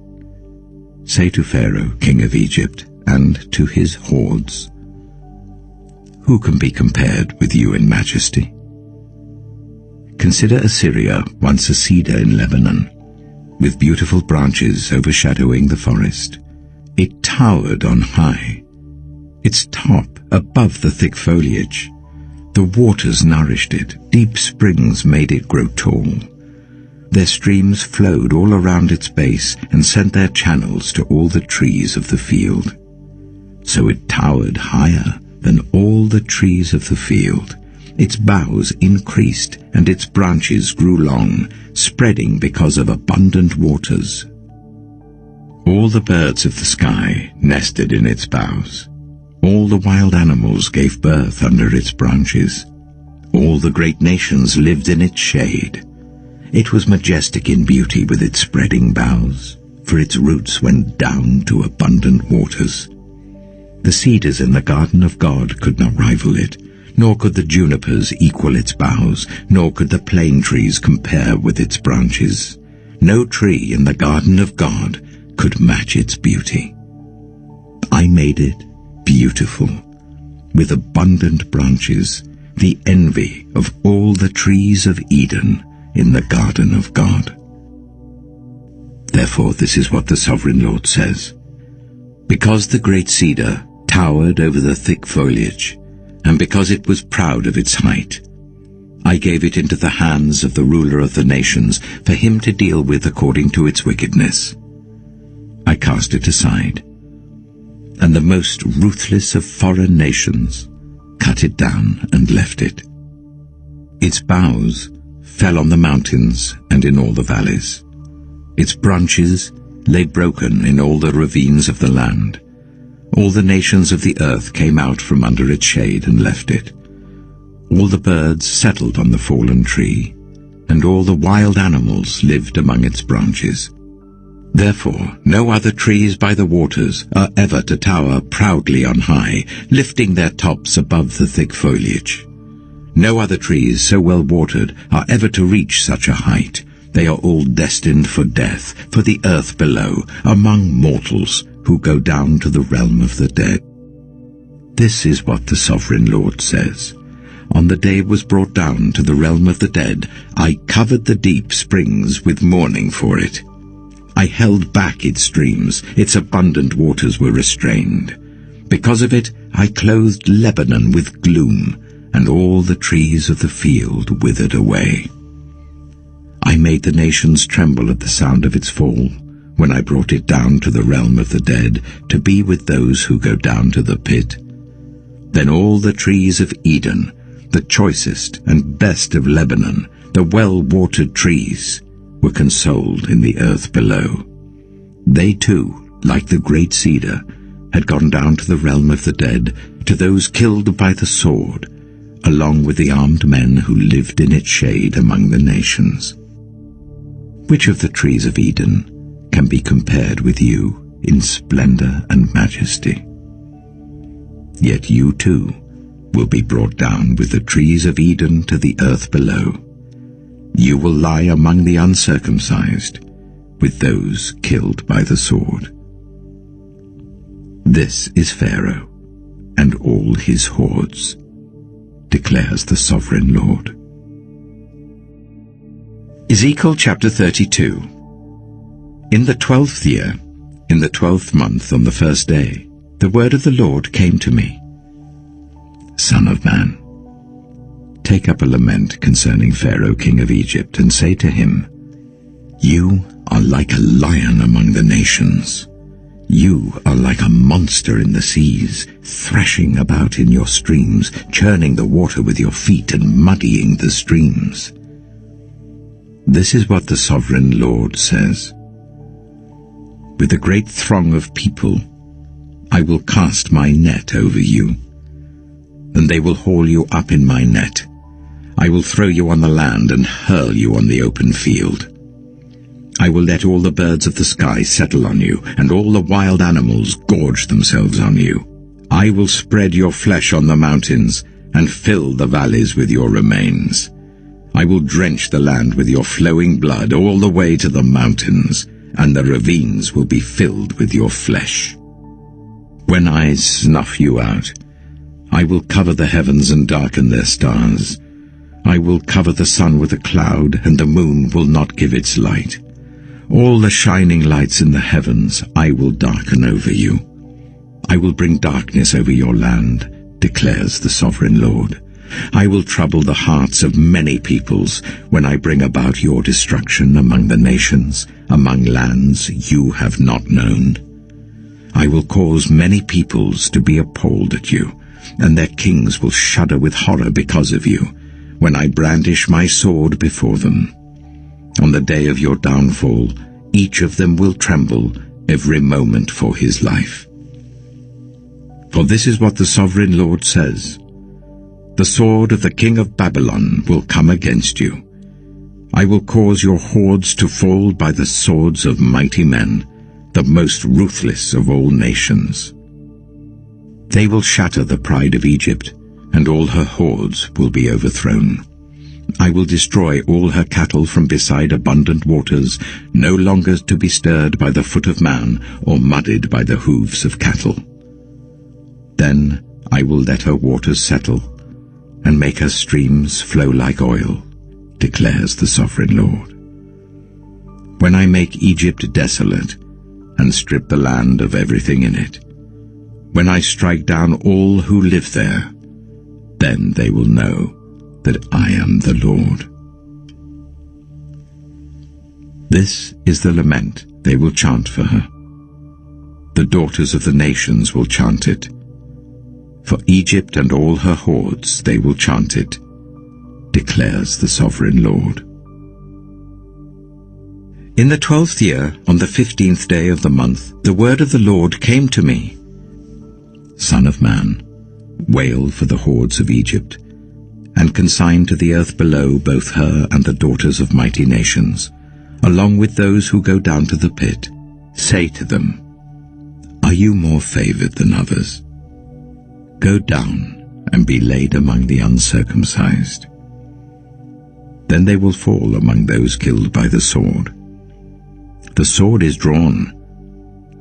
say to Pharaoh, king of Egypt, and to his hordes, who can be compared with you in majesty? Consider Assyria, once a cedar in Lebanon, with beautiful branches overshadowing the forest. It towered on high, its top above the thick foliage. The waters nourished it, deep springs made it grow tall. Their streams flowed all around its base and sent their channels to all the trees of the field. So it towered higher than all the trees of the field. Its boughs increased and its branches grew long, spreading because of abundant waters. All the birds of the sky nested in its boughs. All the wild animals gave birth under its branches. All the great nations lived in its shade. It was majestic in beauty with its spreading boughs, for its roots went down to abundant waters. The cedars in the garden of God could not rival it, nor could the junipers equal its boughs, nor could the plane trees compare with its branches. No tree in the garden of God could match its beauty. I made it beautiful, with abundant branches, the envy of all the trees of Eden in the garden of God. Therefore this is what the sovereign Lord says. Because the great cedar towered over the thick foliage, and because it was proud of its height, I gave it into the hands of the ruler of the nations for him to deal with according to its wickedness. I cast it aside, and the most ruthless of foreign nations cut it down and left it. Its boughs fell on the mountains and in all the valleys. Its branches lay broken in all the ravines of the land. All the nations of the earth came out from under its shade and left it. All the birds settled on the fallen tree, and all the wild animals lived among its branches. Therefore no other trees by the waters are ever to tower proudly on high, lifting their tops above the thick foliage. No other trees so well watered are ever to reach such a height. They are all destined for death, for the earth below, among mortals who go down to the realm of the dead. This is what the sovereign Lord says. On the day it was brought down to the realm of the dead, I covered the deep springs with mourning for it. I held back its streams, its abundant waters were restrained. Because of it, I clothed Lebanon with gloom, and all the trees of the field withered away. I made the nations tremble at the sound of its fall, when I brought it down to the realm of the dead, to be with those who go down to the pit. Then all the trees of Eden, the choicest and best of Lebanon, the well-watered trees, were consoled in the earth below. They too, like the great cedar, had gone down to the realm of the dead, to those killed by the sword, along with the armed men who lived in its shade among the nations. Which of the trees of Eden can be compared with you in splendor and majesty? Yet you too will be brought down with the trees of Eden to the earth below. You will lie among the uncircumcised, with those killed by the sword. This is Pharaoh and all his hordes, declares the sovereign Lord. Ezekiel chapter 32. In the 12th year, in the 12th month, on the first day, the word of the Lord came to me. Son of man, take up a lament concerning Pharaoh king of Egypt, and say to him, You are like a lion among the nations. You are like a monster in the seas, thrashing about in your streams, churning the water with your feet and muddying the streams. This is what the sovereign Lord says. With a great throng of people, I will cast my net over you, and they will haul you up in my net. I will throw you on the land and hurl you on the open field. I will let all the birds of the sky settle on you, and all the wild animals gorge themselves on you. I will spread your flesh on the mountains, and fill the valleys with your remains. I will drench the land with your flowing blood all the way to the mountains, and the ravines will be filled with your flesh. When I snuff you out, I will cover the heavens and darken their stars. I will cover the sun with a cloud, and the moon will not give its light. All the shining lights in the heavens I will darken over you. I will bring darkness over your land, declares the sovereign Lord. I will trouble the hearts of many peoples when I bring about your destruction among the nations, among lands you have not known. I will cause many peoples to be appalled at you, and their kings will shudder with horror because of you, when I brandish my sword before them. On the day of your downfall, each of them will tremble every moment for his life. For this is what the sovereign Lord says. The sword of the king of Babylon will come against you. I will cause your hordes to fall by the swords of mighty men, the most ruthless of all nations. They will shatter the pride of Egypt, and all her hordes will be overthrown. I will destroy all her cattle from beside abundant waters, no longer to be stirred by the foot of man or muddied by the hooves of cattle. Then I will let her waters settle, and make her streams flow like oil, declares the sovereign Lord. When I make Egypt desolate, and strip the land of everything in it, when I strike down all who live there, then they will know that I am the Lord. This is the lament they will chant for her. The daughters of the nations will chant it. For Egypt and all her hordes they will chant it, declares the sovereign Lord. In the 12th year, on the 15th day of the month, the word of the Lord came to me. Son of man, wail for the hordes of Egypt, and consign to the earth below both her and the daughters of mighty nations, along with those who go down to the pit. Say to them, Are you more favored than others? Go down and be laid among the uncircumcised. Then they will fall among those killed by the sword. The sword is drawn.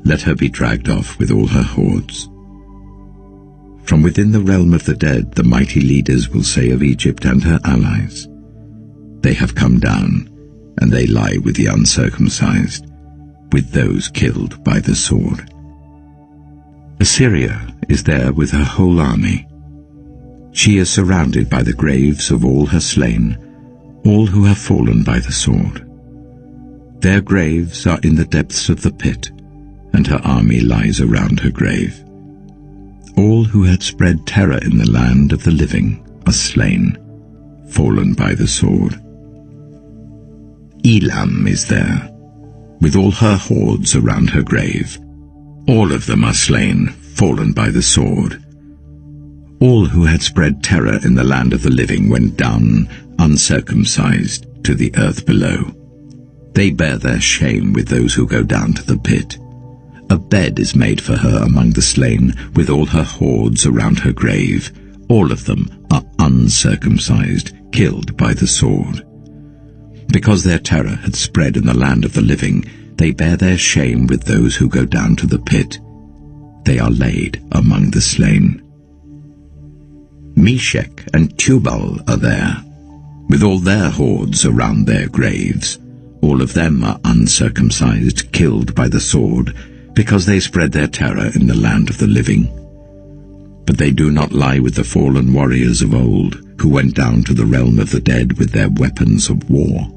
Let her be dragged off with all her hordes. From within the realm of the dead, the mighty leaders will say of Egypt and her allies, They have come down, and they lie with the uncircumcised, with those killed by the sword. Assyria is there with her whole army. She is surrounded by the graves of all her slain, all who have fallen by the sword. Their graves are in the depths of the pit, and her army lies around her grave. All who had spread terror in the land of the living are slain, fallen by the sword. Elam is there, with all her hordes around her grave. All of them are slain, fallen by the sword. All who had spread terror in the land of the living went down, uncircumcised, to the earth below. They bear their shame with those who go down to the pit. A bed is made for her among the slain, with all her hordes around her grave. All of them are uncircumcised, killed by the sword. Because their terror had spread in the land of the living, they bear their shame with those who go down to the pit. they are laid among the slain. Meshech and Tubal are there, with all their hordes around their graves. All of them are uncircumcised, killed by the sword, because they spread their terror in the land of the living. But they do not lie with the fallen warriors of old, who went down to the realm of the dead with their weapons of war.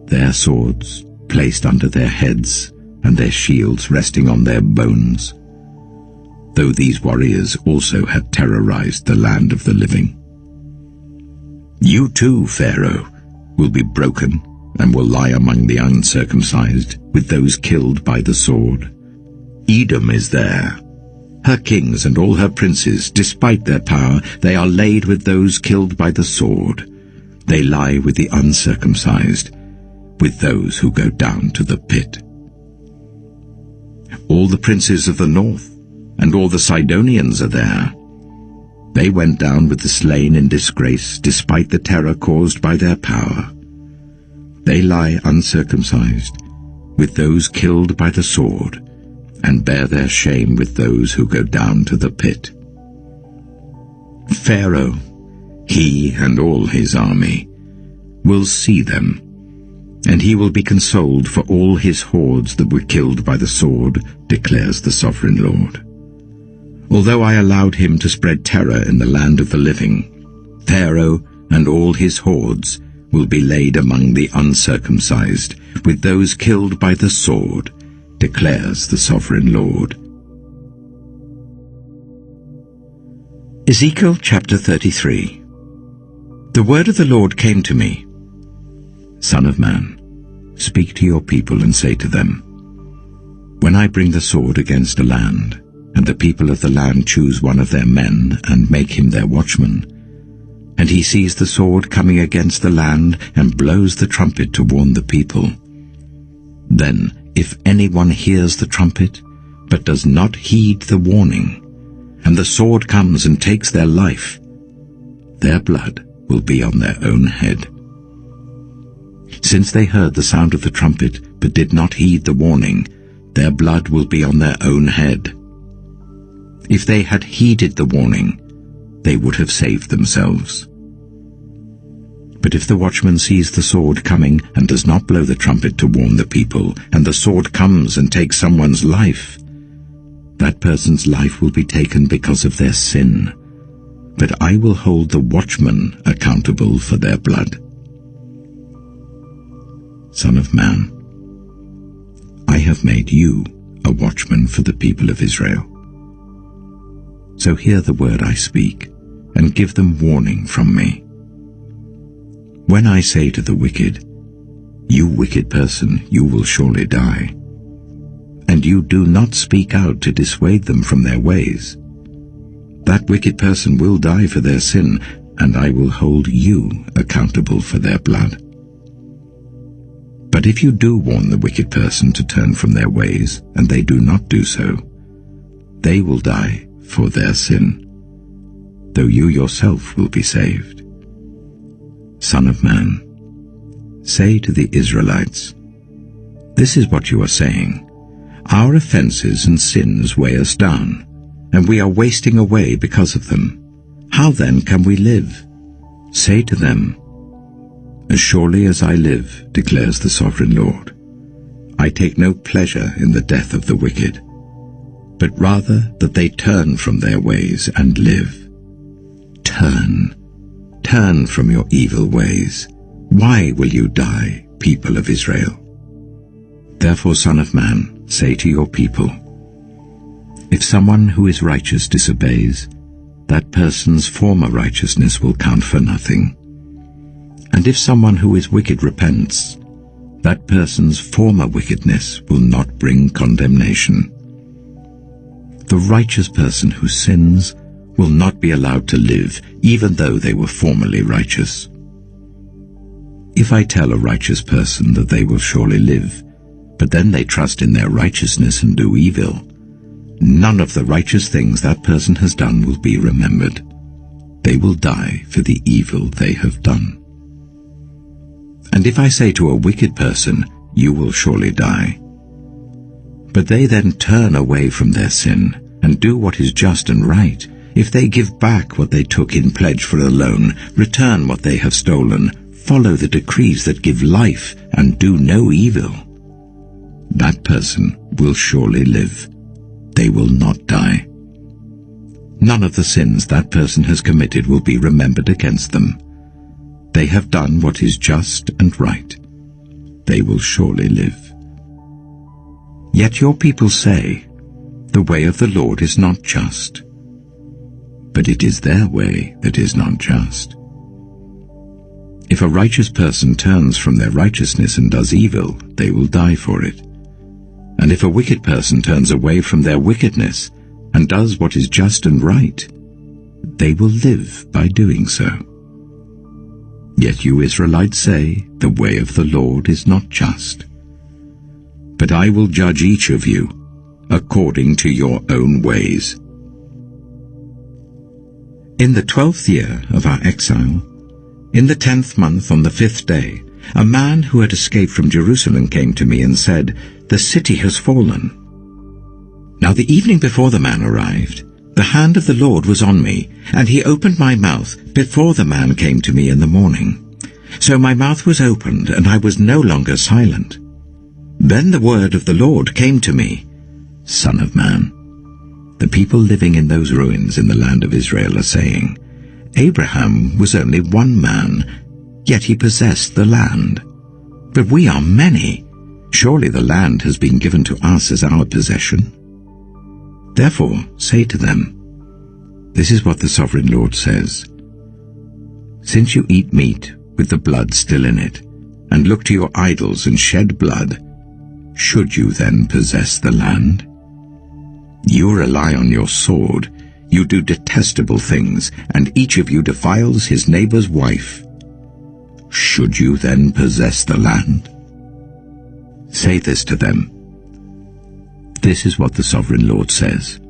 Their swords placed under their heads, and their shields resting on their bones, though these warriors also had terrorized the land of the living. You too, Pharaoh, will be broken and will lie among the uncircumcised, with those killed by the sword. Edom is there. Her kings and all her princes, despite their power, they are laid with those killed by the sword. They lie with the uncircumcised, with those who go down to the pit. All the princes of the north and all the Sidonians are there. They went down with the slain in disgrace, despite the terror caused by their power. They lie uncircumcised, with those killed by the sword, and bear their shame with those who go down to the pit. Pharaoh, he and all his army, will see them, and he will be consoled for all his hordes that were killed by the sword, declares the Sovereign Lord. Although I allowed him to spread terror in the land of the living, Pharaoh and all his hordes will be laid among the uncircumcised, with those killed by the sword, declares the Sovereign Lord. Ezekiel chapter 33. The word of the Lord came to me. Son of man, speak to your people and say to them, when I bring the sword against a land, and the people of the land choose one of their men and make him their watchman, and he sees the sword coming against the land and blows the trumpet to warn the people, then if anyone hears the trumpet but does not heed the warning, and the sword comes and takes their life, their blood will be on their own head. Since they heard the sound of the trumpet but did not heed the warning, their blood will be on their own head. If they had heeded the warning, they would have saved themselves. But if the watchman sees the sword coming and does not blow the trumpet to warn the people, and the sword comes and takes someone's life, that person's life will be taken because of their sin, but I will hold the watchman accountable for their blood. Son of man, I have made you a watchman for the people of Israel. So hear the word I speak, and give them warning from me. When I say to the wicked, you wicked person, you will surely die, and you do not speak out to dissuade them from their ways, that wicked person will die for their sin, and I will hold you accountable for their blood. But if you do warn the wicked person to turn from their ways, and they do not do so, they will die for their sin, though you yourself will be saved. Son of man, say to the Israelites, this is what you are saying, our offenses and sins weigh us down, and we are wasting away because of them. How then can we live? Say to them, as surely as I live, declares the Sovereign Lord, I take no pleasure in the death of the wicked, but rather that they turn from their ways and live. Turn from your evil ways. Why will you die, people of Israel? Therefore, Son of man, say to your people, if someone who is righteous disobeys, that person's former righteousness will count for nothing. And if someone who is wicked repents, that person's former wickedness will not bring condemnation. The righteous person who sins will not be allowed to live, even though they were formerly righteous. If I tell a righteous person that they will surely live, but then they trust in their righteousness and do evil, none of the righteous things that person has done will be remembered. They will die for the evil they have done. And if I say to a wicked person, you will surely die, But they then turn away from their sin and do what is just and right, if they give back what they took in pledge for a loan, return what they have stolen, follow the decrees that give life, and do no evil, that person will surely live. They will not die. None of the sins that person has committed will be remembered against them. They have done what is just and right. They will surely live. Yet your people say, the way of the Lord is not just. But it is their way that is not just. If a righteous person turns from their righteousness and does evil, they will die for it. And if a wicked person turns away from their wickedness and does what is just and right, they will live by doing so. Yet you Israelites say, the way of the Lord is not just. But I will judge each of you according to your own ways. In the 12th year of our exile, in the 10th month on the 5th day, a man who had escaped from Jerusalem came to me and said, the city has fallen. Now the evening before the man arrived, the hand of the Lord was on me, and he opened my mouth before the man came to me in the morning. So my mouth was opened, and I was no longer silent. Then the word of the Lord came to me, Son of man, the people living in those ruins in the land of Israel are saying, Abraham was only one man, yet he possessed the land. But we are many. Surely the land has been given to us as our possession. Therefore say to them, this is what the sovereign Lord says. Since you eat meat with the blood still in it, and look to your idols and shed blood, should you then possess the land? You rely on your sword, you do detestable things, and each of you defiles his neighbor's wife. Should you then possess the land? Say this to them. This is what the sovereign Lord says.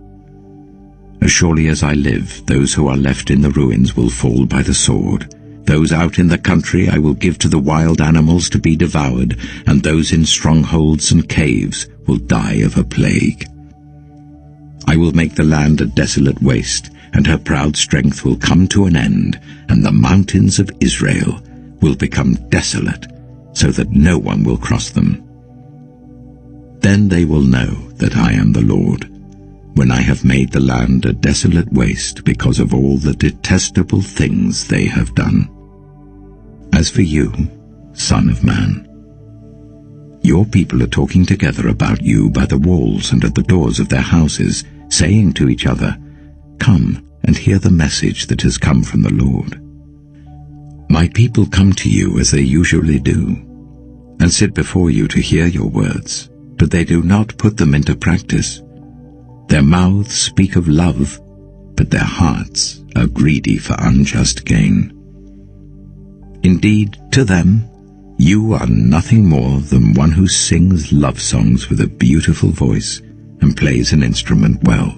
As surely as I live, those who are left in the ruins will fall by the sword. Those out in the country I will give to the wild animals to be devoured, and those in strongholds and caves will die of a plague. I will make the land a desolate waste, and her proud strength will come to an end, and the mountains of Israel will become desolate, so that no one will cross them. Then they will know that I am the Lord, when I have made the land a desolate waste because of all the detestable things they have done. As for you, Son of man, your people are talking together about you by the walls and at the doors of their houses, saying to each other, Come and hear the message that has come from the Lord. My people come to you as they usually do, and sit before you to hear your words, but they do not put them into practice. Their mouths speak of love, but their hearts are greedy for unjust gain. Indeed, to them, you are nothing more than one who sings love songs with a beautiful voice and plays an instrument well.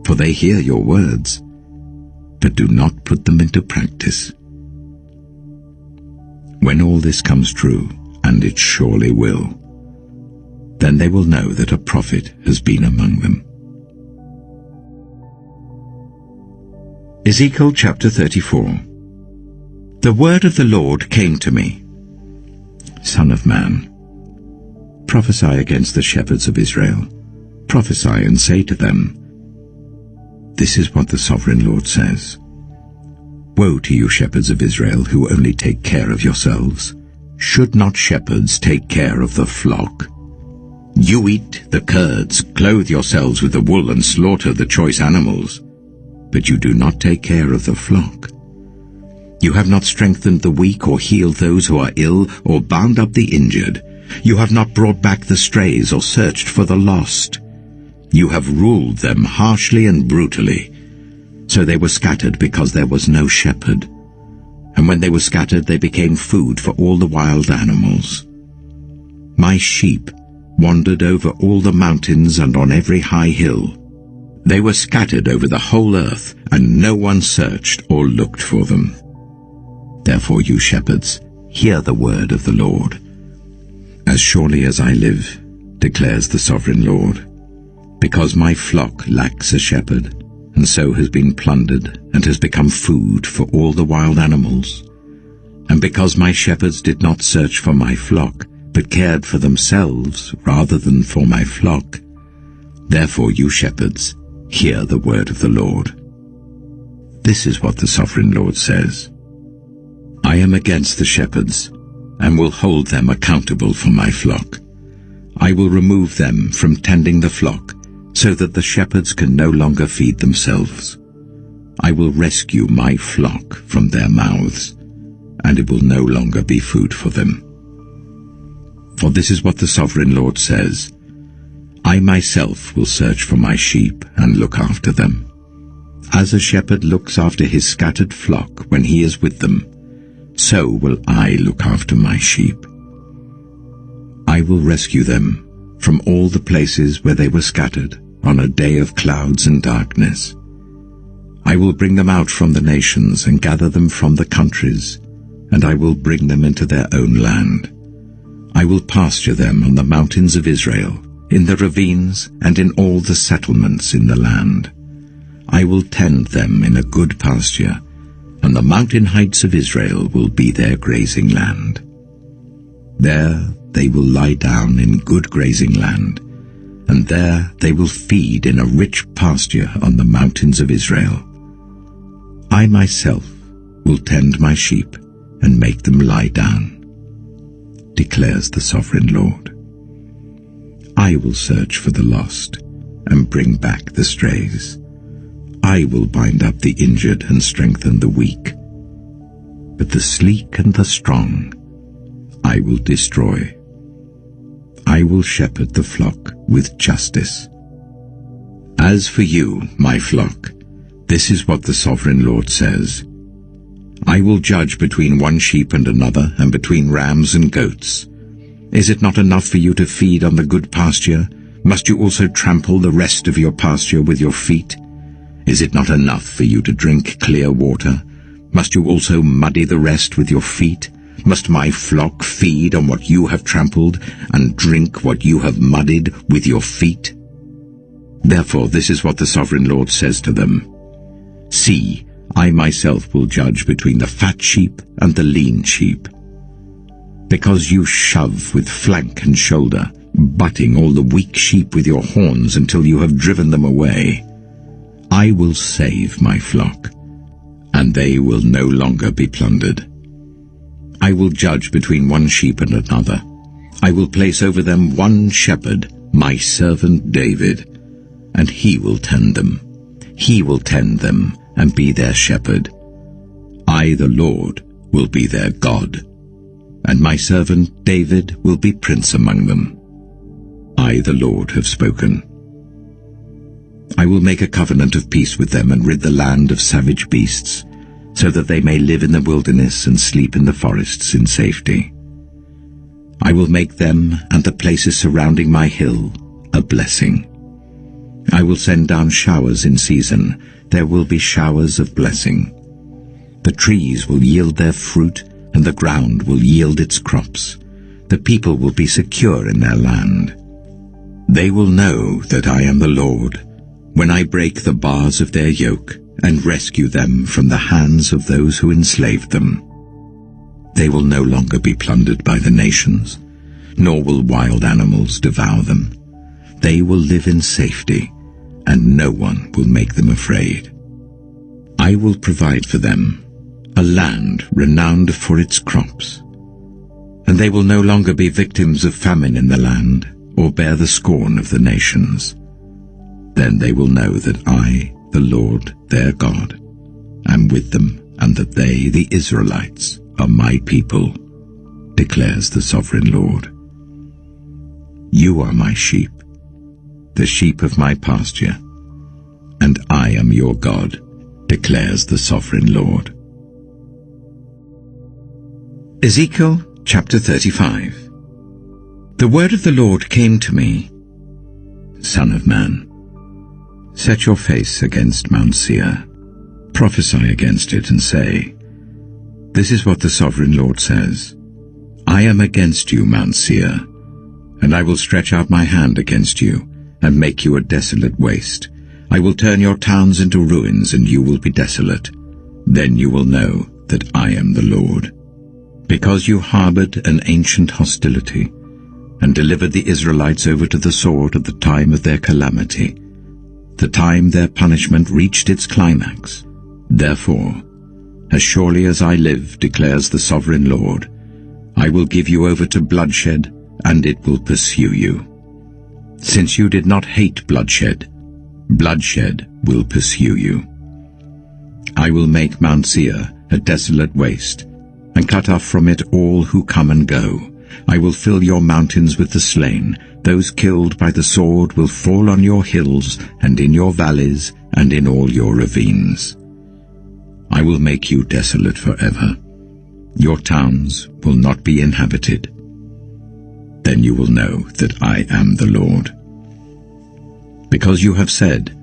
For they hear your words, but do not put them into practice. When all this comes true, and it surely will, then they will know that a prophet has been among them. Ezekiel chapter 34. The word of the Lord came to me. Son of man, prophesy against the shepherds of Israel. Prophesy and say to them, This is what the sovereign Lord says. Woe to you, shepherds of Israel, who only take care of yourselves. Should not shepherds take care of the flock? You eat the curds, clothe yourselves with the wool, and slaughter the choice animals, but you do not take care of the flock. You have not strengthened the weak, or healed those who are ill, or bound up the injured. You have not brought back the strays, or searched for the lost. You have ruled them harshly and brutally. So they were scattered because there was no shepherd. And when they were scattered, they became food for all the wild animals. My sheep wandered over all the mountains and on every high hill. They were scattered over the whole earth, and no one searched or looked for them. Therefore, you shepherds, hear the word of the Lord. As surely as I live, declares the sovereign Lord. Because my flock lacks a shepherd, and so has been plundered and has become food for all the wild animals, and because my shepherds did not search for my flock, but cared for themselves rather than for my flock, therefore you shepherds, hear the word of the Lord. This is what the sovereign Lord says. I am against the shepherds, and will hold them accountable for my flock. I will remove them from tending the flock, so that the shepherds can no longer feed themselves. I will rescue my flock from their mouths, and it will no longer be food for them. For this is what the sovereign Lord says, I myself will search for my sheep and look after them. As a shepherd looks after his scattered flock when he is with them, so will I look after my sheep. I will rescue them from all the places where they were scattered on a day of clouds and darkness. I will bring them out from the nations and gather them from the countries, and I will bring them into their own land. I will pasture them on the mountains of Israel, in the ravines and in all the settlements in the land. I will tend them in a good pasture, and the mountain heights of Israel will be their grazing land. There they will lie down in good grazing land, and there they will feed in a rich pasture on the mountains of Israel. I myself will tend my sheep and make them lie down, declares the sovereign Lord. I will search for the lost and bring back the strays. I will bind up the injured and strengthen the weak. But the sleek and the strong I will destroy. I will shepherd the flock with justice. As for you, my flock, this is what the sovereign Lord says. I will judge between one sheep and another, and between rams and goats. Is it not enough for you to feed on the good pasture? Must you also trample the rest of your pasture with your feet? Is it not enough for you to drink clear water? Must you also muddy the rest with your feet? Must my flock feed on what you have trampled, and drink what you have muddied with your feet? Therefore this is what the sovereign Lord says to them. See, I myself will judge between the fat sheep and the lean sheep. Because you shove with flank and shoulder, butting all the weak sheep with your horns until you have driven them away, I will save my flock, and they will no longer be plundered. I will judge between one sheep and another. I will place over them one shepherd, my servant David, and he will tend them. He will tend them and be their shepherd. I, the Lord, will be their God, and my servant David will be prince among them. I, the Lord, have spoken. I will make a covenant of peace with them and rid the land of savage beasts, so that they may live in the wilderness and sleep in the forests in safety. I will make them and the places surrounding my hill a blessing. I will send down showers in season. There will be showers of blessing. The trees will yield their fruit, and the ground will yield its crops. The people will be secure in their land. They will know that I am the Lord, when I break the bars of their yoke and rescue them from the hands of those who enslaved them. They will no longer be plundered by the nations, nor will wild animals devour them. They will live in safety, and no one will make them afraid. I will provide for them a land renowned for its crops, and they will no longer be victims of famine in the land, or bear the scorn of the nations. Then they will know that I, the Lord, their God, am with them, and that they, the Israelites, are my people, declares the sovereign Lord. You are my sheep, the sheep of my pasture, and I am your God, declares the sovereign Lord. Ezekiel chapter 35. The word of the Lord came to me, Son of man, set your face against Mount Seir, prophesy against it and say, This is what the sovereign Lord says, I am against you, Mount Seir, and I will stretch out my hand against you, and make you a desolate waste. I will turn your towns into ruins, and you will be desolate. Then you will know that I am the Lord. Because you harbored an ancient hostility, and delivered the Israelites over to the sword at the time of their calamity, the time their punishment reached its climax. Therefore, as surely as I live, declares the sovereign Lord, I will give you over to bloodshed, and it will pursue you. Since you did not hate bloodshed, bloodshed will pursue you. I will make Mount Seir a desolate waste, and cut off from it all who come and go. I will fill your mountains with the slain. Those killed by the sword will fall on your hills, and in your valleys, and in all your ravines. I will make you desolate forever. Your towns will not be inhabited. Then you will know that I am the Lord. Because you have said,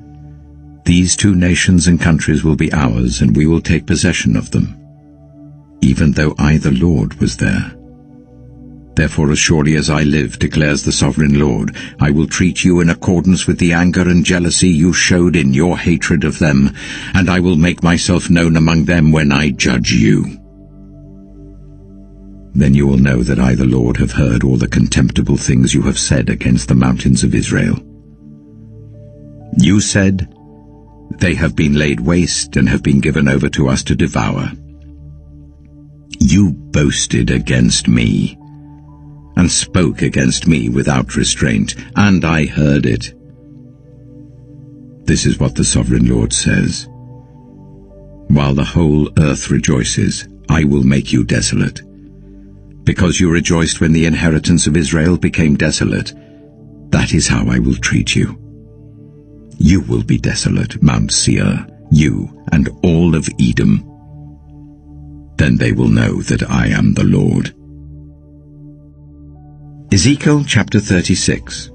these two nations and countries will be ours, and we will take possession of them, even though I, the Lord, was there. Therefore, as surely as I live, declares the sovereign Lord, I will treat you in accordance with the anger and jealousy you showed in your hatred of them, and I will make myself known among them when I judge you. Then you will know that I, the Lord, have heard all the contemptible things you have said against the mountains of Israel. You said, they have been laid waste and have been given over to us to devour. You boasted against me, and spoke against me without restraint, and I heard it. This is what the sovereign Lord says. While the whole earth rejoices, I will make you desolate. Because you rejoiced when the inheritance of Israel became desolate, that is how I will treat you. You will be desolate, Mount Seir, you and all of Edom. Then they will know that I am the Lord. Ezekiel chapter 36.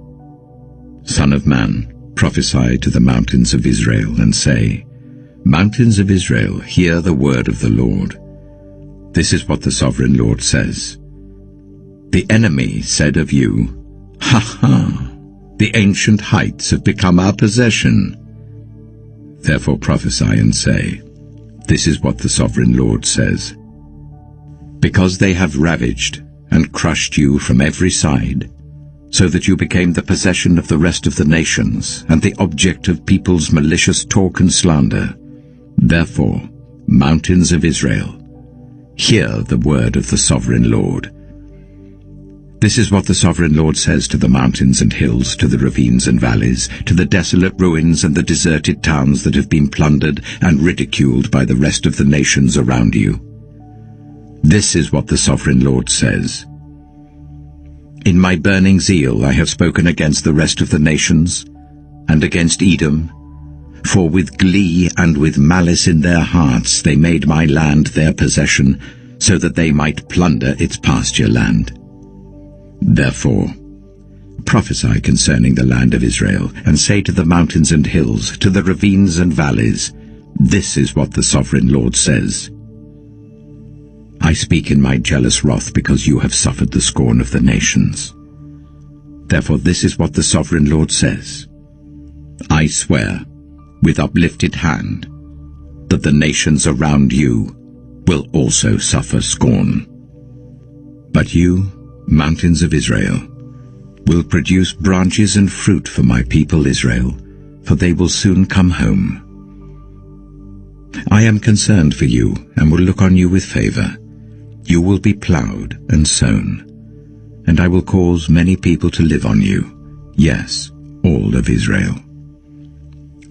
Son of man, prophesy to the mountains of Israel, and say, Mountains of Israel, hear the word of the Lord. This is what the sovereign Lord says. The enemy said of you, Ha ha! The ancient heights have become our possession. Therefore prophesy and say, This is what the sovereign Lord says. Because they have ravaged and crushed you from every side, so that you became the possession of the rest of the nations, and the object of people's malicious talk and slander. Therefore, mountains of Israel, hear the word of the sovereign Lord. This is what the sovereign Lord says to the mountains and hills, to the ravines and valleys, to the desolate ruins and the deserted towns that have been plundered and ridiculed by the rest of the nations around you. This is what the sovereign Lord says. In my burning zeal I have spoken against the rest of the nations, and against Edom, for with glee and with malice in their hearts they made my land their possession, so that they might plunder its pasture land. Therefore, prophesy concerning the land of Israel, and say to the mountains and hills, to the ravines and valleys, This is what the sovereign Lord says. I speak in my jealous wrath because you have suffered the scorn of the nations. Therefore this is what the sovereign Lord says. I swear, with uplifted hand, that the nations around you will also suffer scorn. But you, mountains of Israel, will produce branches and fruit for my people Israel, for they will soon come home. I am concerned for you, and will look on you with favor. You will be plowed and sown, and I will cause many people to live on you, yes, all of Israel.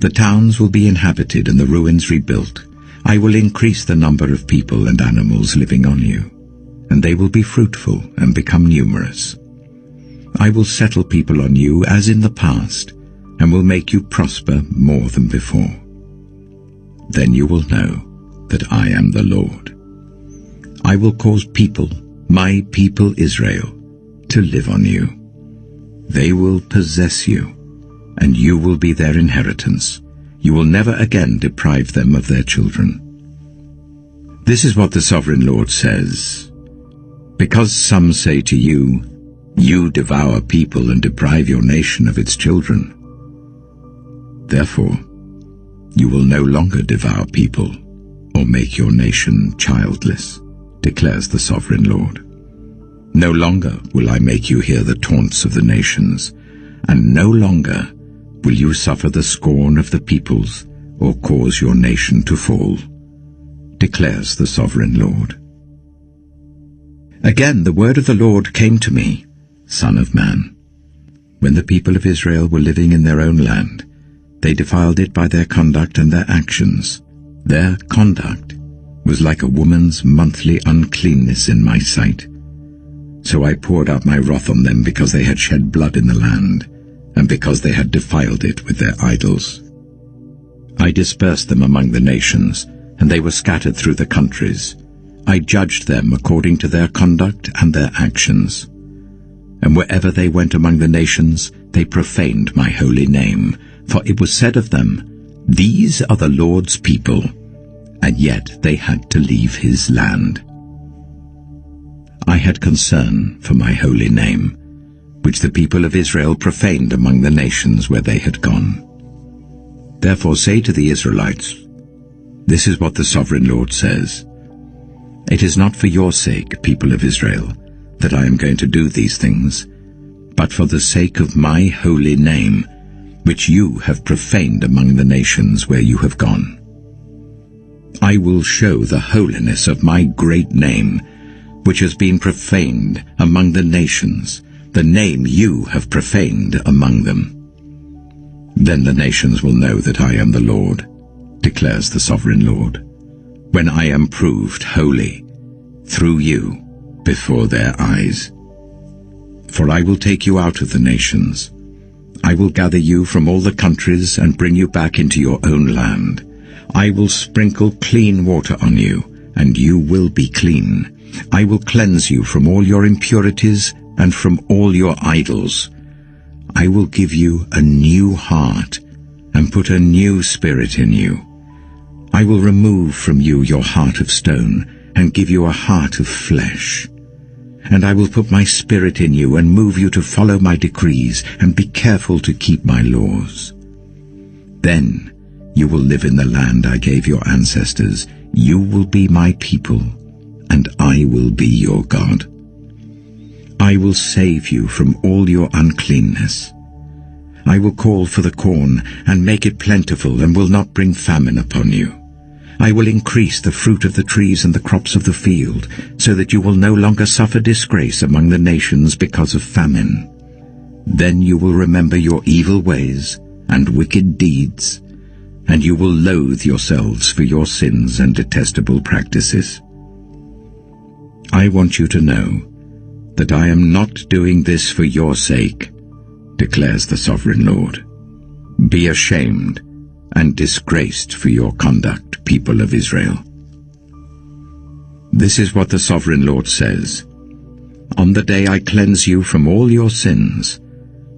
The towns will be inhabited and the ruins rebuilt. I will increase the number of people and animals living on you, and they will be fruitful and become numerous. I will settle people on you as in the past, and will make you prosper more than before. Then you will know that I am the Lord. I will cause people, my people Israel, to live on you. They will possess you, and you will be their inheritance. You will never again deprive them of their children. This is what the sovereign Lord says. Because some say to you, You devour people and deprive your nation of its children. Therefore, you will no longer devour people or make your nation childless, declares the sovereign Lord. No longer will I make you hear the taunts of the nations, and no longer will you suffer the scorn of the peoples or cause your nation to fall, declares the sovereign Lord. Again the word of the Lord came to me, Son of man. When the people of Israel were living in their own land, they defiled it by their conduct and their actions. Their conduct was like a woman's monthly uncleanness in my sight. So I poured out my wrath on them because they had shed blood in the land, and because they had defiled it with their idols. I dispersed them among the nations, and they were scattered through the countries. I judged them according to their conduct and their actions. And wherever they went among the nations, they profaned my holy name. For it was said of them, These are the Lord's people, and yet they had to leave his land. I had concern for my holy name, which the people of Israel profaned among the nations where they had gone. Therefore say to the Israelites, This is what the sovereign Lord says. It is not for your sake, people of Israel, that I am going to do these things, but for the sake of my holy name, which you have profaned among the nations where you have gone. I will show the holiness of my great name, which has been profaned among the nations, the name you have profaned among them. Then the nations will know that I am the Lord, declares the sovereign Lord, when I am proved holy through you before their eyes. For I will take you out of the nations. I will gather you from all the countries and bring you back into your own land. I will sprinkle clean water on you, and you will be clean. I will cleanse you from all your impurities and from all your idols. I will give you a new heart and put a new spirit in you. I will remove from you your heart of stone and give you a heart of flesh. And I will put my spirit in you and move you to follow my decrees and be careful to keep my laws. Then you will live in the land I gave your ancestors. You will be my people, and I will be your God. I will save you from all your uncleanness. I will call for the corn and make it plentiful and will not bring famine upon you. I will increase the fruit of the trees and the crops of the field, so that you will no longer suffer disgrace among the nations because of famine. Then you will remember your evil ways and wicked deeds, and you will loathe yourselves for your sins and detestable practices. I want you to know that I am not doing this for your sake, declares the sovereign Lord. Be ashamed and disgraced for your conduct, people of Israel. This is what the sovereign Lord says. On the day I cleanse you from all your sins,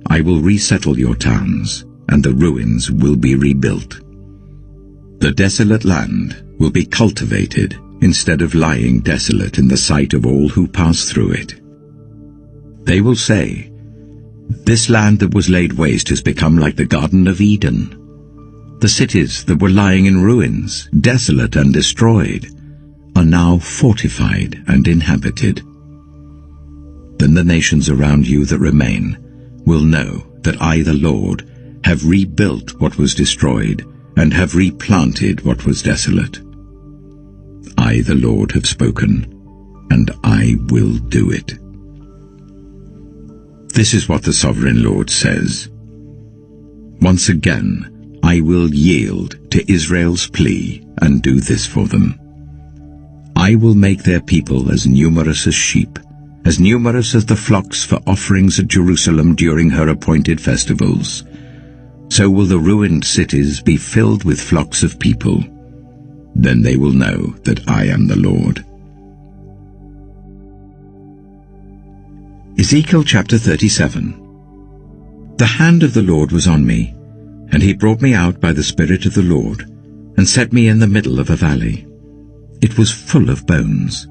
I will resettle your towns, and the ruins will be rebuilt. The desolate land will be cultivated instead of lying desolate in the sight of all who pass through it. They will say, This land that was laid waste has become like the Garden of Eden. The cities that were lying in ruins, desolate and destroyed, are now fortified and inhabited. Then the nations around you that remain will know that I, the Lord, have rebuilt what was destroyed and have replanted what was desolate. I, the Lord, have spoken, and I will do it. This is what the sovereign Lord says. Once again, I will yield to Israel's plea and do this for them. I will make their people as numerous as sheep, as numerous as the flocks for offerings at Jerusalem during her appointed festivals. So will the ruined cities be filled with flocks of people. Then they will know that I am the Lord. Ezekiel chapter 37. The hand of the Lord was on me, and he brought me out by the Spirit of the Lord, and set me in the middle of a valley. It was full of bones.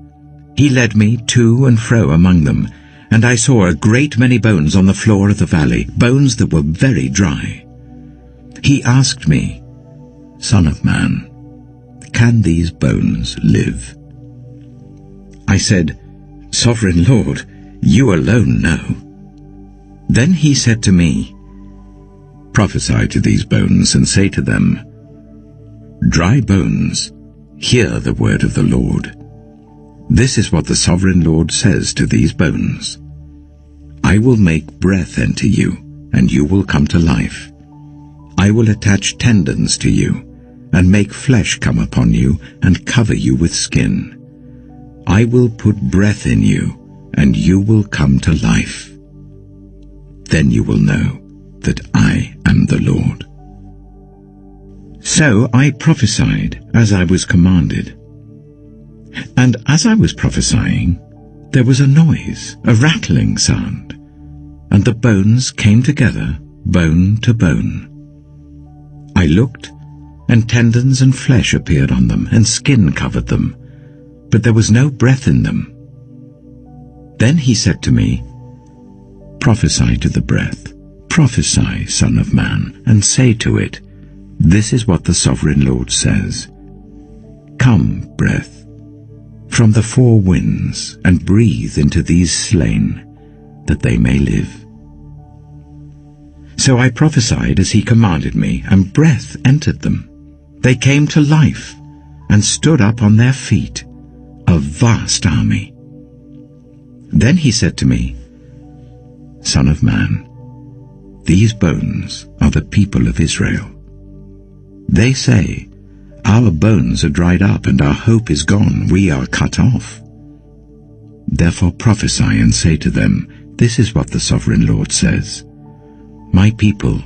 He led me to and fro among them, and I saw a great many bones on the floor of the valley, bones that were very dry. He asked me, "Son of man, can these bones live?" I said, "Sovereign Lord, you alone know." Then he said to me, "Prophesy to these bones and say to them, 'Dry bones, hear the word of the Lord. This is what the Sovereign Lord says to these bones. I will make breath enter you, and you will come to life. I will attach tendons to you, and make flesh come upon you, and cover you with skin. I will put breath in you, and you will come to life. Then you will know that I am the Lord." So I prophesied as I was commanded. And as I was prophesying, there was a noise, a rattling sound, and the bones came together, bone to bone. I looked, and tendons and flesh appeared on them, and skin covered them, but there was no breath in them. Then he said to me, "Prophesy to the breath, prophesy, Son of Man, and say to it, 'This is what the Sovereign Lord says. Come, breath, from the four winds, and breathe into these slain, that they may live.' So I prophesied as he commanded me, and breath entered them. They came to life, and stood up on their feet, a vast army. Then he said to me, "Son of man, these bones are the people of Israel. They say, 'Our bones are dried up, and our hope is gone, we are cut off.' Therefore prophesy and say to them, 'This is what the Sovereign Lord says. My people,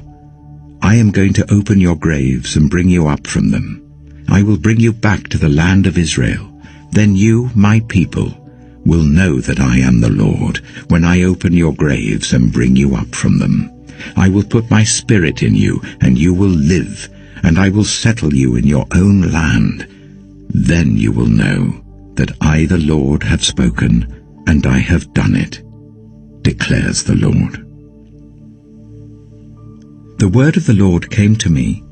I am going to open your graves and bring you up from them. I will bring you back to the land of Israel. Then you, my people, will know that I am the Lord, when I open your graves and bring you up from them. I will put my spirit in you, and you will live, and I will settle you in your own land. Then you will know that I, the Lord, have spoken, and I have done it, declares the Lord." The word of the Lord came to me,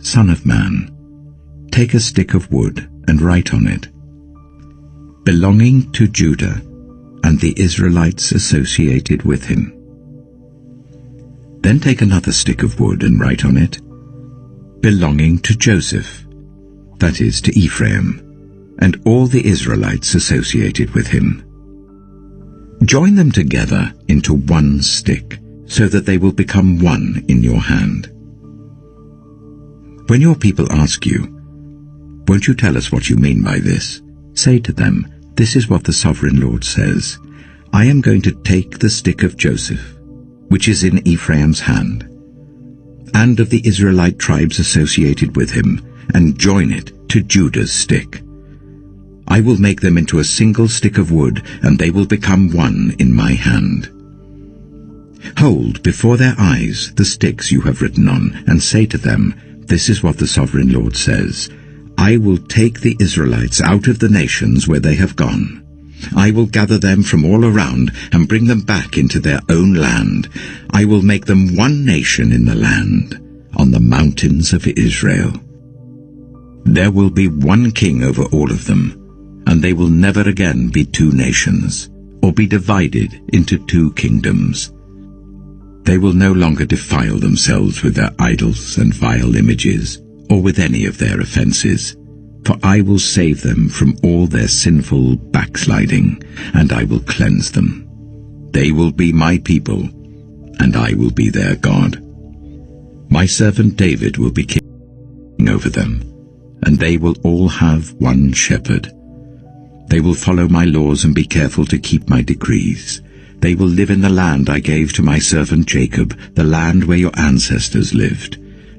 "Son of man, take a stick of wood and write on it, 'Belonging to Judah and the Israelites associated with him.' Then take another stick of wood and write on it, 'Belonging to Joseph,' that is, to Ephraim, and all the Israelites associated with him. Join them together into one stick, so that they will become one in your hand. When your people ask you, 'Won't you tell us what you mean by this?' say to them, 'This is what the Sovereign Lord says. I am going to take the stick of Joseph, which is in Ephraim's hand, and of the Israelite tribes associated with him, and join it to Judah's stick. I will make them into a single stick of wood, and they will become one in my hand. Hold before their eyes the sticks you have written on, and say to them, 'This is what the Sovereign Lord says. I will take the Israelites out of the nations where they have gone. I will gather them from all around and bring them back into their own land. I will make them one nation in the land, on the mountains of Israel. There will be one king over all of them, and they will never again be two nations, or be divided into two kingdoms. They will no longer defile themselves with their idols and vile images, or with any of their offenses, for I will save them from all their sinful backsliding, and I will cleanse them. They will be my people, and I will be their God. My servant David will be king over them, and they will all have one shepherd. They will follow my laws and be careful to keep my decrees. They will live in the land I gave to my servant Jacob, the land where your ancestors lived.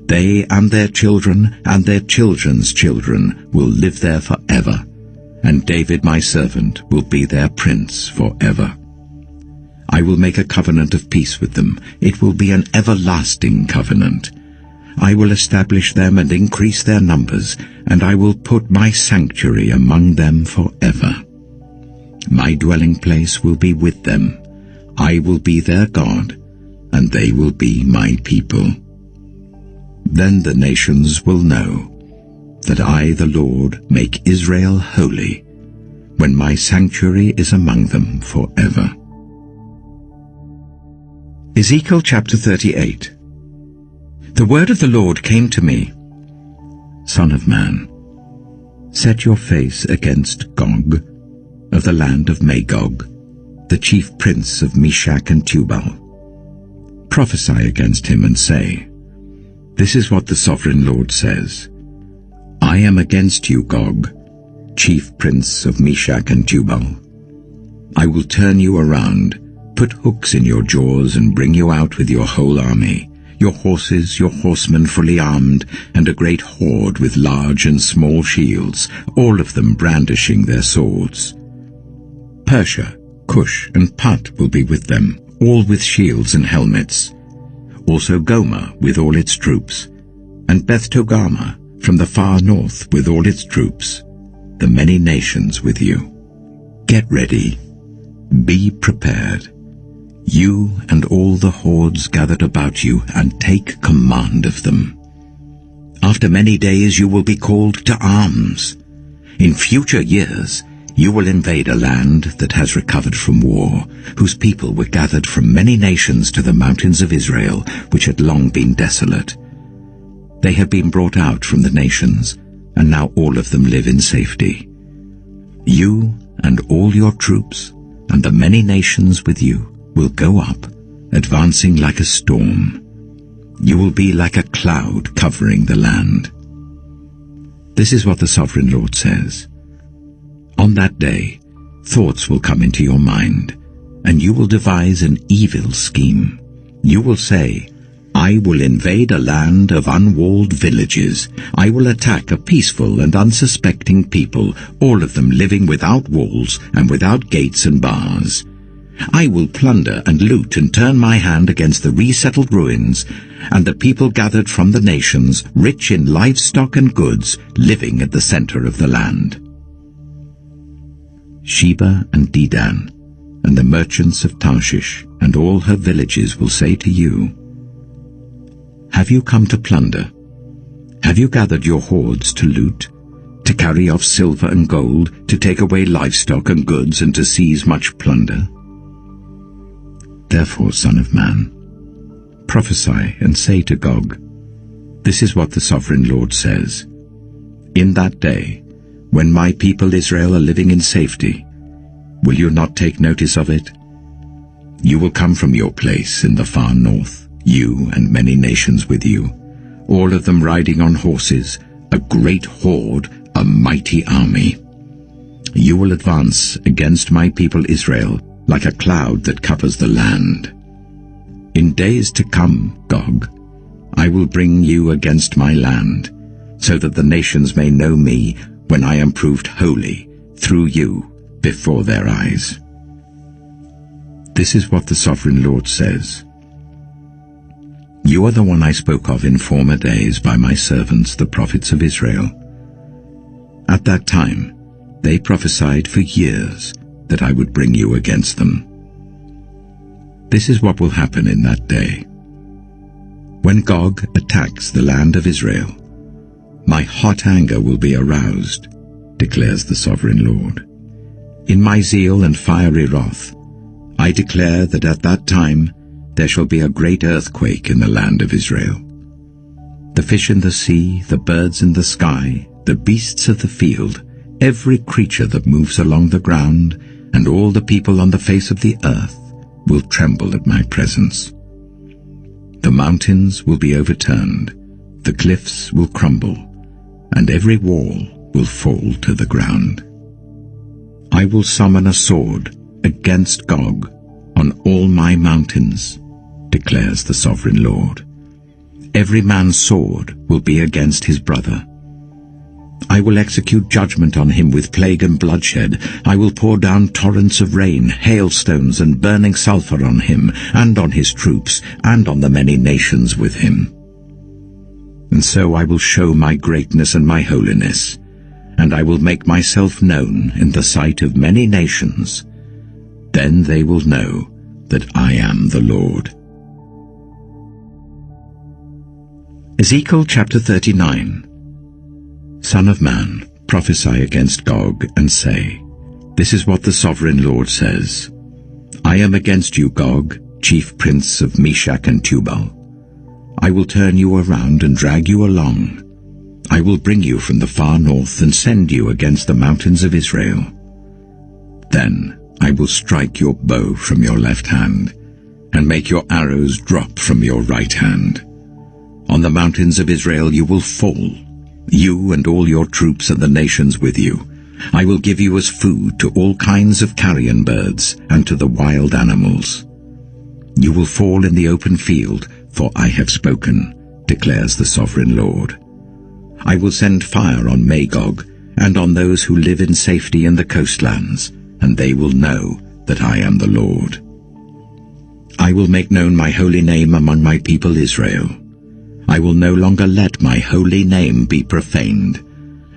They and their children and their children's children will live there forever, and David my servant will be their prince forever. I will make a covenant of peace with them. It will be an everlasting covenant. I will establish them and increase their numbers, and I will put my sanctuary among them forever. My dwelling place will be with them. I will be their God, and they will be my people. Then the nations will know that I, the Lord, make Israel holy, when my sanctuary is among them forever. Ezekiel chapter 38. The word of the Lord came to me. Son of man, set your face against Gog, of the land of Magog, the chief prince of Meshach and Tubal. Prophesy against him and say, This is what the sovereign Lord says. I am against you, Gog, chief prince of Meshach and Tubal. I will turn you around, put hooks in your jaws, and bring you out with your whole army, your horses, your horsemen fully armed, and a great horde with large and small shields, all of them brandishing their swords. Persia, Cush, and Put will be with them, all with shields and helmets. Also Gomer with all its troops, and Beth Togarmah from the far north with all its troops, the many nations with you. Get ready, be prepared, you and all the hordes gathered about you, and take command of them. After many days you will be called to arms. In future years you will invade a land that has recovered from war, whose people were gathered from many nations to the mountains of Israel, which had long been desolate. They had been brought out from the nations, and now all of them live in safety. You and all your troops, and the many nations with you, will go up, advancing like a storm. You will be like a cloud covering the land. This is what the sovereign Lord says. On that day, thoughts will come into your mind, and you will devise an evil scheme. You will say, I will invade a land of unwalled villages. I will attack a peaceful and unsuspecting people, all of them living without walls and without gates and bars. I will plunder and loot and turn my hand against the resettled ruins, and the people gathered from the nations, rich in livestock and goods, living at the center of the land. Sheba and Dedan, and the merchants of Tarshish, and all her villages will say to you, Have you come to plunder? Have you gathered your hoards to loot, to carry off silver and gold, to take away livestock and goods, and to seize much plunder? Therefore, son of man, prophesy and say to Gog, This is what the sovereign Lord says. In that day, when my people Israel are living in safety, will you not take notice of it? You will come from your place in the far north, you and many nations with you, all of them riding on horses, a great horde, a mighty army. You will advance against my people Israel like a cloud that covers the land. In days to come, Gog, I will bring you against my land, so that the nations may know me when I am proved holy through you before their eyes. This is what the sovereign Lord says. You are the one I spoke of in former days by my servants, the prophets of Israel. At that time, they prophesied for years that I would bring you against them. This is what will happen in that day. When Gog attacks the land of Israel, my hot anger will be aroused, declares the sovereign Lord. In my zeal and fiery wrath, I declare that at that time there shall be a great earthquake in the land of Israel. The fish in the sea, the birds in the sky, the beasts of the field, every creature that moves along the ground, and all the people on the face of the earth will tremble at my presence. The mountains will be overturned, the cliffs will crumble, and every wall will fall to the ground. I will summon a sword against Gog on all my mountains, declares the sovereign Lord. Every man's sword will be against his brother. I will execute judgment on him with plague and bloodshed. I will pour down torrents of rain, hailstones, and burning sulfur on him, and on his troops, and on the many nations with him. And so I will show my greatness and my holiness, and I will make myself known in the sight of many nations. Then they will know that I am the Lord. Ezekiel chapter 39. Son of man, prophesy against Gog, and say, This is what the sovereign Lord says. I am against you, Gog, chief prince of Meshach and Tubal. I will turn you around and drag you along. I will bring you from the far north and send you against the mountains of Israel. Then I will strike your bow from your left hand, and make your arrows drop from your right hand. On the mountains of Israel you will fall, you and all your troops and the nations with you. I will give you as food to all kinds of carrion birds and to the wild animals. You will fall in the open field, for I have spoken, declares the sovereign Lord. I will send fire on Magog and on those who live in safety in the coastlands, and they will know that I am the Lord. I will make known my holy name among my people Israel. I will no longer let my holy name be profaned,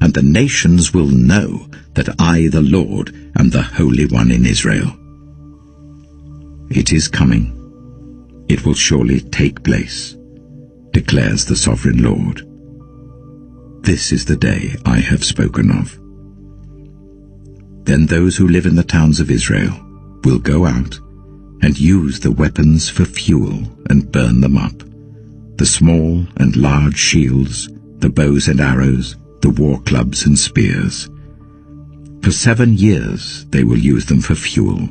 and the nations will know that I, the Lord, am the Holy One in Israel. It is coming. It will surely take place, declares the sovereign Lord. This is the day I have spoken of. Then those who live in the towns of Israel will go out and use the weapons for fuel and burn them up, the small and large shields, the bows and arrows, the war clubs and spears. For 7 years they will use them for fuel.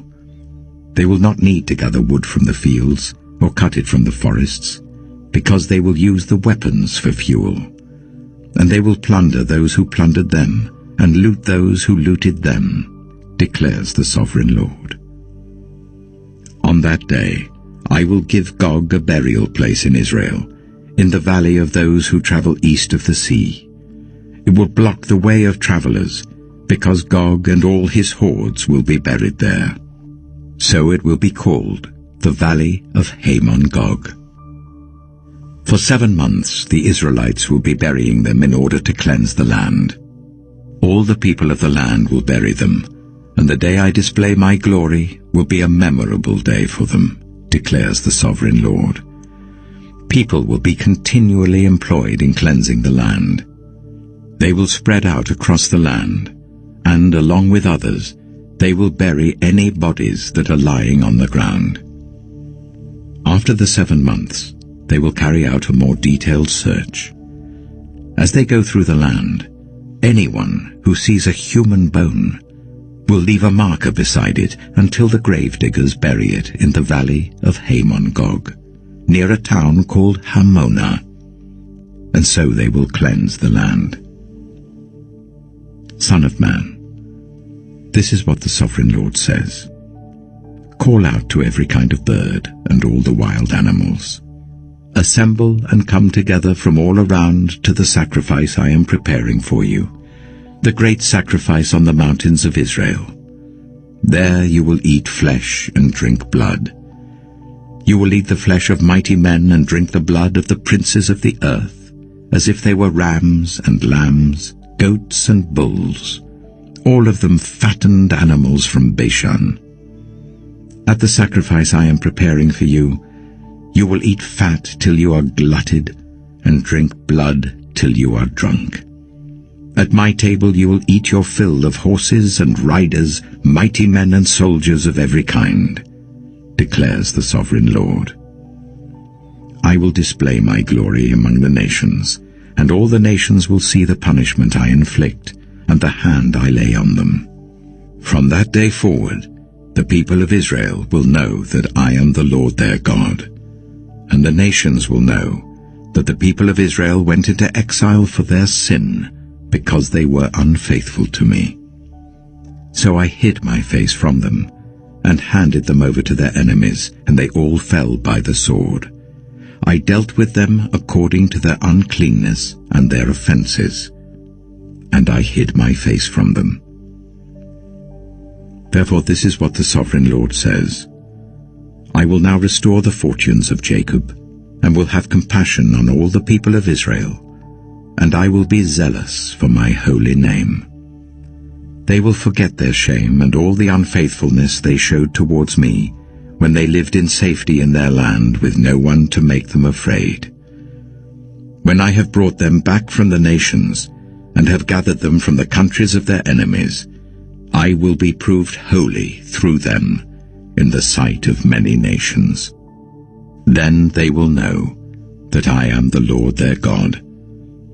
They will not need to gather wood from the fields or cut it from the forests, because they will use the weapons for fuel. And they will plunder those who plundered them, and loot those who looted them, declares the sovereign Lord. On that day I will give Gog a burial place in Israel, in the valley of those who travel east of the sea. It will block the way of travelers, because Gog and all his hordes will be buried there. So it will be called the Valley of Hamon-Gog. For 7 months the Israelites will be burying them in order to cleanse the land. All the people of the land will bury them, and the day I display my glory will be a memorable day for them, declares the sovereign Lord. People will be continually employed in cleansing the land. They will spread out across the land, and along with others, they will bury any bodies that are lying on the ground. After the 7 months, they will carry out a more detailed search. As they go through the land, anyone who sees a human bone will leave a marker beside it until the gravediggers bury it in the valley of Hamon-Gog, near a town called Hamona, and so they will cleanse the land. Son of man, this is what the sovereign Lord says. Call out to every kind of bird and all the wild animals. Assemble and come together from all around to the sacrifice I am preparing for you, the great sacrifice on the mountains of Israel. There you will eat flesh and drink blood. You will eat the flesh of mighty men and drink the blood of the princes of the earth, as if they were rams and lambs, goats and bulls, all of them fattened animals from Bashan. At the sacrifice I am preparing for you, you will eat fat till you are glutted, and drink blood till you are drunk. At my table you will eat your fill of horses and riders, mighty men and soldiers of every kind, declares the sovereign Lord. I will display my glory among the nations, and all the nations will see the punishment I inflict and the hand I lay on them. From that day forward, the people of Israel will know that I am the Lord their God, and the nations will know that the people of Israel went into exile for their sin, because they were unfaithful to me. So I hid my face from them, and handed them over to their enemies, and they all fell by the sword. I dealt with them according to their uncleanness and their offenses, and I hid my face from them. Therefore this is what the sovereign Lord says. I will now restore the fortunes of Jacob, and will have compassion on all the people of Israel, and I will be zealous for my holy name. they will forget their shame and all the unfaithfulness they showed towards me, when they lived in safety in their land with no one to make them afraid. When I have brought them back from the nations, and have gathered them from the countries of their enemies, I will be proved holy through them in the sight of many nations. Then they will know that I am the Lord their God.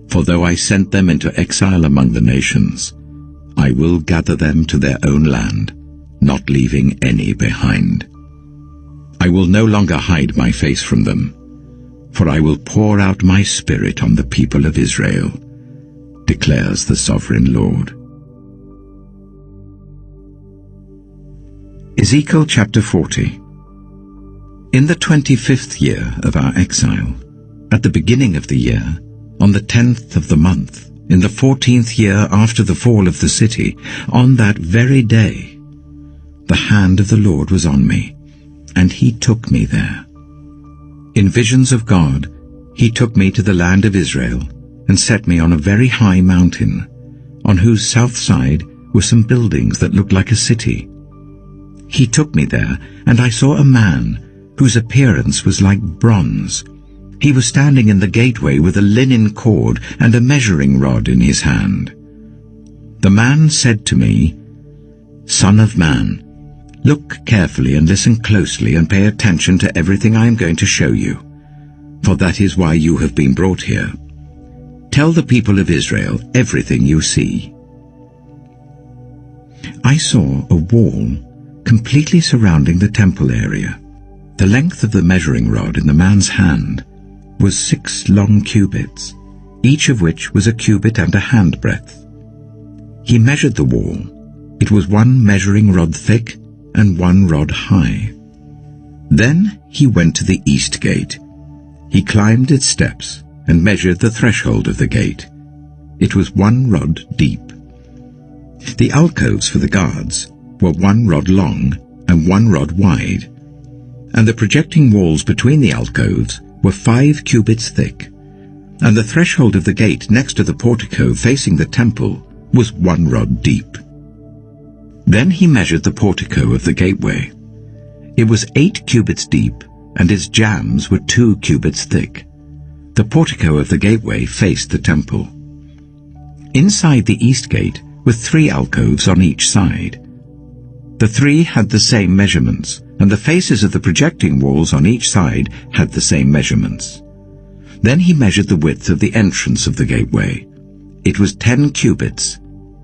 For though I sent them into exile among the nations, I will gather them to their own land, not leaving any behind. I will no longer hide my face from them, for I will pour out my spirit on the people of Israel, declares the sovereign Lord. Ezekiel chapter 40. In the 25th year of our exile, at the beginning of the year, on the 10th of the month, in the 14th year after the fall of the city, on that very day, the hand of the Lord was on me, and he took me there. In visions of God, he took me to the land of Israel, and set me on a very high mountain, on whose south side were some buildings that looked like a city. He took me there, and I saw a man, whose appearance was like bronze. He was standing in the gateway with a linen cord and a measuring rod in his hand. The man said to me, "Son of man, look carefully and listen closely and pay attention to everything I am going to show you, for that is why you have been brought here. Tell the people of Israel everything you see." I saw a wall completely surrounding the temple area. The length of the measuring rod in the man's hand was 6 long cubits, each of which was a cubit and a handbreadth. He measured the wall. It was 1 measuring rod thick and 1 rod high. Then he went to the east gate. He climbed its steps and measured the threshold of the gate. It was 1 rod deep. The alcoves for the guards were 1 rod long and 1 rod wide, and the projecting walls between the alcoves were 5 cubits thick, and the threshold of the gate next to the portico facing the temple was 1 rod deep. Then he measured the portico of the gateway. It was 8 cubits deep, and its jambs were 2 cubits thick. The portico of the gateway faced the temple. Inside the east gate were 3 alcoves on each side. The 3 had the same measurements, and the faces of the projecting walls on each side had the same measurements. Then he measured the width of the entrance of the gateway. It was 10 cubits,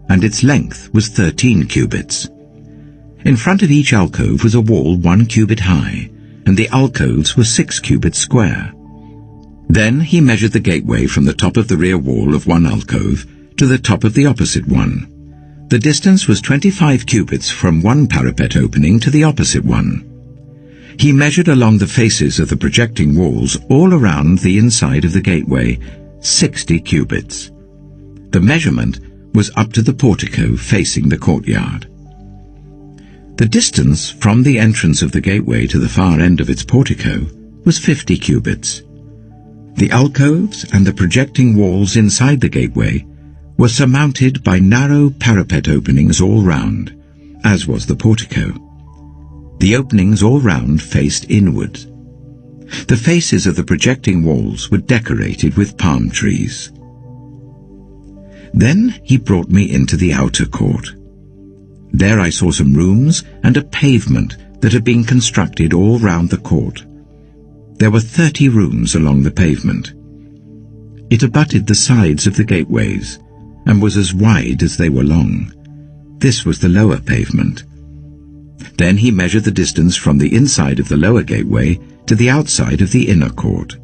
and its length was 13 cubits. In front of each alcove was a wall 1 cubit high, and the alcoves were 6 cubits square. Then he measured the gateway from the top of the rear wall of one alcove to the top of the opposite one. The distance was 25 cubits from one parapet opening to the opposite one. He measured along the faces of the projecting walls all around the inside of the gateway 60 cubits. The measurement was up to the portico facing the courtyard. The distance from the entrance of the gateway to the far end of its portico was 50 cubits. The alcoves and the projecting walls inside the gateway were surmounted by narrow parapet openings all round, as was the portico. The openings all round faced inward. The faces of the projecting walls were decorated with palm trees. Then he brought me into the outer court. There I saw some rooms and a pavement that had been constructed all round the court. There were 30 rooms along the pavement. It abutted the sides of the gateways, and was as wide as they were long. This was the lower pavement. Then he measured the distance from the inside of the lower gateway to the outside of the inner court.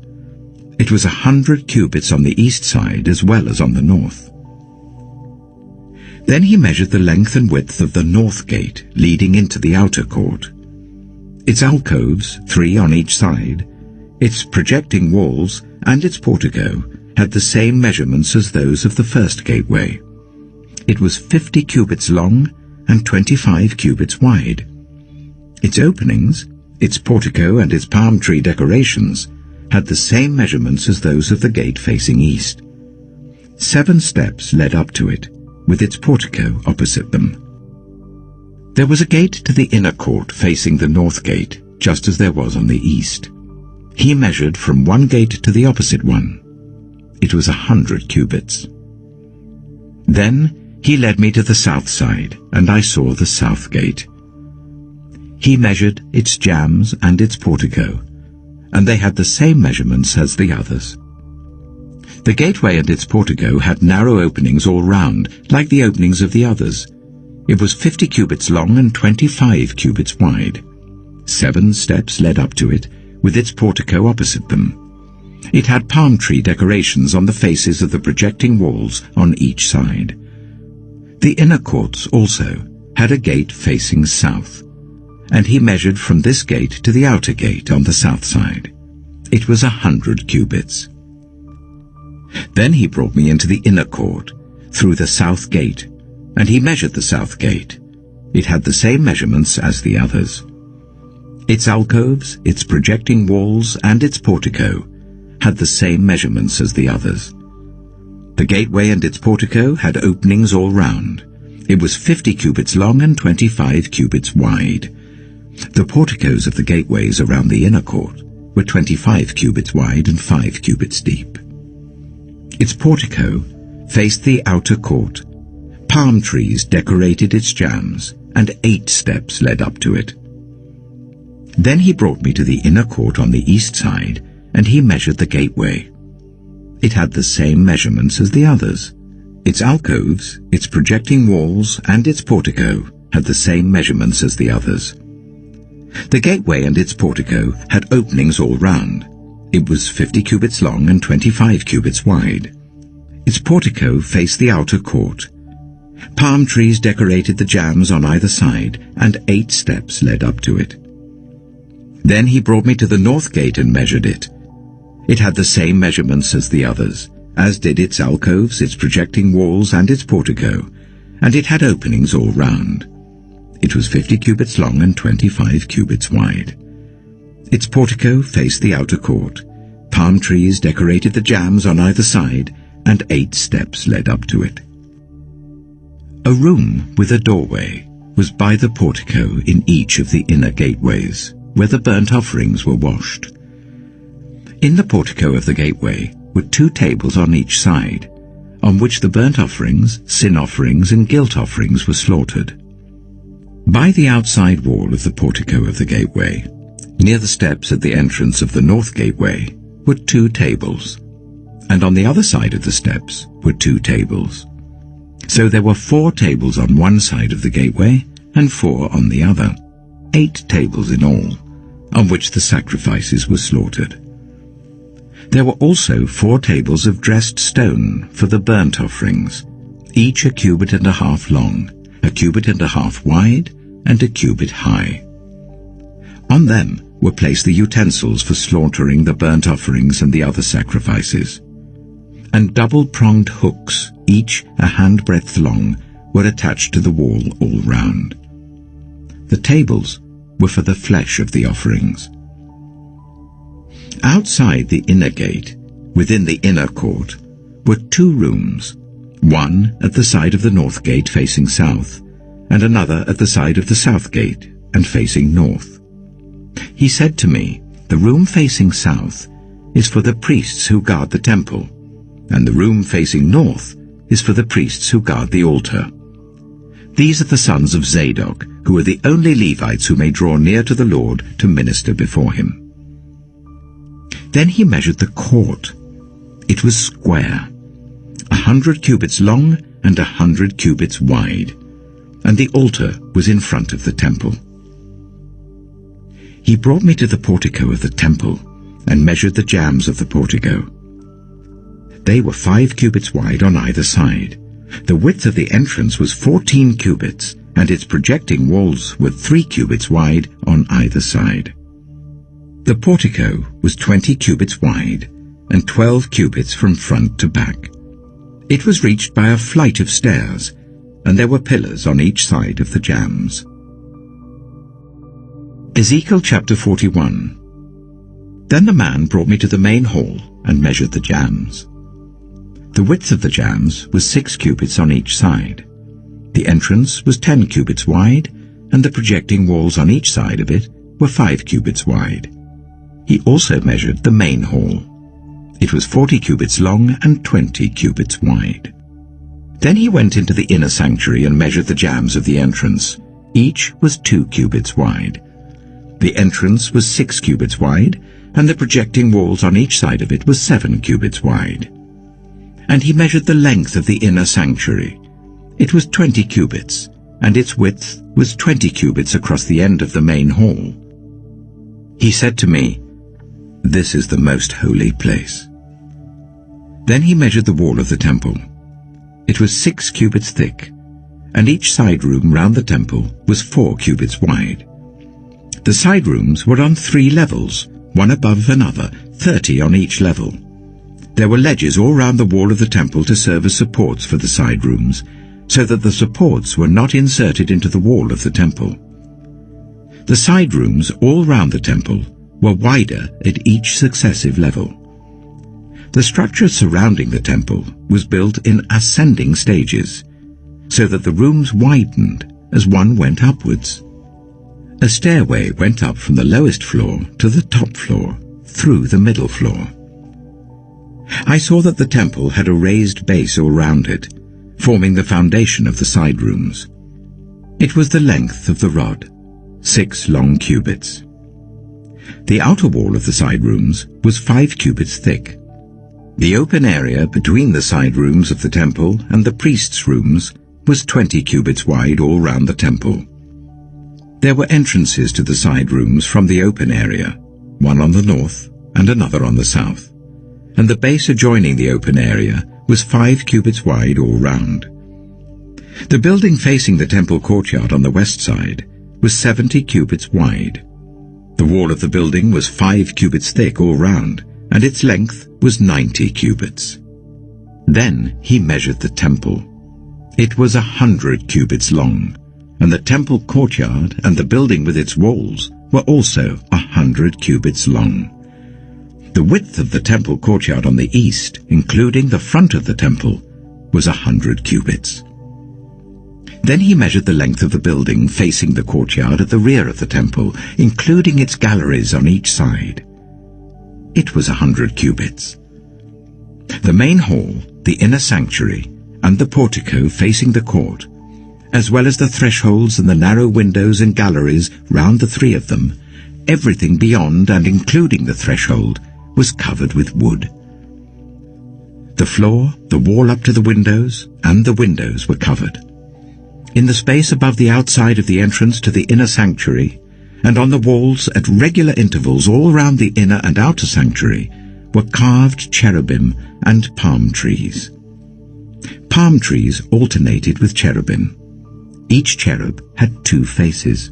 It was 100 cubits on the east side as well as on the north. Then he measured the length and width of the north gate leading into the outer court. Its alcoves, 3 on each side, its projecting walls, and its portico had the same measurements as those of the first gateway. It was 50 cubits long and 25 cubits wide. Its openings, its portico and its palm tree decorations had the same measurements as those of the gate facing east. 7 steps led up to it, with its portico opposite them. There was a gate to the inner court facing the north gate, just as there was on the east. He measured from one gate to the opposite one. It was 100 cubits. Then he led me to the south side, and I saw the south gate. He measured its jambs and its portico, and they had the same measurements as the others. The gateway and its portico had narrow openings all round, like the openings of the others. It was 50 cubits long and 25 cubits wide. 7 steps led up to it, with its portico opposite them. It had palm tree decorations on the faces of the projecting walls on each side. The inner courts also had a gate facing south, and he measured from this gate to the outer gate on the south side. It was 100 cubits. Then he brought me into the inner court, through the south gate, and he measured the south gate. It had the same measurements as the others. Its alcoves, its projecting walls, and its portico had the same measurements as the others. The gateway and its portico had openings all round. It was 50 cubits long and 25 cubits wide. The porticos of the gateways around the inner court were 25 cubits wide and 5 cubits deep. Its portico faced the outer court. Palm trees decorated its jambs, and 8 steps led up to it. Then he brought me to the inner court on the east side, and he measured the gateway. It had the same measurements as the others. Its alcoves, its projecting walls, and its portico had the same measurements as the others. The gateway and its portico had openings all round. It was 50 cubits long and 25 cubits wide. Its portico faced the outer court. Palm trees decorated the jambs on either side, and 8 steps led up to it. Then he brought me to the north gate and measured it. It had the same measurements as the others, as did its alcoves, its projecting walls, and its portico, and it had openings all round. It was 50 cubits long and 25 cubits wide. Its portico faced the outer court. Palm trees decorated the jambs on either side, and 8 steps led up to it. A room with a doorway was by the portico in each of the inner gateways, where the burnt offerings were washed. In the portico of the gateway were 2 tables on each side, on which the burnt offerings, sin offerings, and guilt offerings were slaughtered. By the outside wall of the portico of the gateway, near the steps at the entrance of the north gateway, were 2 tables, and on the other side of the steps were 2 tables. So there were 4 tables on one side of the gateway and 4 on the other, 8 tables in all, on which the sacrifices were slaughtered. There were also 4 tables of dressed stone for the burnt offerings, each a cubit and a half long, a cubit and a half wide, and a cubit high. On them were placed the utensils for slaughtering the burnt offerings and the other sacrifices. And double-pronged hooks, each a handbreadth long, were attached to the wall all round. The tables were for the flesh of the offerings. Outside the inner gate, within the inner court, were 2 rooms, one at the side of the north gate facing south, and another at the side of the south gate and facing north. He said to me, "The room facing south is for the priests who guard the temple, and the room facing north is for the priests who guard the altar. These are the sons of Zadok, who are the only Levites who may draw near to the Lord to minister before him." Then he measured the court. It was square, 100 cubits long and 100 cubits wide, and the altar was in front of the temple. He brought me to the portico of the temple and measured the jambs of the portico. They were 5 cubits wide on either side. The width of the entrance was 14 cubits, and its projecting walls were 3 cubits wide on either side. The portico was 20 cubits wide and 12 cubits from front to back. It was reached by a flight of stairs, and there were pillars on each side of the jambs. Ezekiel chapter 41. Then the man brought me to the main hall and measured the jambs. The width of the jambs was 6 cubits on each side. The entrance was 10 cubits wide, and the projecting walls on each side of it were 5 cubits wide. He also measured the main hall. It was 40 cubits long and 20 cubits wide. Then he went into the inner sanctuary and measured the jambs of the entrance. Each was 2 cubits wide. The entrance was 6 cubits wide, and the projecting walls on each side of it were 7 cubits wide. And he measured the length of the inner sanctuary. It was 20 cubits, and its width was 20 cubits across the end of the main hall. He said to me, "This is the most holy place." Then he measured the wall of the temple. It was 6 cubits thick, and each side room round the temple was 4 cubits wide. The side rooms were on 3 levels, one above another, 30 on each level. There were ledges all round the wall of the temple to serve as supports for the side rooms, so that the supports were not inserted into the wall of the temple. The side rooms all round the temple were wider at each successive level. The structure surrounding the temple was built in ascending stages, so that the rooms widened as one went upwards. A stairway went up from the lowest floor to the top floor, through the middle floor. I saw that the temple had a raised base all round it, forming the foundation of the side rooms. It was the length of the rod, 6 long cubits. The outer wall of the side rooms was 5 cubits thick. The open area between the side rooms of the temple and the priests' rooms was 20 cubits wide all round the temple. There were entrances to the side rooms from the open area, one on the north and another on the south, and the base adjoining the open area was 5 cubits wide all round. The building facing the temple courtyard on the west side was 70 cubits wide. The wall of the building was 5 cubits thick all round, and its length was 90 cubits. Then he measured the temple. It was 100 cubits long, and the temple courtyard and the building with its walls were also 100 cubits long. The width of the temple courtyard on the east, including the front of the temple, was 100 cubits. Then he measured the length of the building facing the courtyard at the rear of the temple, including its galleries on each side. It was 100 cubits. The main hall, the inner sanctuary, and the portico facing the court, as well as the thresholds and the narrow windows and galleries round the 3 of them, everything beyond and including the threshold was covered with wood. The floor, the wall up to the windows, and the windows were covered. In the space above the outside of the entrance to the inner sanctuary, and on the walls at regular intervals all round the inner and outer sanctuary, were carved cherubim and palm trees. Palm trees alternated with cherubim. Each cherub had 2 faces.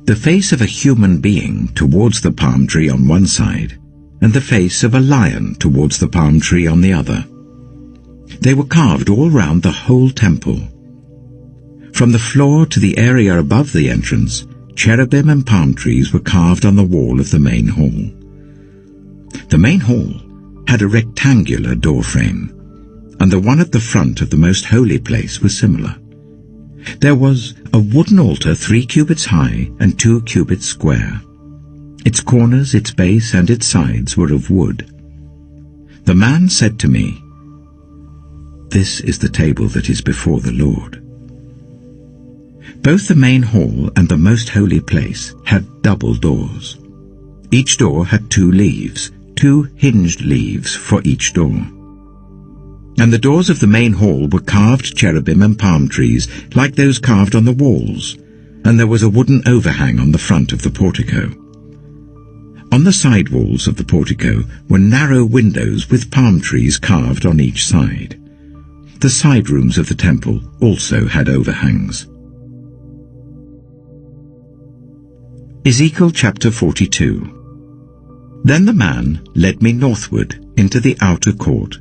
The face of a human being towards the palm tree on one side, and the face of a lion towards the palm tree on the other. They were carved all round the whole temple. From the floor to the area above the entrance, cherubim and palm trees were carved on the wall of the main hall. The main hall had a rectangular doorframe, and the one at the front of the most holy place was similar. There was a wooden altar 3 cubits high and 2 cubits square. Its corners, its base, and its sides were of wood. The man said to me, "This is the table that is before the Lord." Both the main hall and the most holy place had double doors. Each door had 2 leaves, 2 hinged leaves for each door. And the doors of the main hall were carved cherubim and palm trees like those carved on the walls, and there was a wooden overhang on the front of the portico. On the side walls of the portico were narrow windows with palm trees carved on each side. The side rooms of the temple also had overhangs. Ezekiel chapter 42. Then the man led me northward into the outer court,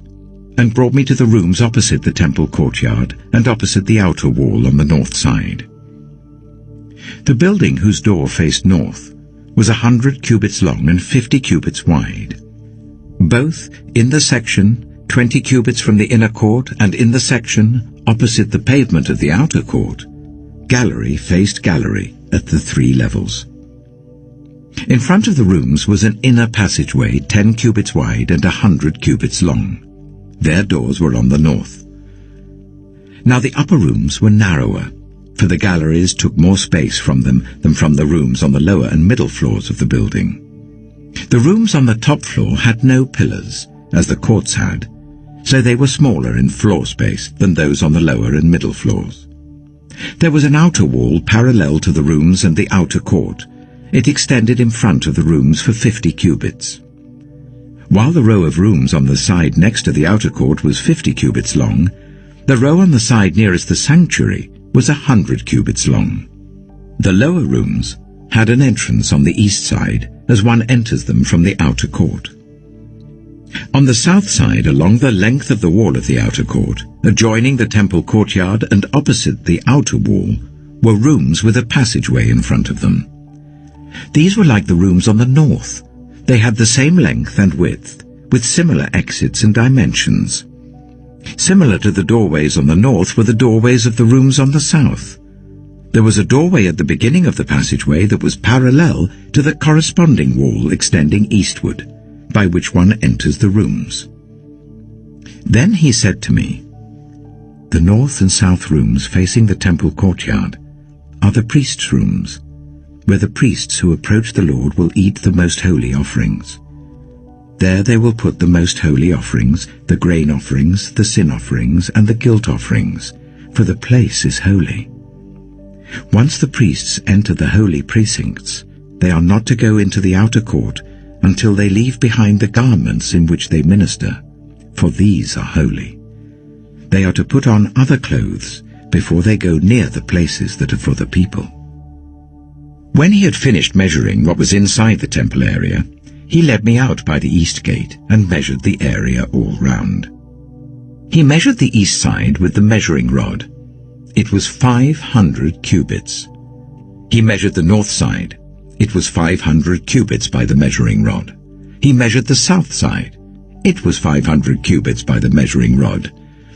and brought me to the rooms opposite the temple courtyard and opposite the outer wall on the north side. The building whose door faced north was 100 cubits long and 50 cubits wide. Both in the section 20 cubits from the inner court, and in the section, opposite the pavement of the outer court, gallery faced gallery at the 3 levels. In front of the rooms was an inner passageway 10 cubits wide and 100 cubits long. Their doors were on the north. Now the upper rooms were narrower, for the galleries took more space from them than from the rooms on the lower and middle floors of the building. The rooms on the top floor had no pillars, as the courts had, so they were smaller in floor space than those on the lower and middle floors. There was an outer wall parallel to the rooms and the outer court. It extended in front of the rooms for 50 cubits. While the row of rooms on the side next to the outer court was 50 cubits long, the row on the side nearest the sanctuary was 100 cubits long. The lower rooms had an entrance on the east side as one enters them from the outer court. On the south side, along the length of the wall of the outer court, adjoining the temple courtyard and opposite the outer wall, were rooms with a passageway in front of them. These were like the rooms on the north. They had the same length and width, with similar exits and dimensions. Similar to the doorways on the north were the doorways of the rooms on the south. There was a doorway at the beginning of the passageway that was parallel to the corresponding wall extending eastward, by which one enters the rooms. Then he said to me, "The north and south rooms facing the temple courtyard are the priests' rooms, where the priests who approach the Lord will eat the most holy offerings. There they will put the most holy offerings, the grain offerings, the sin offerings, and the guilt offerings, for the place is holy. Once the priests enter the holy precincts, they are not to go into the outer court until they leave behind the garments in which they minister, for these are holy. They are to put on other clothes before they go near the places that are for the people." When he had finished measuring what was inside the temple area, he led me out by the east gate and measured the area all round. He measured the east side with the measuring rod. It was 500 cubits. He measured the north side. It was 500 cubits by the measuring rod. He measured the south side. It was 500 cubits by the measuring rod.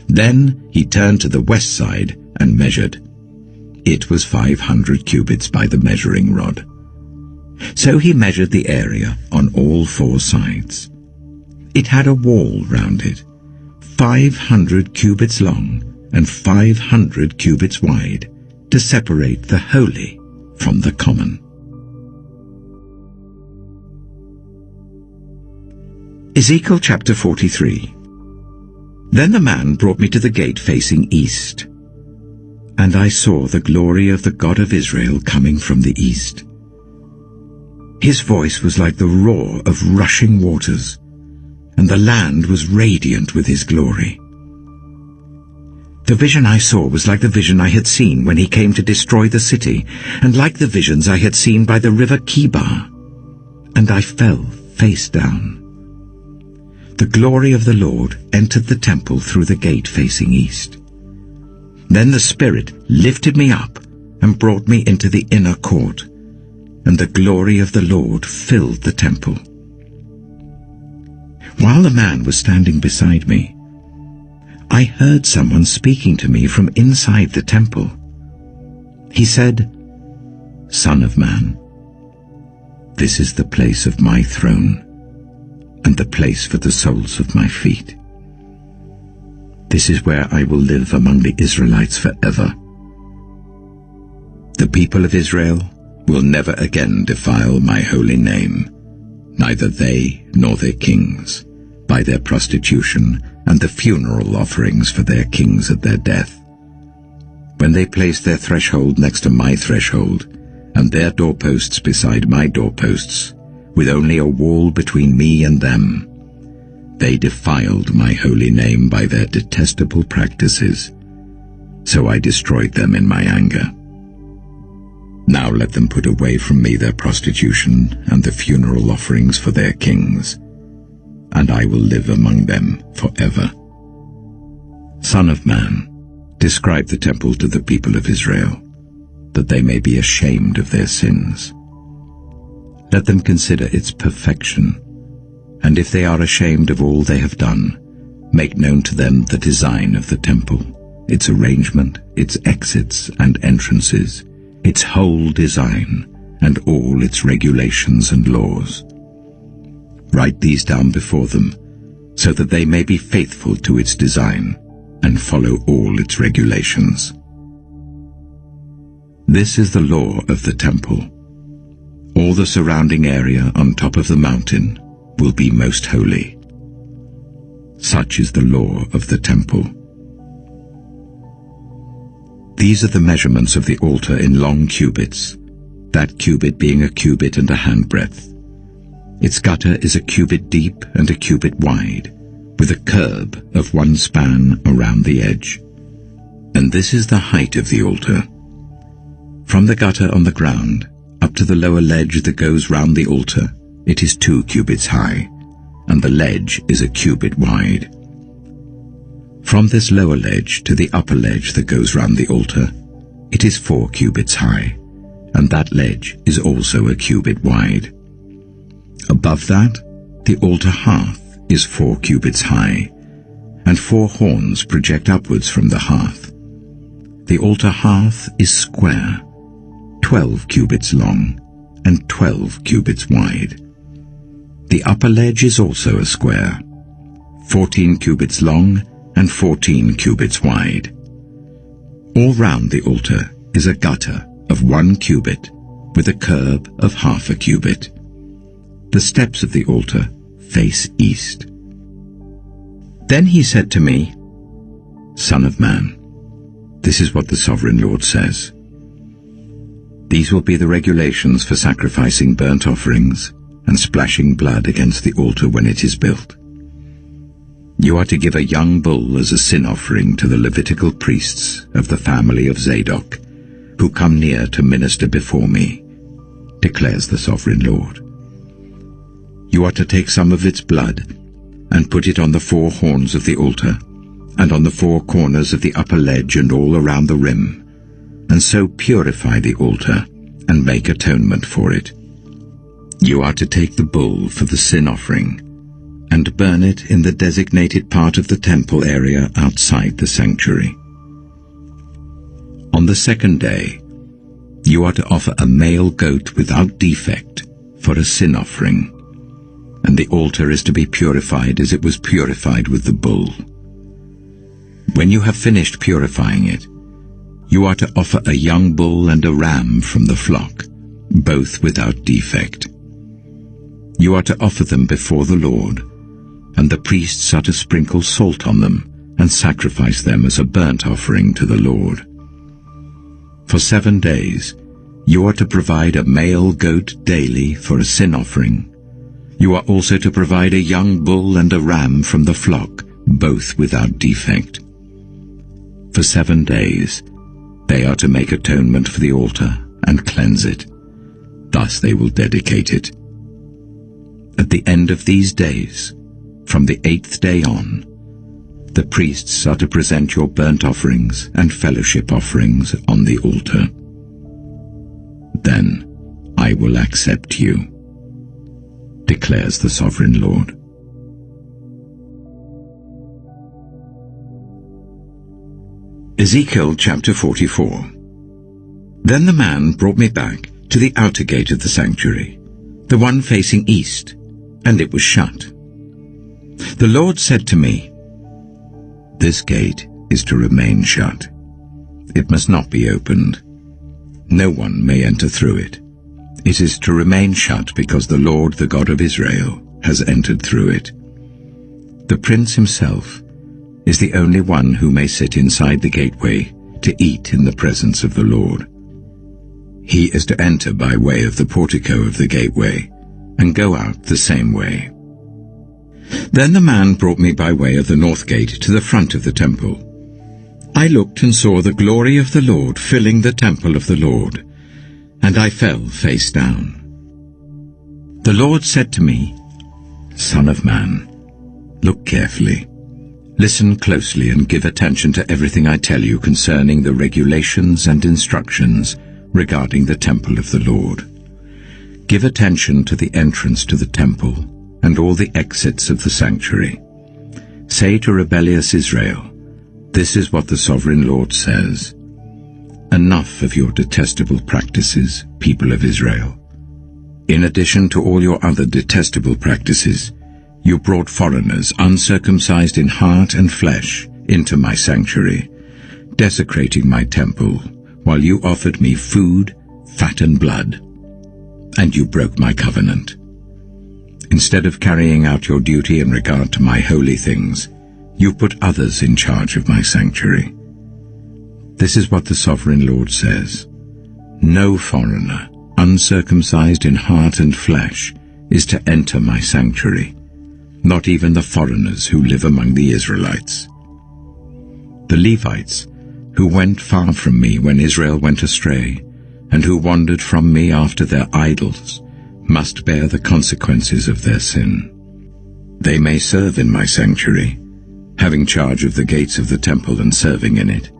Then he turned to the west side and measured. It was 500 cubits by the measuring rod. So he measured the area on all 4 sides. It had a wall round it, 500 cubits long and 500 cubits wide, to separate the holy from the common. Ezekiel chapter 43. Then the man brought me to the gate facing east, and I saw the glory of the God of Israel coming from the east. His voice was like the roar of rushing waters, and the land was radiant with his glory. The vision I saw was like the vision I had seen when he came to destroy the city, and like the visions I had seen by the river Kibar, and I fell face down. The glory of the Lord entered the temple through the gate facing east. Then the Spirit lifted me up and brought me into the inner court, and the glory of the Lord filled the temple. While the man was standing beside me, I heard someone speaking to me from inside the temple. He said, "Son of man, this is the place of my throne, and the place for the soles of my feet. This is where I will live among the Israelites forever. The people of Israel will never again defile my holy name, neither they nor their kings, by their prostitution and the funeral offerings for their kings at their death. When they place their threshold next to my threshold, and their doorposts beside my doorposts, with only a wall between me and them, they defiled my holy name by their detestable practices, so I destroyed them in my anger. Now let them put away from me their prostitution and the funeral offerings for their kings, and I will live among them forever. Son of man, describe the temple to the people of Israel, that they may be ashamed of their sins. Let them consider its perfection, and if they are ashamed of all they have done, make known to them the design of the temple, its arrangement, its exits and entrances, its whole design, and all its regulations and laws. Write these down before them, so that they may be faithful to its design and follow all its regulations. This is the law of the temple. All the surrounding area on top of the mountain will be most holy. Such is the law of the temple. These are the measurements of the altar in long cubits, that cubit being a cubit and a handbreadth. Its gutter is a cubit deep and a cubit wide, with a curb of 1 span around the edge. And this is the height of the altar. From the gutter on the ground up to the lower ledge that goes round the altar, it is 2 cubits high, and the ledge is a cubit wide. From this lower ledge to the upper ledge that goes round the altar, it is 4 cubits high, and that ledge is also a cubit wide. Above that, the altar hearth is 4 cubits high, and 4 horns project upwards from the hearth. The altar hearth is square, 12 cubits long, and 12 cubits wide. The upper ledge is also a square, 14 cubits long and 14 cubits wide. All round the altar is a gutter of 1 cubit with a curb of half a cubit. The steps of the altar face east. Then he said to me, Son of man, this is what the Sovereign Lord says. These will be the regulations for sacrificing burnt offerings and splashing blood against the altar when it is built. You are to give a young bull as a sin offering to the Levitical priests of the family of Zadok, who come near to minister before me, declares the Sovereign Lord. You are to take some of its blood and put it on the 4 horns of the altar, and on the 4 corners of the upper ledge and all around the rim, and so purify the altar and make atonement for it. You are to take the bull for the sin offering and burn it in the designated part of the temple area outside the sanctuary. On the 2nd day, you are to offer a male goat without defect for a sin offering, and the altar is to be purified as it was purified with the bull. When you have finished purifying it, you are to offer a young bull and a ram from the flock, both without defect. You are to offer them before the Lord, and the priests are to sprinkle salt on them and sacrifice them as a burnt offering to the Lord. For 7 days you are to provide a male goat daily for a sin offering. You are also to provide a young bull and a ram from the flock, both without defect. For 7 days they are to make atonement for the altar and cleanse it. Thus they will dedicate it. At the end of these days, from the 8th day on, the priests are to present your burnt offerings and fellowship offerings on the altar. Then I will accept you, declares the Sovereign Lord. Ezekiel chapter 44. Then the man brought me back to the outer gate of the sanctuary, the one facing east, and it was shut. The Lord said to me, This gate is to remain shut. It must not be opened. No one may enter through it. It is to remain shut because the Lord, the God of Israel, has entered through it. The prince himself is the only one who may sit inside the gateway to eat in the presence of the Lord. He is to enter by way of the portico of the gateway and go out the same way. Then the man brought me by way of the north gate to the front of the temple. I looked and saw the glory of the Lord filling the temple of the Lord, and I fell face down. The Lord said to me, Son of man, look carefully. Listen closely and give attention to everything I tell you concerning the regulations and instructions regarding the temple of the Lord. Give attention to the entrance to the temple and all the exits of the sanctuary. Say to rebellious Israel, this is what the sovereign Lord says. Enough of your detestable practices, people of Israel. In addition to all your other detestable practices, you brought foreigners, uncircumcised in heart and flesh, into my sanctuary, desecrating my temple, while you offered me food, fat and blood. And you broke my covenant. Instead of carrying out your duty in regard to my holy things, you put others in charge of my sanctuary. This is what the sovereign Lord says. No foreigner, uncircumcised in heart and flesh, is to enter my sanctuary, not even the foreigners who live among the Israelites. The Levites, who went far from me when Israel went astray, and who wandered from me after their idols, must bear the consequences of their sin. They may serve in my sanctuary, having charge of the gates of the temple and serving in it.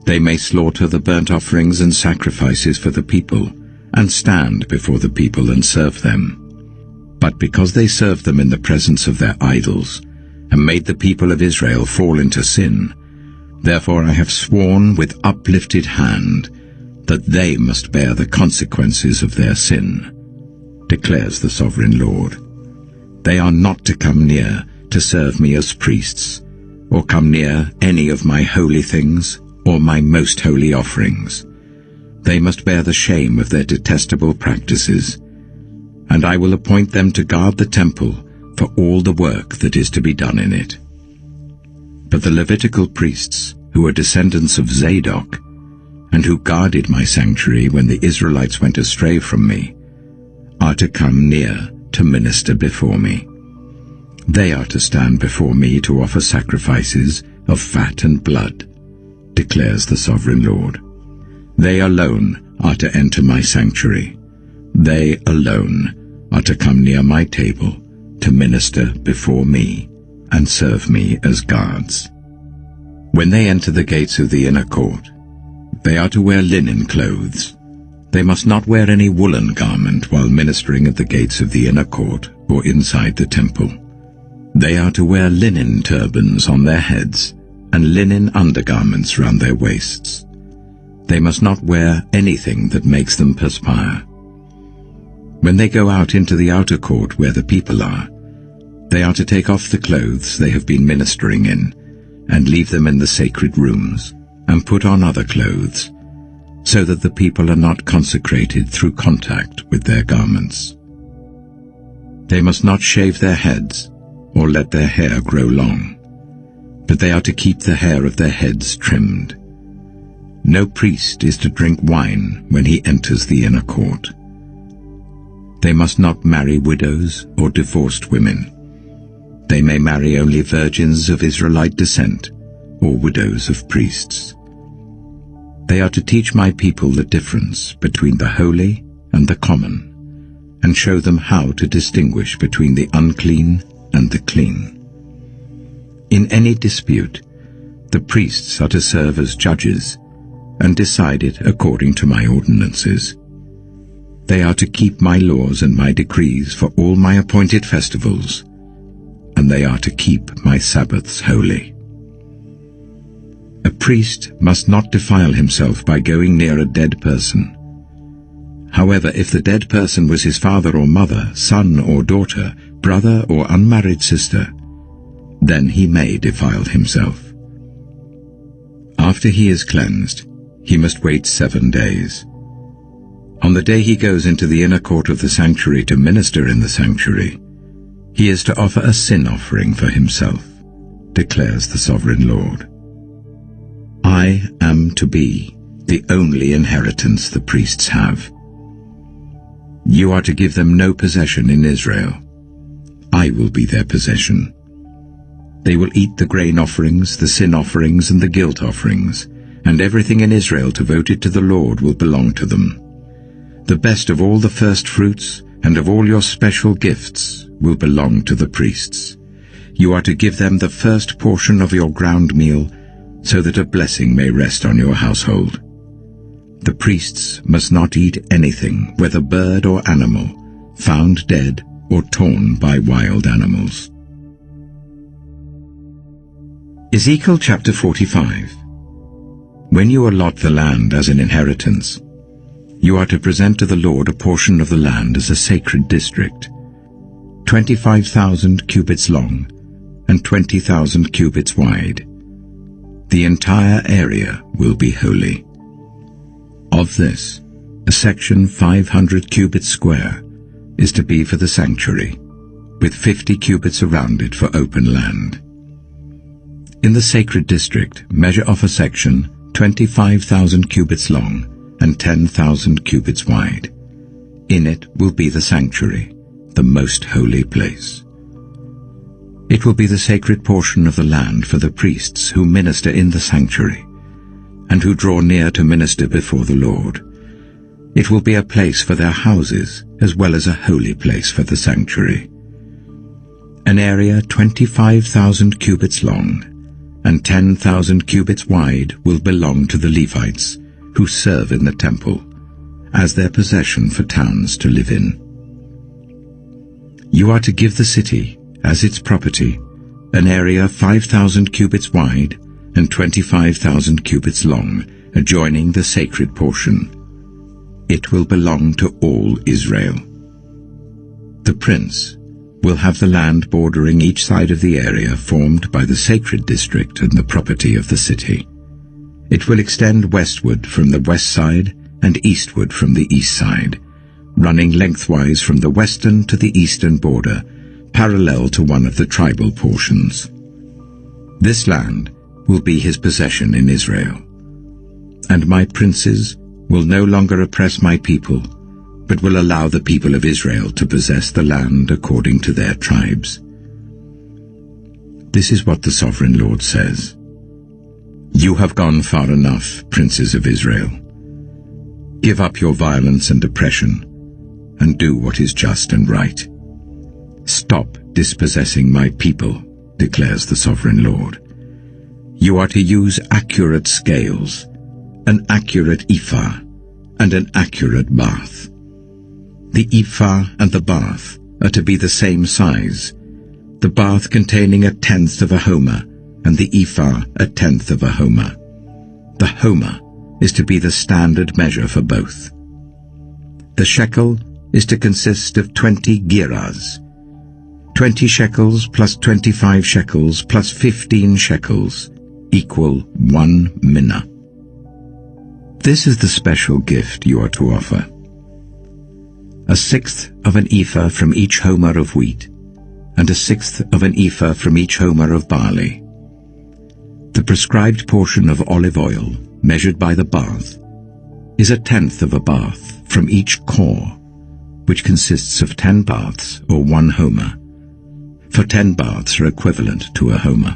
They may slaughter the burnt offerings and sacrifices for the people, and stand before the people and serve them. But because they served them in the presence of their idols, and made the people of Israel fall into sin, therefore I have sworn with uplifted hand that they must bear the consequences of their sin, declares the sovereign Lord. They are not to come near to serve me as priests, or come near any of my holy things, or my most holy offerings. They must bear the shame of their detestable practices, and I will appoint them to guard the temple for all the work that is to be done in it. But the Levitical priests, who are descendants of Zadok, and who guarded my sanctuary when the Israelites went astray from me, are to come near to minister before me. They are to stand before me to offer sacrifices of fat and blood, declares the sovereign Lord. They alone are to enter my sanctuary. They alone are to come near my table to minister before me and serve me as guards. When they enter the gates of the inner court, they are to wear linen clothes. They must not wear any woolen garment while ministering at the gates of the inner court or inside the temple. They are to wear linen turbans on their heads and linen undergarments round their waists. They must not wear anything that makes them perspire. When they go out into the outer court where the people are, they are to take off the clothes they have been ministering in and leave them in the sacred rooms and put on other clothes, so that the people are not consecrated through contact with their garments. They must not shave their heads or let their hair grow long, but they are to keep the hair of their heads trimmed. No priest is to drink wine when he enters the inner court. They must not marry widows or divorced women. They may marry only virgins of Israelite descent or widows of priests. They are to teach my people the difference between the holy and the common, and show them how to distinguish between the unclean and the clean. In any dispute, the priests are to serve as judges and decide it according to my ordinances. They are to keep my laws and my decrees for all my appointed festivals, and they are to keep my Sabbaths holy. A priest must not defile himself by going near a dead person. However, if the dead person was his father or mother, son or daughter, brother or unmarried sister, then he may defile himself. After he is cleansed, he must wait 7 days. On the day he goes into the inner court of the sanctuary to minister in the sanctuary, he is to offer a sin offering for himself, declares the sovereign Lord. I am to be the only inheritance the priests have. You are to give them no possession in Israel. I will be their possession. They will eat the grain offerings, the sin offerings, and the guilt offerings, and everything in Israel devoted to the Lord will belong to them. The best of all the first fruits and of all your special gifts will belong to the priests. You are to give them the first portion of your ground meal, so that a blessing may rest on your household. The priests must not eat anything, whether bird or animal, found dead or torn by wild animals. Ezekiel chapter 45. When you allot the land as an inheritance, you are to present to the Lord a portion of the land as a sacred district, 25,000 cubits long and 20,000 cubits wide. The entire area will be holy. Of this, a section 500 cubits square is to be for the sanctuary, with 50 cubits around it for open land. In the sacred district, measure off a section 25,000 cubits long and 10,000 cubits wide. In it will be the sanctuary, the most holy place. It will be the sacred portion of the land for the priests who minister in the sanctuary and who draw near to minister before the Lord. It will be a place for their houses as well as a holy place for the sanctuary. An area 25,000 cubits long and 10,000 cubits wide will belong to the Levites who serve in the temple as their possession for towns to live in. You are to give the city as its property an area 5,000 cubits wide and 25,000 cubits long adjoining the sacred portion. It will belong to all Israel. The prince will have the land bordering each side of the area formed by the sacred district and the property of the city. It will extend westward from the west side and eastward from the east side, running lengthwise from the western to the eastern border, parallel to one of the tribal portions. This land will be his possession in Israel. And my princes will no longer oppress my people, but will allow the people of Israel to possess the land according to their tribes. This is what the Sovereign Lord says. You have gone far enough, princes of Israel. Give up your violence and oppression, and do what is just and right. Stop dispossessing my people, declares the Sovereign Lord. You are to use accurate scales, an accurate ephah, and an accurate bath. The ephah and the bath are to be the same size, the bath containing 1/10 of a homer, and the ephah 1/10 of a homer. The homer is to be the standard measure for both. The shekel is to consist of 20 gerahs, 20 shekels plus 25 shekels plus 15 shekels equal 1 minnah. This is the special gift you are to offer. 1/6 of an ephah from each homer of wheat, and 1/6 of an ephah from each homer of barley. The prescribed portion of olive oil, measured by the bath, is 1/10 of a bath from each core, which consists of 10 baths or 1 homer, for 10 baths are equivalent to a homer.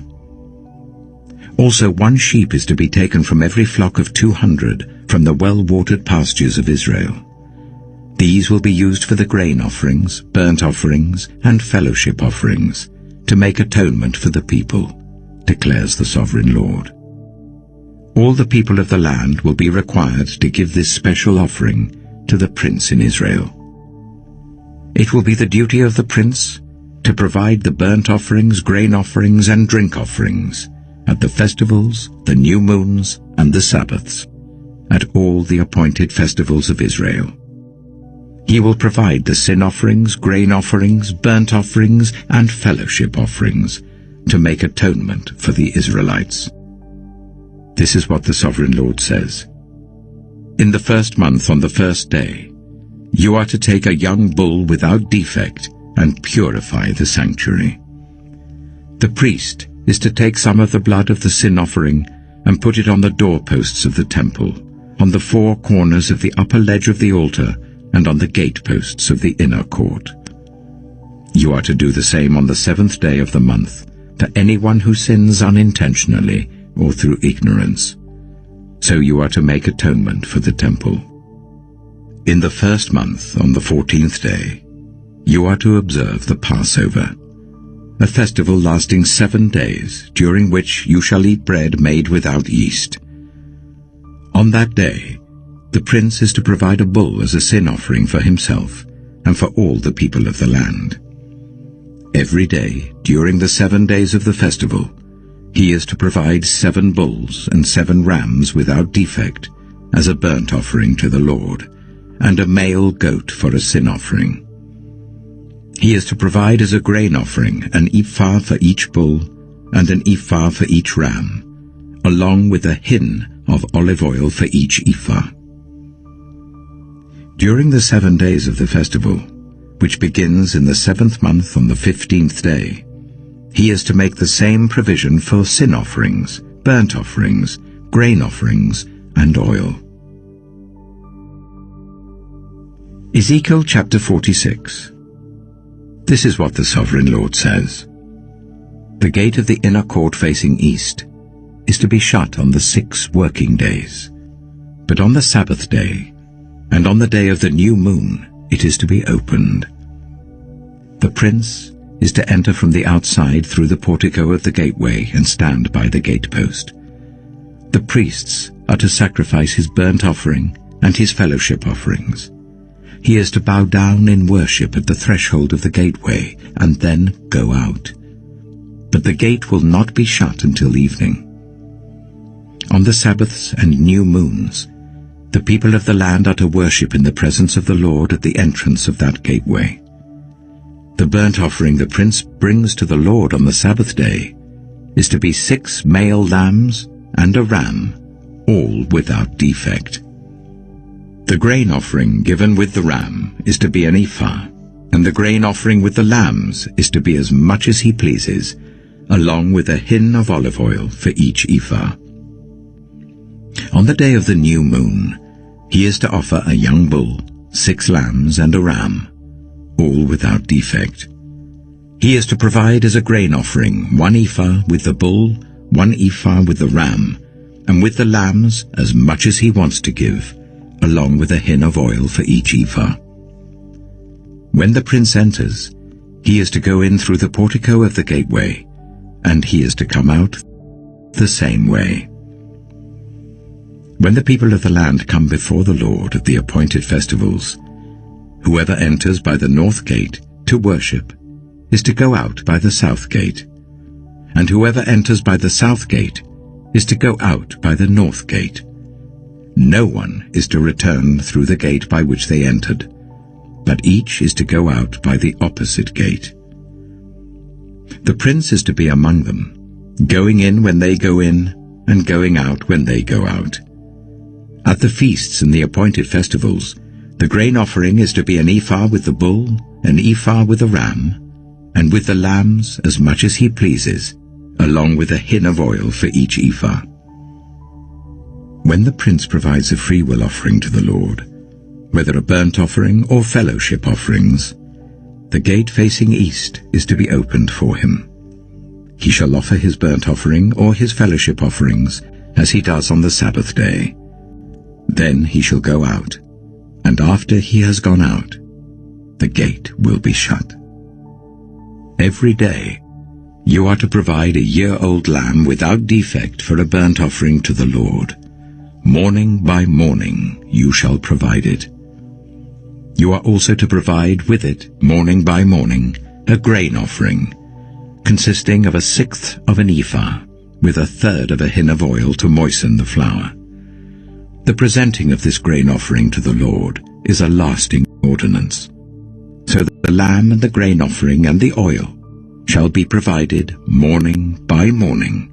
Also 1 sheep is to be taken from every flock of 200 from the well-watered pastures of Israel. These will be used for the grain offerings, burnt offerings, and fellowship offerings, to make atonement for the people, declares the Sovereign Lord. All the people of the land will be required to give this special offering to the prince in Israel. It will be the duty of the prince to provide the burnt offerings, grain offerings, and drink offerings at the festivals, the new moons, and the Sabbaths, at all the appointed festivals of Israel. He will provide the sin offerings, grain offerings, burnt offerings, and fellowship offerings to make atonement for the Israelites. This is what the Sovereign Lord says. In the first month on the first day, you are to take a young bull without defect and purify the sanctuary. The priest is to take some of the blood of the sin offering and put it on the doorposts of the temple, on the 4 corners of the upper ledge of the altar, and on the gateposts of the inner court. You are to do the same on the 7th day of the month for anyone who sins unintentionally or through ignorance. So you are to make atonement for the temple. In the first month, on the 14th day, you are to observe the Passover, a festival lasting 7 days, during which you shall eat bread made without yeast. On that day, the prince is to provide a bull as a sin offering for himself and for all the people of the land. Every day, during the 7 days of the festival, He is to provide 7 bulls and 7 rams without defect as a burnt offering to the Lord, and a male goat for a sin offering. He is to provide as a grain offering an ephah for each bull and an ephah for each ram, along with a hin of olive oil for each ephah. During the 7 days of the festival, which begins in the 7th month on the 15th day, he is to make the same provision for sin offerings, burnt offerings, grain offerings, and oil. Ezekiel chapter 46. This is what the Sovereign Lord says. The gate of the inner court facing east is to be shut on the 6 working days, but on the Sabbath day and on the day of the new moon it is to be opened. The prince is to enter from the outside through the portico of the gateway and stand by the gatepost. The priests are to sacrifice his burnt offering and his fellowship offerings. He is to bow down in worship at the threshold of the gateway and then go out. But the gate will not be shut until evening. On the Sabbaths and new moons, the people of the land are to worship in the presence of the Lord at the entrance of that gateway. The burnt offering the prince brings to the Lord on the Sabbath day is to be 6 male lambs and a ram, all without defect. The grain offering given with the ram is to be an ephah, and the grain offering with the lambs is to be as much as he pleases, along with a hin of olive oil for each ephah. On the day of the new moon, he is to offer a young bull, 6 lambs and a ram, all without defect. He is to provide as a grain offering 1 ephah with the bull, 1 ephah with the ram, and with the lambs as much as he wants to give, along with a hin of oil for each ephah. When the prince enters, he is to go in through the portico of the gateway, and he is to come out the same way. When the people of the land come before the Lord at the appointed festivals, whoever enters by the north gate to worship is to go out by the south gate, and whoever enters by the south gate is to go out by the north gate. No one is to return through the gate by which they entered, but each is to go out by the opposite gate. The prince is to be among them, going in when they go in, and going out when they go out. At the feasts and the appointed festivals, the grain offering is to be an ephah with the bull, an ephah with the ram, and with the lambs as much as he pleases, along with a hin of oil for each ephah. When the prince provides a freewill offering to the Lord, whether a burnt offering or fellowship offerings, the gate facing east is to be opened for him. He shall offer his burnt offering or his fellowship offerings as he does on the Sabbath day. Then he shall go out, and after he has gone out, the gate will be shut. Every day you are to provide a year-old lamb without defect for a burnt offering to the Lord. Morning by morning you shall provide it. You are also to provide with it, morning by morning, a grain offering, consisting of 1/6 of an ephah, with 1/3 of a hin of oil to moisten the flour. The presenting of this grain offering to the Lord is a lasting ordinance. So that the lamb and the grain offering and the oil shall be provided morning by morning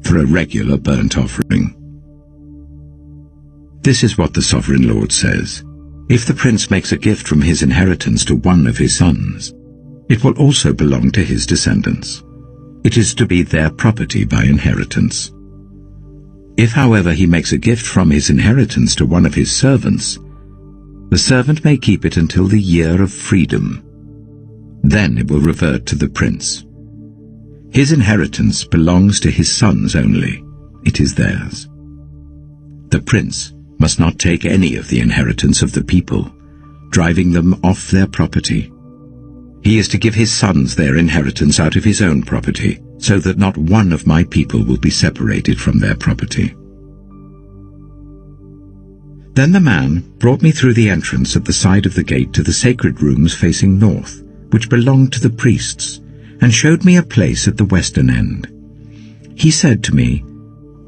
for a regular burnt offering. This is what the Sovereign Lord says. If the prince makes a gift from his inheritance to one of his sons, it will also belong to his descendants. It is to be their property by inheritance. If, however, he makes a gift from his inheritance to one of his servants, the servant may keep it until the year of freedom. Then it will revert to the prince. His inheritance belongs to his sons only. It is theirs. The prince must not take any of the inheritance of the people, driving them off their property. He is to give his sons their inheritance out of his own property, so that not one of my people will be separated from their property. Then the man brought me through the entrance at the side of the gate to the sacred rooms facing north, which belonged to the priests, and showed me a place at the western end. He said to me,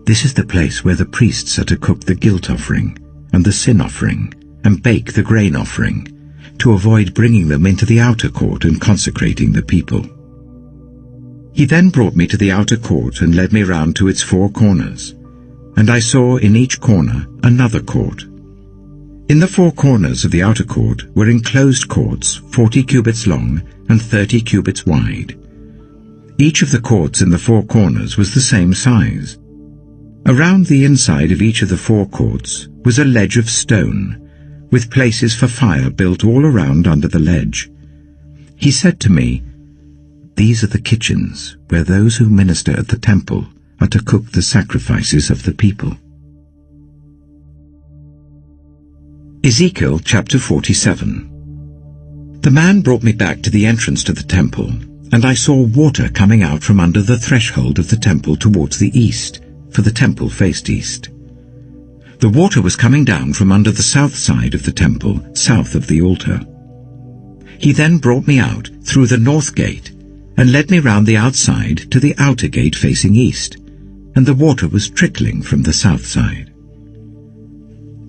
"This is the place where the priests are to cook the guilt offering and the sin offering and bake the grain offering, to avoid bringing them into the outer court and consecrating the people." He then brought me to the outer court and led me round to its 4 corners, and I saw in each corner another court. In the 4 corners of the outer court were enclosed courts 40 cubits long and 30 cubits wide. Each of the courts in the 4 corners was the same size. Around the inside of each of the 4 courts was a ledge of stone, with places for fire built all around under the ledge. He said to me, "These are the kitchens where those who minister at the temple are to cook the sacrifices of the people." Ezekiel chapter 47. The man brought me back to the entrance to the temple, and I saw water coming out from under the threshold of the temple towards the east, for the temple faced east. The water was coming down from under the south side of the temple, south of the altar. He then brought me out through the north gate, and led me round the outside to the outer gate facing east, and the water was trickling from the south side.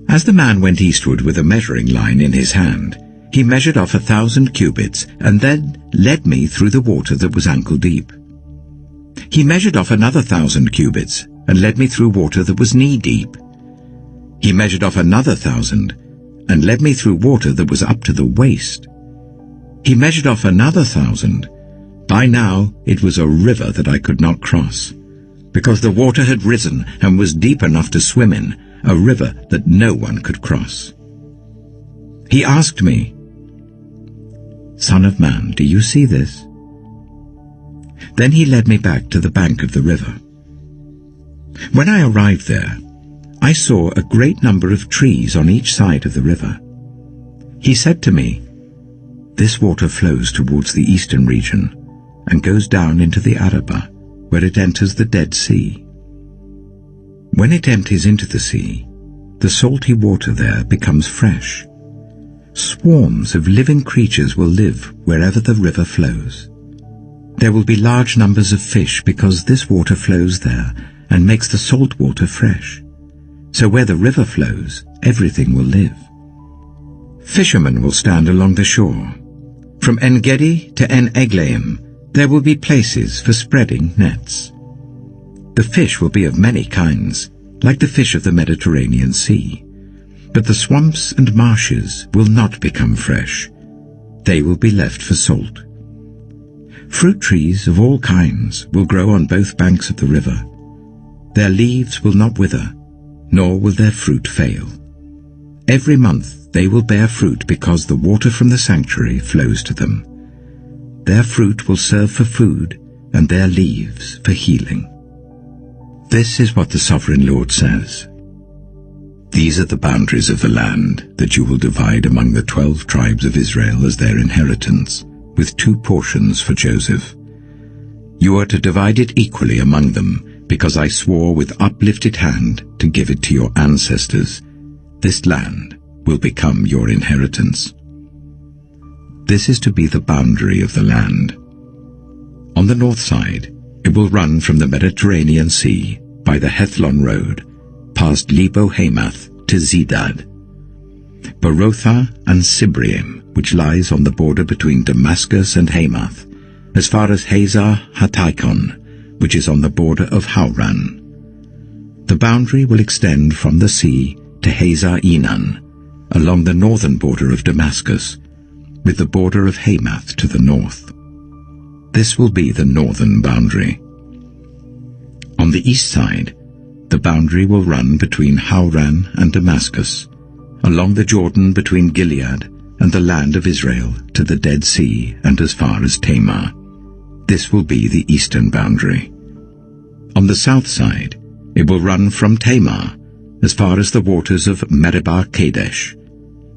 As the man went eastward with a measuring line in his hand, he measured off 1,000 cubits, and then led me through the water that was ankle deep. He measured off another 1,000 cubits, and led me through water that was knee deep. He measured off another 1,000, and led me through water that was up to the waist. He measured off another 1,000. By now it was a river that I could not cross, because the water had risen and was deep enough to swim in, a river that no one could cross. He asked me, "Son of man, do you see this?" Then he led me back to the bank of the river. When I arrived there, I saw a great number of trees on each side of the river. He said to me, "This water flows towards the eastern region and goes down into the Arabah, where it enters the Dead Sea. When it empties into the sea, the salty water there becomes fresh. Swarms of living creatures will live wherever the river flows. There will be large numbers of fish because this water flows there and makes the salt water fresh. So where the river flows, everything will live. Fishermen will stand along the shore. From En-Gedi to En-Eglaim, there will be places for spreading nets. The fish will be of many kinds, like the fish of the Mediterranean Sea. But the swamps and marshes will not become fresh. They will be left for salt. Fruit trees of all kinds will grow on both banks of the river. Their leaves will not wither, nor will their fruit fail. Every month they will bear fruit because the water from the sanctuary flows to them. Their fruit will serve for food, and their leaves for healing." This is what the Sovereign Lord says. "These are the boundaries of the land that you will divide among the 12 tribes of Israel as their inheritance, with 2 portions for Joseph. You are to divide it equally among them, because I swore with uplifted hand to give it to your ancestors. This land will become your inheritance. This is to be the boundary of the land. On the north side, it will run from the Mediterranean Sea by the Hethlon road, past Lebo-Hamath to Zedad, Berotha and Sibrim, which lies on the border between Damascus and Hamath, as far as Hazar-Hataikon, which is on the border of Hauran. The boundary will extend from the sea to Hazar-Enan, along the northern border of Damascus, with the border of Hamath to the north. This will be the northern boundary. On the east side, the boundary will run between Hauran and Damascus, along the Jordan between Gilead and the land of Israel to the Dead Sea and as far as Tamar. This will be the eastern boundary. On the south side, it will run from Tamar as far as the waters of Meribah Kadesh,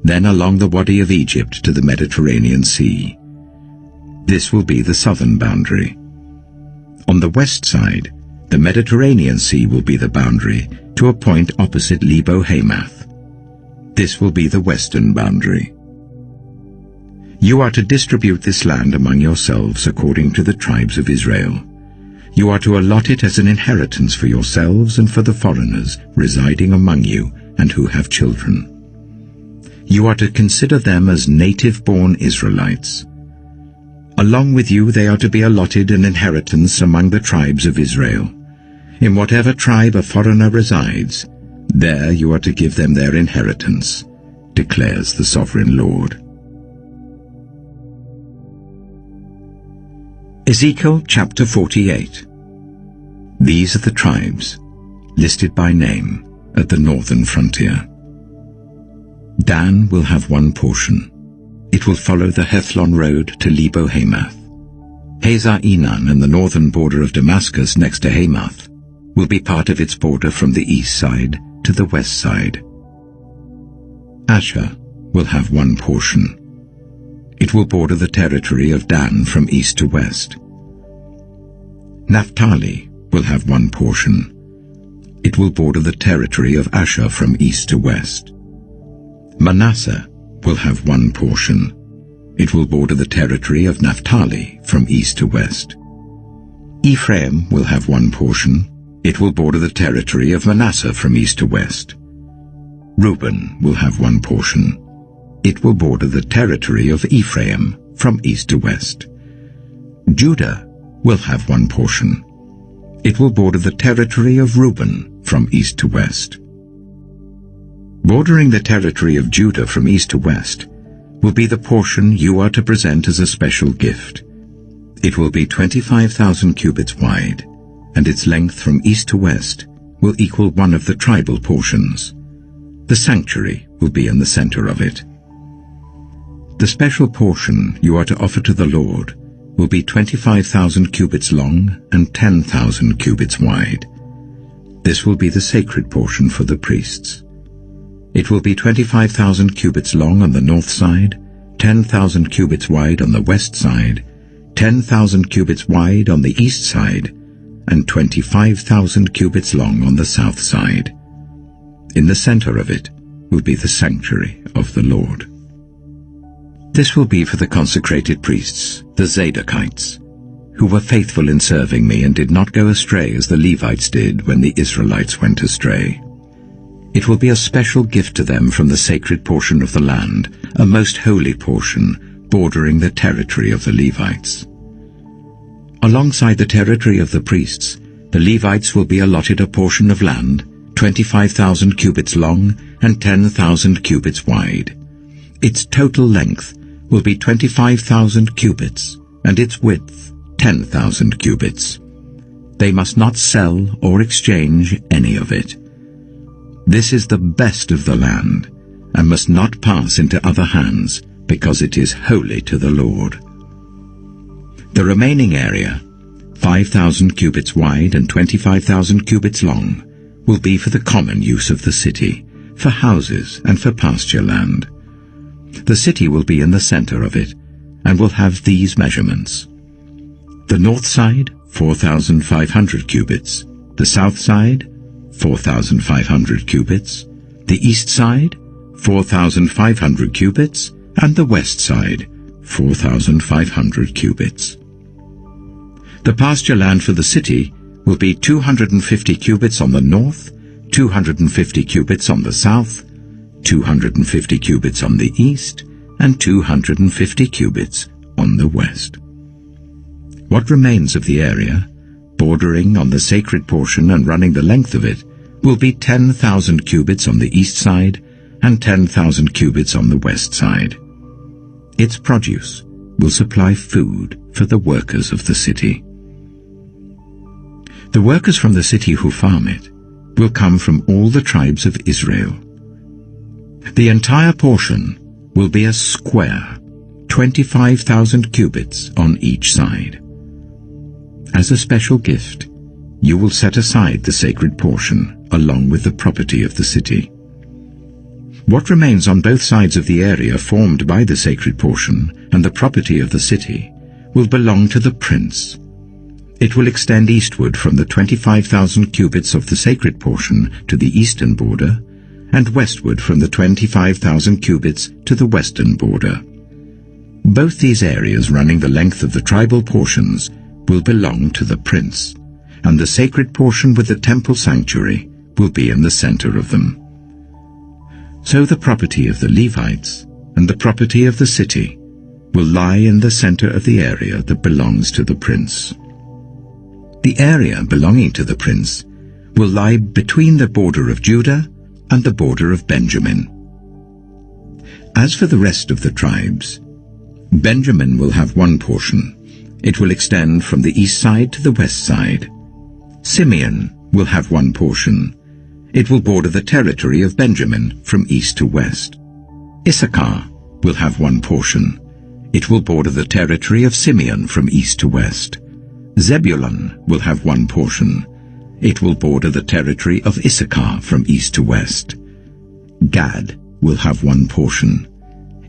then along the Wadi of Egypt to the Mediterranean Sea. This will be the southern boundary. On the west side, the Mediterranean Sea will be the boundary to a point opposite Lebo-Hamath. This will be the western boundary. You are to distribute this land among yourselves according to the tribes of Israel. You are to allot it as an inheritance for yourselves and for the foreigners residing among you and who have children. You are to consider them as native-born Israelites. Along with you they are to be allotted an inheritance among the tribes of Israel. In whatever tribe a foreigner resides, there you are to give them their inheritance, declares the Sovereign Lord. Ezekiel chapter 48. These are the tribes, listed by name, at the northern frontier. Dan will have one portion. It will follow the Hethlon road to Lebo-Hamath. Hazar-Enan and the northern border of Damascus next to Hamath will be part of its border from the east side to the west side. Asher will have one portion. It will border the territory of Dan from east to west. Naphtali will have one portion. It will border the territory of Asher from east to west. Manasseh will have one portion. It will border the territory of Naphtali from east to west. Ephraim will have one portion. It will border the territory of Manasseh from east to west. Reuben will have one portion. It will border the territory of Ephraim from east to west. Judah will have one portion. It will border the territory of Reuben from east to west. Bordering the territory of Judah from east to west will be the portion you are to present as a special gift. It will be 25,000 cubits wide, and its length from east to west will equal one of the tribal portions. The sanctuary will be in the center of it. The special portion you are to offer to the Lord will be 25,000 cubits long and 10,000 cubits wide. This will be the sacred portion for the priests. It will be 25,000 cubits long on the north side, 10,000 cubits wide on the west side, 10,000 cubits wide on the east side, and 25,000 cubits long on the south side. In the center of it will be the sanctuary of the Lord. This will be for the consecrated priests, the Zadokites, who were faithful in serving me and did not go astray as the Levites did when the Israelites went astray. It will be a special gift to them from the sacred portion of the land, a most holy portion, bordering the territory of the Levites. Alongside the territory of the priests, the Levites will be allotted a portion of land, 25,000 cubits long and 10,000 cubits wide. Its total length will be 25,000 cubits, and its width 10,000 cubits. They must not sell or exchange any of it. This is the best of the land, and must not pass into other hands, because it is holy to the Lord. The remaining area, 5,000 cubits wide and 25,000 cubits long, will be for the common use of the city, for houses and for pasture land. The city will be in the center of it, and will have these measurements. The north side, 4,500 cubits. The south side, 4,500 cubits. The east side, 4,500 cubits. And the west side, 4,500 cubits. The pasture land for the city will be 250 cubits on the north, 250 cubits on the south, 250 cubits on the east, and 250 cubits on the west. What remains of the area, bordering on the sacred portion and running the length of it, will be 10,000 cubits on the east side and 10,000 cubits on the west side. Its produce will supply food for the workers of the city. The workers from the city who farm it will come from all the tribes of Israel. The entire portion will be a square, 25,000 cubits on each side. As a special gift, you will set aside the sacred portion along with the property of the city. What remains on both sides of the area formed by the sacred portion and the property of the city will belong to the prince. It will extend eastward from the 25,000 cubits of the sacred portion to the eastern border, and westward from the 25,000 cubits to the western border. Both these areas running the length of the tribal portions will belong to the prince, and the sacred portion with the temple sanctuary will be in the center of them. So the property of the Levites and the property of the city will lie in the center of the area that belongs to the prince. The area belonging to the prince will lie between the border of Judah and the border of Benjamin. As for the rest of the tribes, Benjamin will have one portion. It will extend from the east side to the west side. Simeon will have one portion. It will border the territory of Benjamin from east to west. Issachar will have one portion. It will border the territory of Simeon from east to west. Zebulun will have one portion. It will border the territory of Issachar from east to west. Gad will have one portion.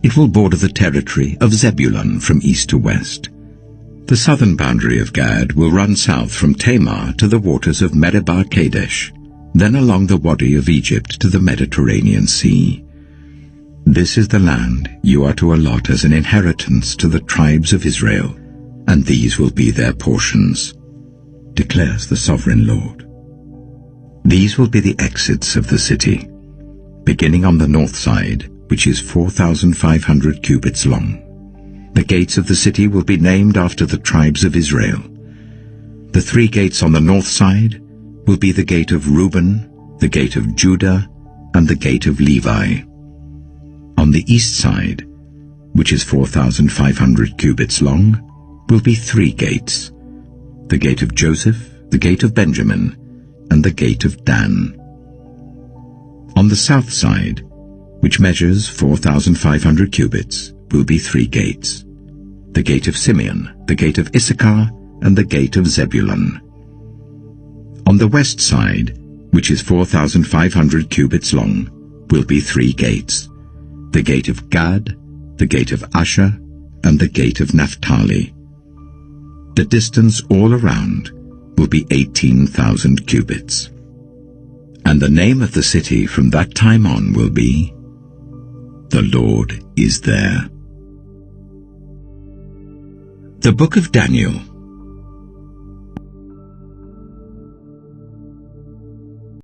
It will border the territory of Zebulun from east to west. The southern boundary of Gad will run south from Tamar to the waters of Meribah Kadesh, then along the Wadi of Egypt to the Mediterranean Sea. This is the land you are to allot as an inheritance to the tribes of Israel, and these will be their portions, declares the sovereign Lord. These will be the exits of the city, beginning on the north side, which is 4,500 cubits long. The gates of the city will be named after the tribes of Israel. The 3 gates on the north side will be the gate of Reuben, the gate of Judah, and the gate of Levi. On the east side, which is 4,500 cubits long, will be 3 gates: the gate of Joseph, the gate of Benjamin, and the gate of Dan. On the south side, which measures 4,500 cubits, will be 3 gates: the gate of Simeon, the gate of Issachar, and the gate of Zebulun. On the west side, which is 4,500 cubits long, will be 3 gates: the gate of Gad, the gate of Asher, and the gate of Naphtali. The distance all around will be 18,000 cubits. And the name of the city from that time on will be, The Lord is There. The Book of Daniel,